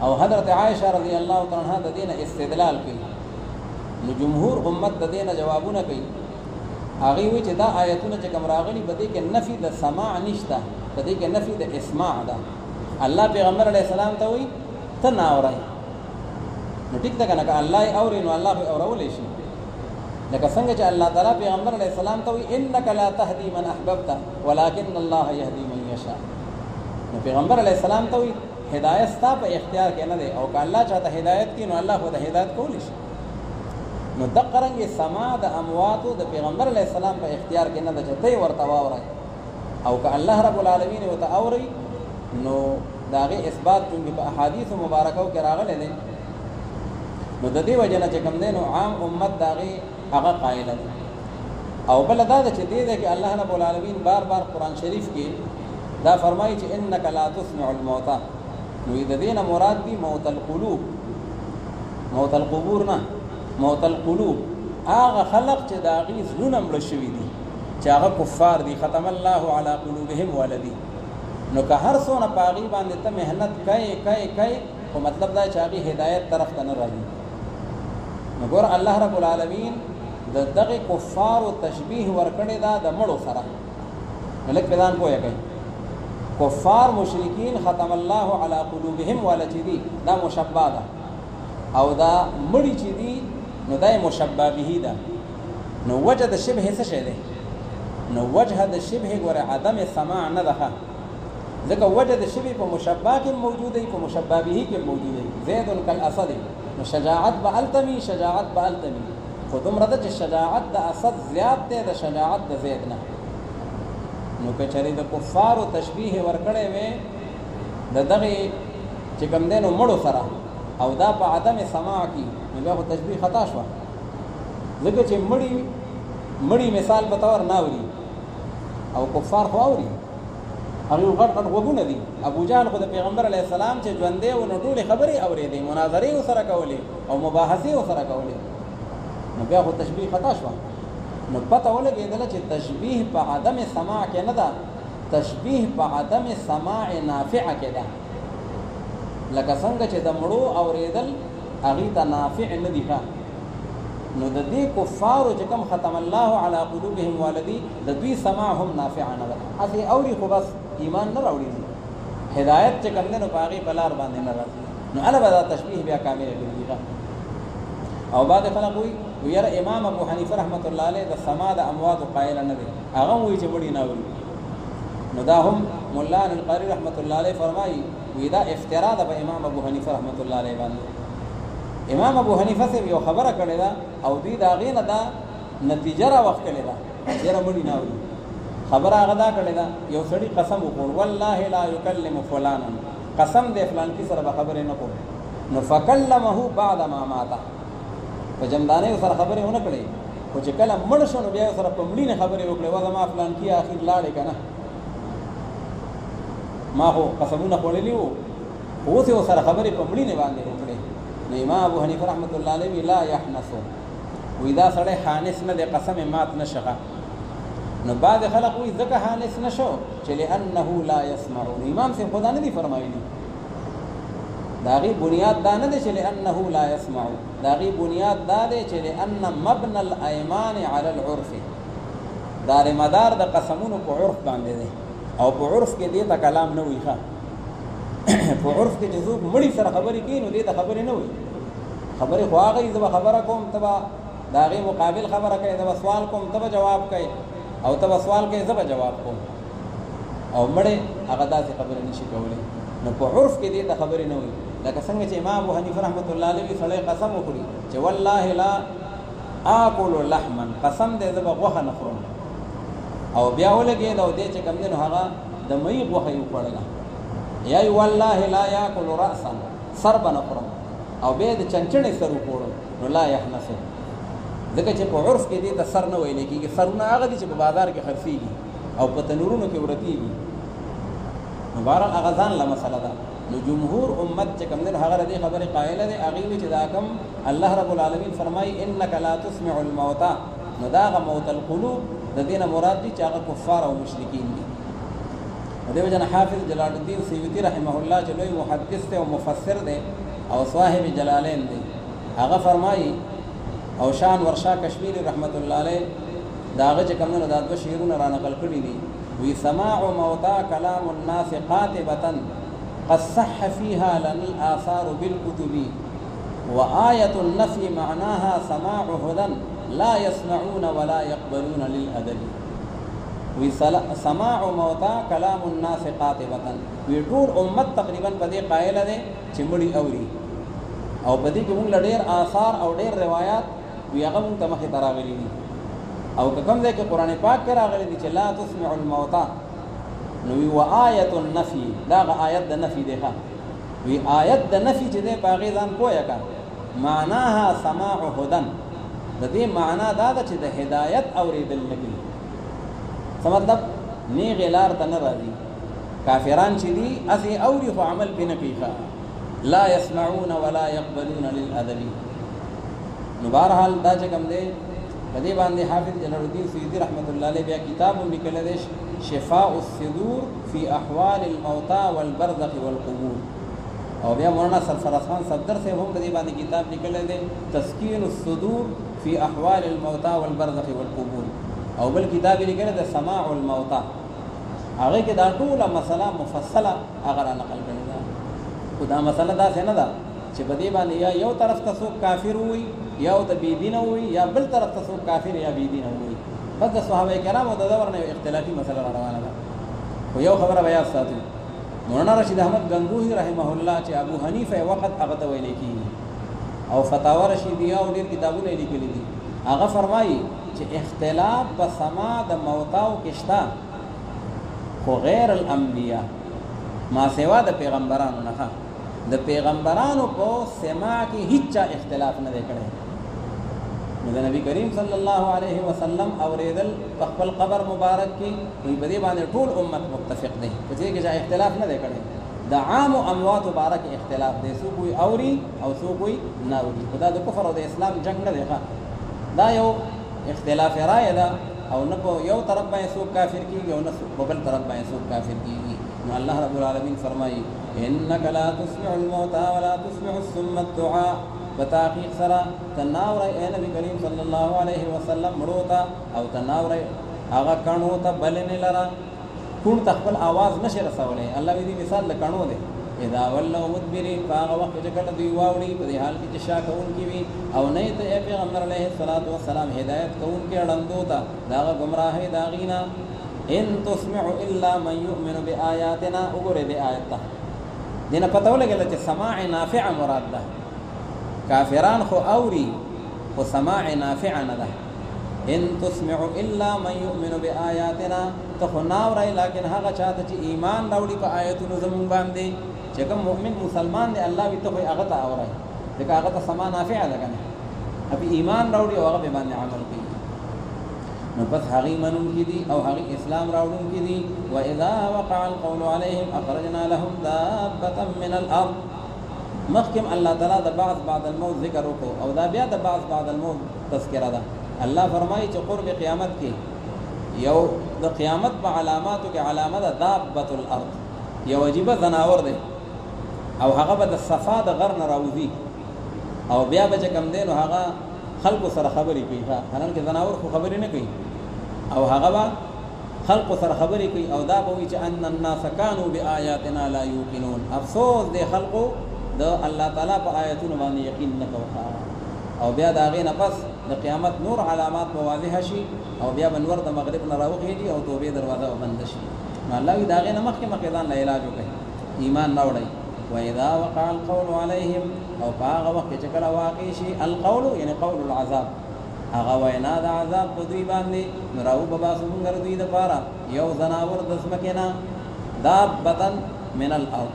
او حضرت عائشہ رضی الله تعالی عنها د دینه استدلال کوي، نو جمهور امت د دینه جوابونه کوي. هغه وی چې دا آیتونه چې کوم راغلي بده کې نفي د سماع نشته، بده کې نفي د اسماع ده. الله پیغمبر علیه السلام ته وی ته نه اورای، نو ټیک ده کنه الله اوري نو الله اورولې شي. لکه څنګه چې الله تعالی پیغمبر علیه السلام ته وی انک لا تهدی من احببت ولكن الله يهدي من يشاء. نو پیغمبر علیه السلام ته وی هدایت ستا په اختیار کې نه دی او که الله چاته هدایت کړي نو الله خو د هدایت کولی شي. نو دغه رنګه سما د امواتو د پیغمبر علیه السلام په اختیار کې نه ده چې ته ورته واورئ او که الله رب العالمین ورته اوري نو د هغې اثبات چونکې په احادیثو مبارکو کې راغلی دی نو د دې وجه نه چې کوم دی نو عام امت د هغې هغه قایله دی. او بله دا ده چې دې ده کې الله رب العالمین بار بار قرآن شریف کې دا فرمایي چې انک لا تسمع الموتى، نو د دې نه مراد دی موت القلوب، موت القبور نه، موت القلوب هغه خلق چې د هغې زړونه مړه شوي دي چې هغه کفار دي. ختم الله علی قلوبهم ولدي. نو که هر څونه په هغې باندې ته محنت کوې خو مطلب دا چې هغې هدایت طرف ته نه راځي. نو ګوره الله رب العالمین د دغې کفارو تشبیح ورکړې ده د مړو سره. نو لږ په ځان پوهه کوي کفار مشرکین ختم الله علی قلوبهم والا چې دي دا مشبه ده او دا مړي چې دي نو دا مشبه به ده. نو وجه د شبه څه شی دی؟ نو وجه د شبه ګوره عدم سماع نه ده، ځکه وجه د شبه په مشبه کې موجود دی په مشبه به کې موجود دی. زید کالاسد، نو شجاعت به التمی شجاعت به التمی، خو دومره ده چې شجاعت د اسد زیات دی د شجاعت د زید نه. نو که چېرې د کفارو تشبیه ورکړی وی د دغې چې کوم دی نو مړو سره او دا په عدم سماع کې نو بیا خو تشبیه خطا شوه، ځکه چې مړي مثال په طور نه اوري او کفار خو اوري، هغوی غټ غټ غوږونه دي. ابو جهل خو د پیغمبر علیه السلام چې ژوندی و نو ټولې خبرې اورېدې، مناظرې ورسره کولې او مباحثې ورسره کولې، نو بیا خو تشبیه خطا شوه. نو پته ولګېدله چې تشبیه په عدم سماع کې نه ده، تشبیه په عدم سماع نافعه کې ده. لکه څنګه چې د مړو اورېدل هغې ته نافع نه دي ښه، نو د دې کفارو چې کوم ختم الله علی قلوبهم والدي د دوی سماع هم نافع نه ده. هسې اوري خو بس ایمان نه راوړي، هدایت چې کوم دی نو په هغې په لار باندې نه راځي، نو هله به دا تشبیه بیا کامله ګرځي. او بعد خلق وی یاره امام ابو حنیفه رحمت الله علیه د سما د اموات قائل نه دی، هغه وی چې مړي نه اوري. نو دا هم مولا القاری رحمت الله علیه فرمایي وی دا افترا ده په امام ابو حنیفه رحمت الله علیه باندې. امام ابو حنیفه سے یو خبره کړې ده او دوی د هغې نه دا نتیجه را وښکلې ده یاره مړي نه اوري. خبره هغه دا کړې ده یو سړي قسم وکړ والله لا یکلم فلانا، قسم دی فلان کې سره به خبرې نه کوم. نو فکلمه بعد ما مات، په جمدانۍ سره خبرې ونه کړې، خو چې کله مړ شو نو بیا سره په مړینې خبرې وکړې وه زما فلان کې اخر لاړې که نه، ما خو قسمونه خوړلي وو خو اوس یې سره خبرې په مړینې باندې وکړې. نو امام ابو حنیفه رحمت الله علیه لا یحنسو، وی دا سړی حانس نه دی قسم مات نشغه نو بعد خلق وی ځکه حانس نشو چې لانه لا يسمعون امام سے خدا نه دی فرمایلی داغي بنیاد دا نه دی چې لانه لا يسمع داغي بنیاد دا دی چې لان مبنى الايمان على العرف دار مدار د قسمونو په عرف باندې دی او په عرف کې دې ته کلام نه وي ښه په عرف کې چې څوک مړي سره خبرې کوي نو دې ته خبرې نه وي خبرې خو هغه زه خبره کوم تبا داغي مقابل خبره کوي دا سوال کوم تبا جواب کوي او تبا سوال کوي زه جواب کوم او مړې هغه داسې خبرې نشي کولای نو په عرف کې دې ته خبرې نه وي لکه څنګه چې امام ابو حنیفه رحمۃ اللہ علیہ سړی قسم وکړي چې والله لا آکل لحما قسم دې زه غوښه نه خورم او بیا ولګي دا دې چې کوم دنو هغه د مې غوښه یو پړله یا والله لا یاکل راسا سر بنه خورم او بیا د چنچنې سر وکړم نو لا يحنس ځکه چې په عرف کې دې ته سر نه ویل کېږي سرونه هغه دي چې په بازار کې خرڅېږي او په تنورونو کې ورتېږي نو بهرحال هغه ځان له مسله ده نو جمهور امت چې کوم دین هغه دې خبره قائله دي اغي چې دا کوم الله رب العالمین فرمای انک لا تسمع الموتى نو دا موت القلوب د دین مراد دي چې هغه کفار او مشرکین دي دیو جن حافظ جلال الدین سیوطی رحمه الله چې لوی محدث ته او مفسر دی او صاحب جلالین دی هغه فرمایي او شان ورشا کشمیری رحمت الله علیه داغه چې کوم نه دادو شعرونه را نقل کړی دي وی سماع موتى كلام الناس قاطبه قد صح فيها لنا الآثار بالكتب وآية النفي معناها سماع هدى لا يسمعون ولا يقبلون للأدب سماع موتى كلام الناس قاطبة ويطول أمت تقريبا بدي قائلة دي چمڑی أوري او بدي کې موږ ډېر آثار او ډېر روایت ویغه موږ ته مخې تراغلي دي او کوم ځای کې قرآن پاک کې راغلي دي چې لا تسمع الموتى نو وی آیت النفی دا آیت د نفی دی ښه وی آیت د نفی چې دی باغې ځان پوهه کا معناها سماع هدن د دې معنا دا ده چې د هدایت اوریدل نکړي څه مطلب نه غلار ته نه راځي کافران چې دي اسی اوري خو عمل به نه کوي لا يسمعون ولا يقبلون للادب نو بهرحال دا چې کوم دی په دې باندې حافظ جلال الدین سیوطی رحمت الله علیه بیا کتاب لیکل دی شفاء الصدور في احوال الموتى والبرزخ والقبور او بیا مولانا سرفراز خان صدر سے هم دې باندې کتاب لیکل دی تسکین الصدور في احوال الموتى والبرزخ والقبور او بل کتاب لیکل دی سماع الموتى هغه کې دا ټول مسله مفصله هغه نقل کړی دا خدا مسله دا څنګه ده چې په دې باندې یا یو طرف ته څوک کافر وي یا او ته بيدینه وي یا بل طرف ته څوک کافر یا بيدینه وي بس د صحابه کرامو د دور نه اختلافي مسله روانه ده خو یو خبره بیا ساتي مولانا رشید احمد گنگوہی رحمه الله چې ابو حنیفه وخت هغه ته ویل کیږي او فتاوا رشیدیه او ډیر کتابونه لیکلي دي هغه فرمایي چې اختلاف په سما د موتاو کې شته خو غیر الانبیاء ما سوا د پیغمبرانو نه د پیغمبرانو په سما کې هیڅ اختلاف نه کړي نو د نبی کریم صلی الله علیه وسلم اوریدل په خپل قبر مبارک کې وی په دې باندې ټول امت متفق دي په دې کې اختلاف نه کړي د عام او اموات مبارک اختلاف دي سو کوئی اوري او سو کوئی نه اوري خدا د کفر او د اسلام جنگ نه دی دا یو اختلاف رائے ده او نه په یو طرف باندې سو کافر کیږي او نه په بل طرف باندې سو کافر کیږي نو الله رب العالمین فرمایي انك لا تسمع الموتى ولا تسمع الصم الدعاء بتحقیق سره تناور اے نبی کریم صلی الله علیه وسلم مروتا او تناور هغه کڼو ته بلنه لرا کون تخپل आवाज نشه رسولې الله دې مثال لکڼو دې اذا ولوا مدبرين هغه وخت چې کله دوی واوړي په دې حال کې چې شا کون کی وي او نه ته پیغمبر علیه الصلاۃ والسلام هدایت کون کې اړندو تا دا گمراهي دا غینا ان تسمع الا من يؤمن بآياتنا وګوره دې آیت دینه پته ولګل چې سماع نافع مراد ده کافران خو اوري خو سماع نافع نه ده ان تسمع الا من يؤمن بآياتنا تخناوري لكن هغه چاته چې ایمان راوړي په آیاتونو زمون باندې چې کوم مؤمن مسلمان دی الله وي ته هغه ته اوري ځکه هغه ته سماع نافع ده کنه ابي ایمان راوړي او هغه باندې عمل کوي نو پس هغه منون کی دي او هغه اسلام راوړون کی دي واذا وقع القول عليهم اخرجنا لهم دابه من الارض مخکم الله تعالی د بعد الموت ذکر وکړو او دا بیا د بعد الموت تذکرہ ده. الله فرمایي چې قرب قیامت کې یو د قیامت په علاماتو کې علامه ده دابة الارض، یو عجیبه ځناور دی او هغه به د صفا د غر نه راوځي او بیا به چې کم دی نو هغه خلکو سره خبرې کوي. حالانکه ځناور خو خبرې نه کوي او هغه به خلکو سره خبرې کوي او دا به وایي چې ان الناس كانوا بآياتنا لا يوقنون. افسوس دی خلکو د الله تعالی په آیاتونو باندې یقین نه کوي. او بیا د هغې نه پس د قیامت نور علامات به واضح شي او بیا به نور د مغرب نه راوخېږي او توبې دروازه به بنده شي. نو الله وایي د هغې نه مخکې ځان له علاج وکړئ، ایمان راوړئ. وإذا وقع القول عليهم او په هغه وخت چې کله واقع شي القول یعنی قول العذاب، هغه وینا د عذاب په دوی باندې نو راو به باسو موږ د دوی دپاره یو ځناور د ځمکې نه دابة من الارض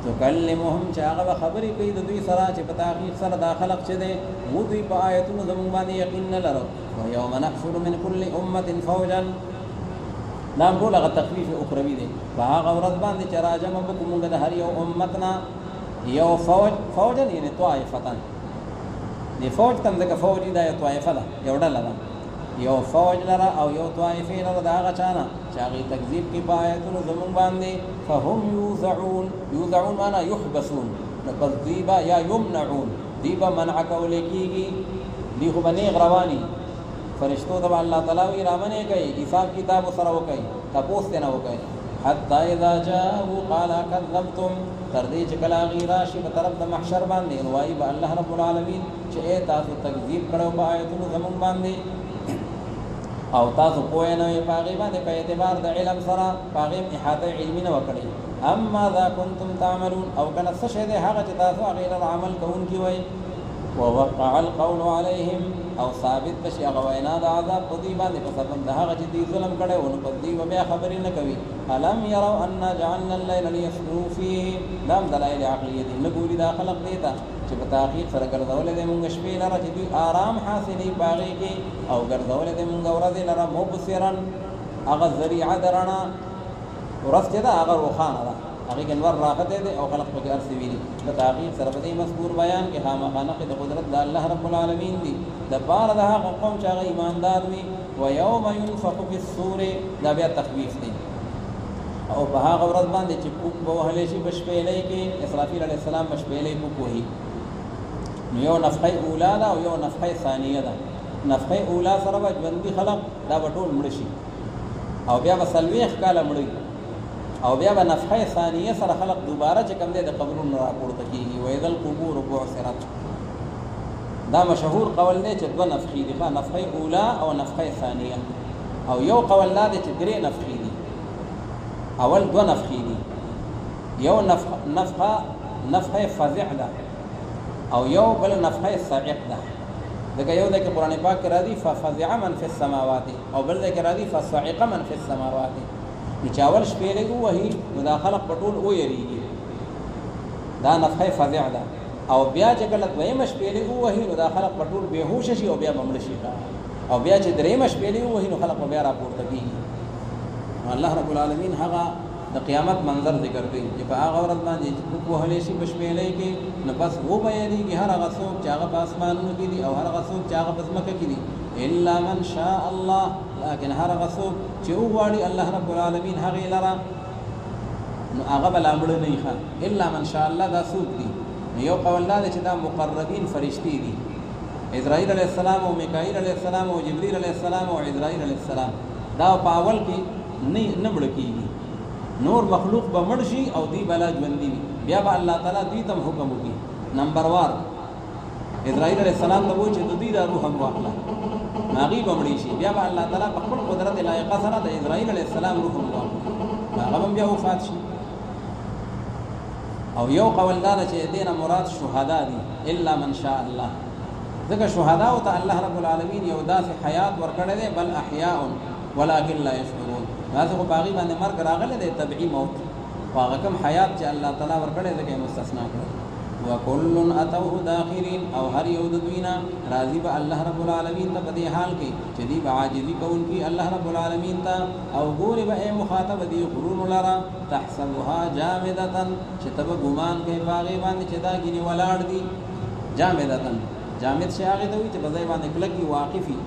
تکلمهم چې هغه به خبرې کوي د دوی سره چې په تحقیق سره دا خلق چې دی مو دوی په آیتونو زموږ باندې یقین نه لرو. ویوم نحشر من کل امة فوجا، دا ټول هغه تخفیف اخروي دی. په هغه ورځ باندې چې راجمع به کړو موږ د هر یو امت نه یو فوجا یعنی طائفة. دی فوج ته ځکه فوج دا یو طائفه ده، یو ډله ده، یو فوج لره او یو طائفې لره د هغه چا نه چې هغې تکذیب کړي په آیتونو زموږ باندې. فهم یوزعون، یوزعون معنا یحبسون، نو پس دوی به یا یمنعون، دوی به منع کولی کېږي، دوی خو به نیغ رواني فرشتو ته به الله تعالی وایي رامنې کوي، حساب کتاب سره وکئ، تپوس ترې نه وکئ. حتی اذا جاءوا قال کذبتم، تر دې چې کله هغې راشي په طرف د محشر باندې نو وایي به الله رب العالمین چې ای تاسو تکذیب کړی په آیتونو زموږ باندې او تاسو پوه نه وئ په هغې باندې په اعتبار د علم سره په هغې احاطه علمي نه وکړئ. اما ذا کنتم تعملون، او که نه څه شی دی هغه چې تاسو هغې لره عمل کوونکي وئ. ووقع القول عليهم، او ثابت بشي هغه وینا د عذاب په دوی باندې په سبب د هغه چې دوی ظلم کړی و، نو په دوی به بیا خبرې نه کوي. الم یروا انا جعلنا الليل ليسكنوا فيه، دا هم دلایل عقلیه دي. نه ګوري دا خلق دی ته چې په تحقیق سره ګرځولی دی مونږ شپې لره چې دوی آرام حاصلوي په هغې کې، او ګرځولی دی مونږ ورځې لره مبصرا، هغه ذریعه د رڼا. ورځ چې ده هغه روښانه ده، هغې کې نور راغتی دی او خلق پکې هر څه ویني. په تحقیق سره په دې مذکور بیان کې خامخا نښې د قدرت د الله رب العالمین دي دپاره د هغه قوم چې هغه ایماندار وي. ویوم ینفخ فی الصور، دا بیا تخویف دی. او په هغه ورځ باندې چې پوک به وهلی شي په شپېلۍ کې، اسرافیل علیه السلام په شپېلۍ پوک وهي. نو یو نفخه اولا ده او یو نفخه ثانیه ده. نفخه اولا سره به ژوندي خلق دا به ټول مړه شي او بیا به 40 کاله مړه، او بیا به نفخه ثانیه سره خلق دوباره چې کوم دی د قبرونو راپورته کېږي. واذا القبور بعثرت، دا مشهور قول دی چې دوه نفخې دي، نفخه اولا او نفخه ثانیه. او یو قول دا دی چې 3 نفخې دي، اول 2 نفخې دي، یو نفخه فزع ده او یو بل نفخه صاعق ده. ځکه یو دی کې قرآن پاک کې راځي ففزع من فی السماوات، او بل دی کې راځي فصعق من فی السماوات. نو چې اول شپېلۍ ووهي نو دا خلق په ټول ویریږي، دا نفخه فزع ده. او بیا چې کله دویمه شپېلۍ ووهي نو دا خلق په ټول بېهوشه شي او بیا به مړه شي. او بیا چې درېیمه شپېلۍ ووهي نو خلق به بیا راپورته کېږي. نو الله رب العالمین هغه د قیامت منظر ذکر کوي چې په هغه ورځ باندې چې پوک وهلی شي په شپېلۍ کې، نو بس وبیانېږي هر هغه څوک چې هغه په اسمانونو کې دي او هر هغه څوک چې هغه په ځمکه کې دي، الا من شاء الله، لیکن هر هغه څوک چې وغواړي الله رب العالمین هغې لره نو هغه به لا مړه نه وي. الا من شاء الله دا څوک دي؟ نو یو قول دا دی چې دا مقربین فرشتې دي، اسرائیل علیه السلام او میکائیل علیه السلام او جبریل علیه السلام او اسرائیل علیه السلام. دا په اول کې نه مړه کېږي، نور مخلوق به مړ شي او دوی به لا ژوندي وي. بیا به الله تعالی دوی ته حکم وکړي، نمبر وار اسرائیل علیه السلام ته وایي چې د دوی دا روح هم واخله، نو هغې به مړې شي. بیا به الله تعالی په خپل قدرت لایقه سره د اسرائیل علیه السلام روح هم واخله، هغه به بیا وفات شي. او یو قول دا ده چې دې نه مراد شهدا دي، الا من شاء الله، ځکه شهداو ته الله رب العالمین یو داسې حیات ورکړی دی، بل احیاء ولکن لا یشعرون. هغه خو په هغې باندې مرګ راغلی دی، طبعي موت، خو هغه کوم حیات چې الله تعالی ورکړی ځکه یې مستثنا کړی. وكل اتوه داخرين او هر یو د دوینا راضی به الله رب العالمین ته په دې حال کې چې دی عاجزی کوونکی الله رب العالمین ته او ګوري به مخاطب دی غرور لرا تحسبها جامدتن چې تب ګمان کوي باغې باندې چې دا ګینه ولاړ دی جامدتن جامد شي هغه دوی چې بځای باندې کلکی واقفي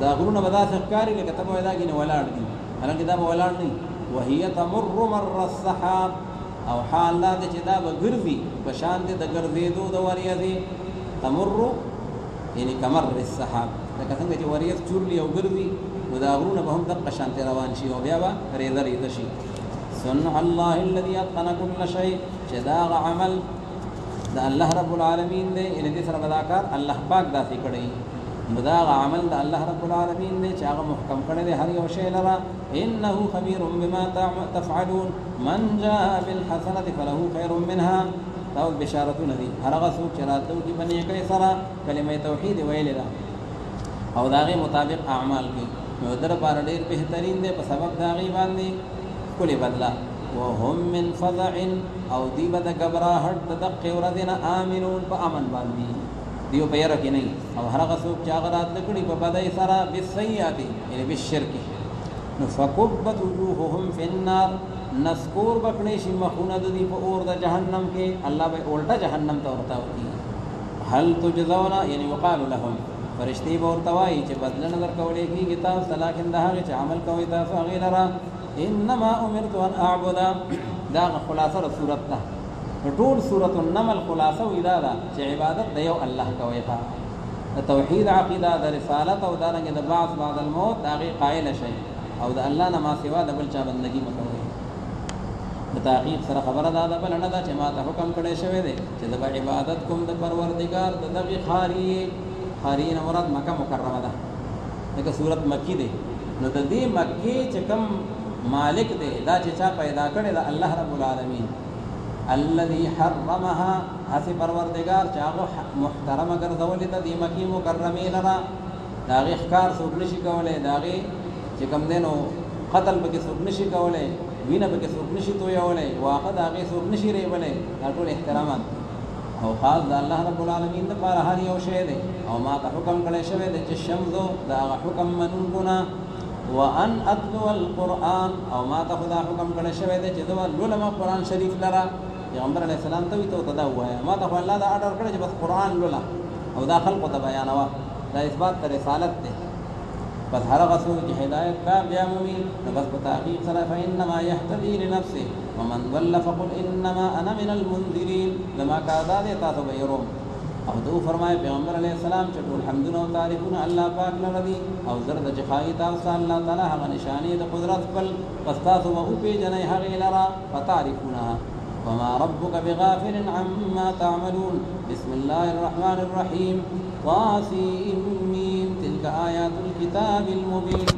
دا غرونه به دا ښکاری لکه تب دا ګینه ولاړ دی حالانکه دا به ولاړ نه وهي تمر مر السحاب او حال دا چې دا به ګرځي په شان د ګرځېدو د وریځې تمر یعنی کمر السحاب لکه څنګه چې وریځ چورلی او ګرځي نو دا غرونه به هم دغه شان روان شي او بیا به ریزه ریزه شي صنع الله الذي اتقن كل شيء چې دا عمل د الله رب العالمین دی ان دې سره بداکار الله پاک داسې کړی دا عمل د الله رب العالمین دی چې هغه محکم کړی دی هر یو شی لرا انه خبير بما تفعلون من جاء بالحسنه فله خير منها دا بشارتونه دي هرغه څوک چې راتلو کې بنې کوي سره کلمه توحید ویل دا او داغه مطابق اعمال کوي نو در پر ډیر بهترین دی په سبب داغي باندې کلی بدلا وهم من فزع او دی بد غبراهټ تدق ورذنا امنون په امن باندې دیو په یره کې نه او هرغه څوک چې هغه رات لکړي په بدای سره بالسیئات یعنی بالشرک نو فكبت وجوههم في النار نسکور بکړې شي مخونه د دې په اور د جهنم کې الله به اولټه جهنم ته ورته وي هل تجزون یعنی وقال لهم فرشتي به ورته وایي چې بدل نظر کولې کېږي تاسو لکه دا هغه چې عمل کوي تاسو هغه لرا انما امرت ان اعبد دا خلاصه صورت ده ټول سورۃ النمل خلاصه ودا ده چې عبادت د یو الله کوي ښا توحید عقیده د رسالت او دارنګ د بعد الموت هغه قائل شي او د الله نه ما سوا د بل چا بندگی مکوئ د تحقیق سره خبره ده بل نه ده چې ما ته حکم کړی شوی دی چې د عبادت کوم د پروردگار د دغه خاری نه مراد مکه مکرمه ده دغه صورت مکی ده نو د دې مکی چې کوم مالک دی دا چې چا پیدا کړی د الله رب العالمین الذي حرمها هسي پروردگار چې هغه محترم ګرځولې د دې مکی مکرمه لرا دا غي ښکار څوک نشي کولای دا غي چې کوم دینو قتل به څوک نشي کولای وینه به څوک نشي تویولای واخه دا غي څوک نشي ریولای دا ټول احترامات او خاص د الله رب العالمین لپاره هر یو شی دی او ما ته حکم کړی شوی دی چې شمزو دا حکم منونکونه وان اتلو القران او ما ته خدا حکم کړی شوی دی چې دا لولما قران شریف لرا پیغمبر علیه السلام ته وی ته دا وایا ما ته الله دا آرډر کړی چې بس قران لولا او دا خلق ته بیانوا دا اثبات تر رسالت دی بس هر غسو چې هدایت کا بیا مومي نو بس په تحقیق سره فإنما يهتدي لنفسه ومن ضل فقل انما انا من المنذرين لما کاذا دې تاسو به يروم او دو فرمای پیغمبر علیه السلام چې ټول حمدونه او تعریفونه الله پاک لري او زرد چې خای تاسو الله تعالی هغه نشانه د قدرت خپل پس تاسو او په جنې هغه لرا فتعرفونها وما ربك بغافل عما تعملون بسم الله الرحمن الرحيم طاسيم تلك آيات الكتاب المبين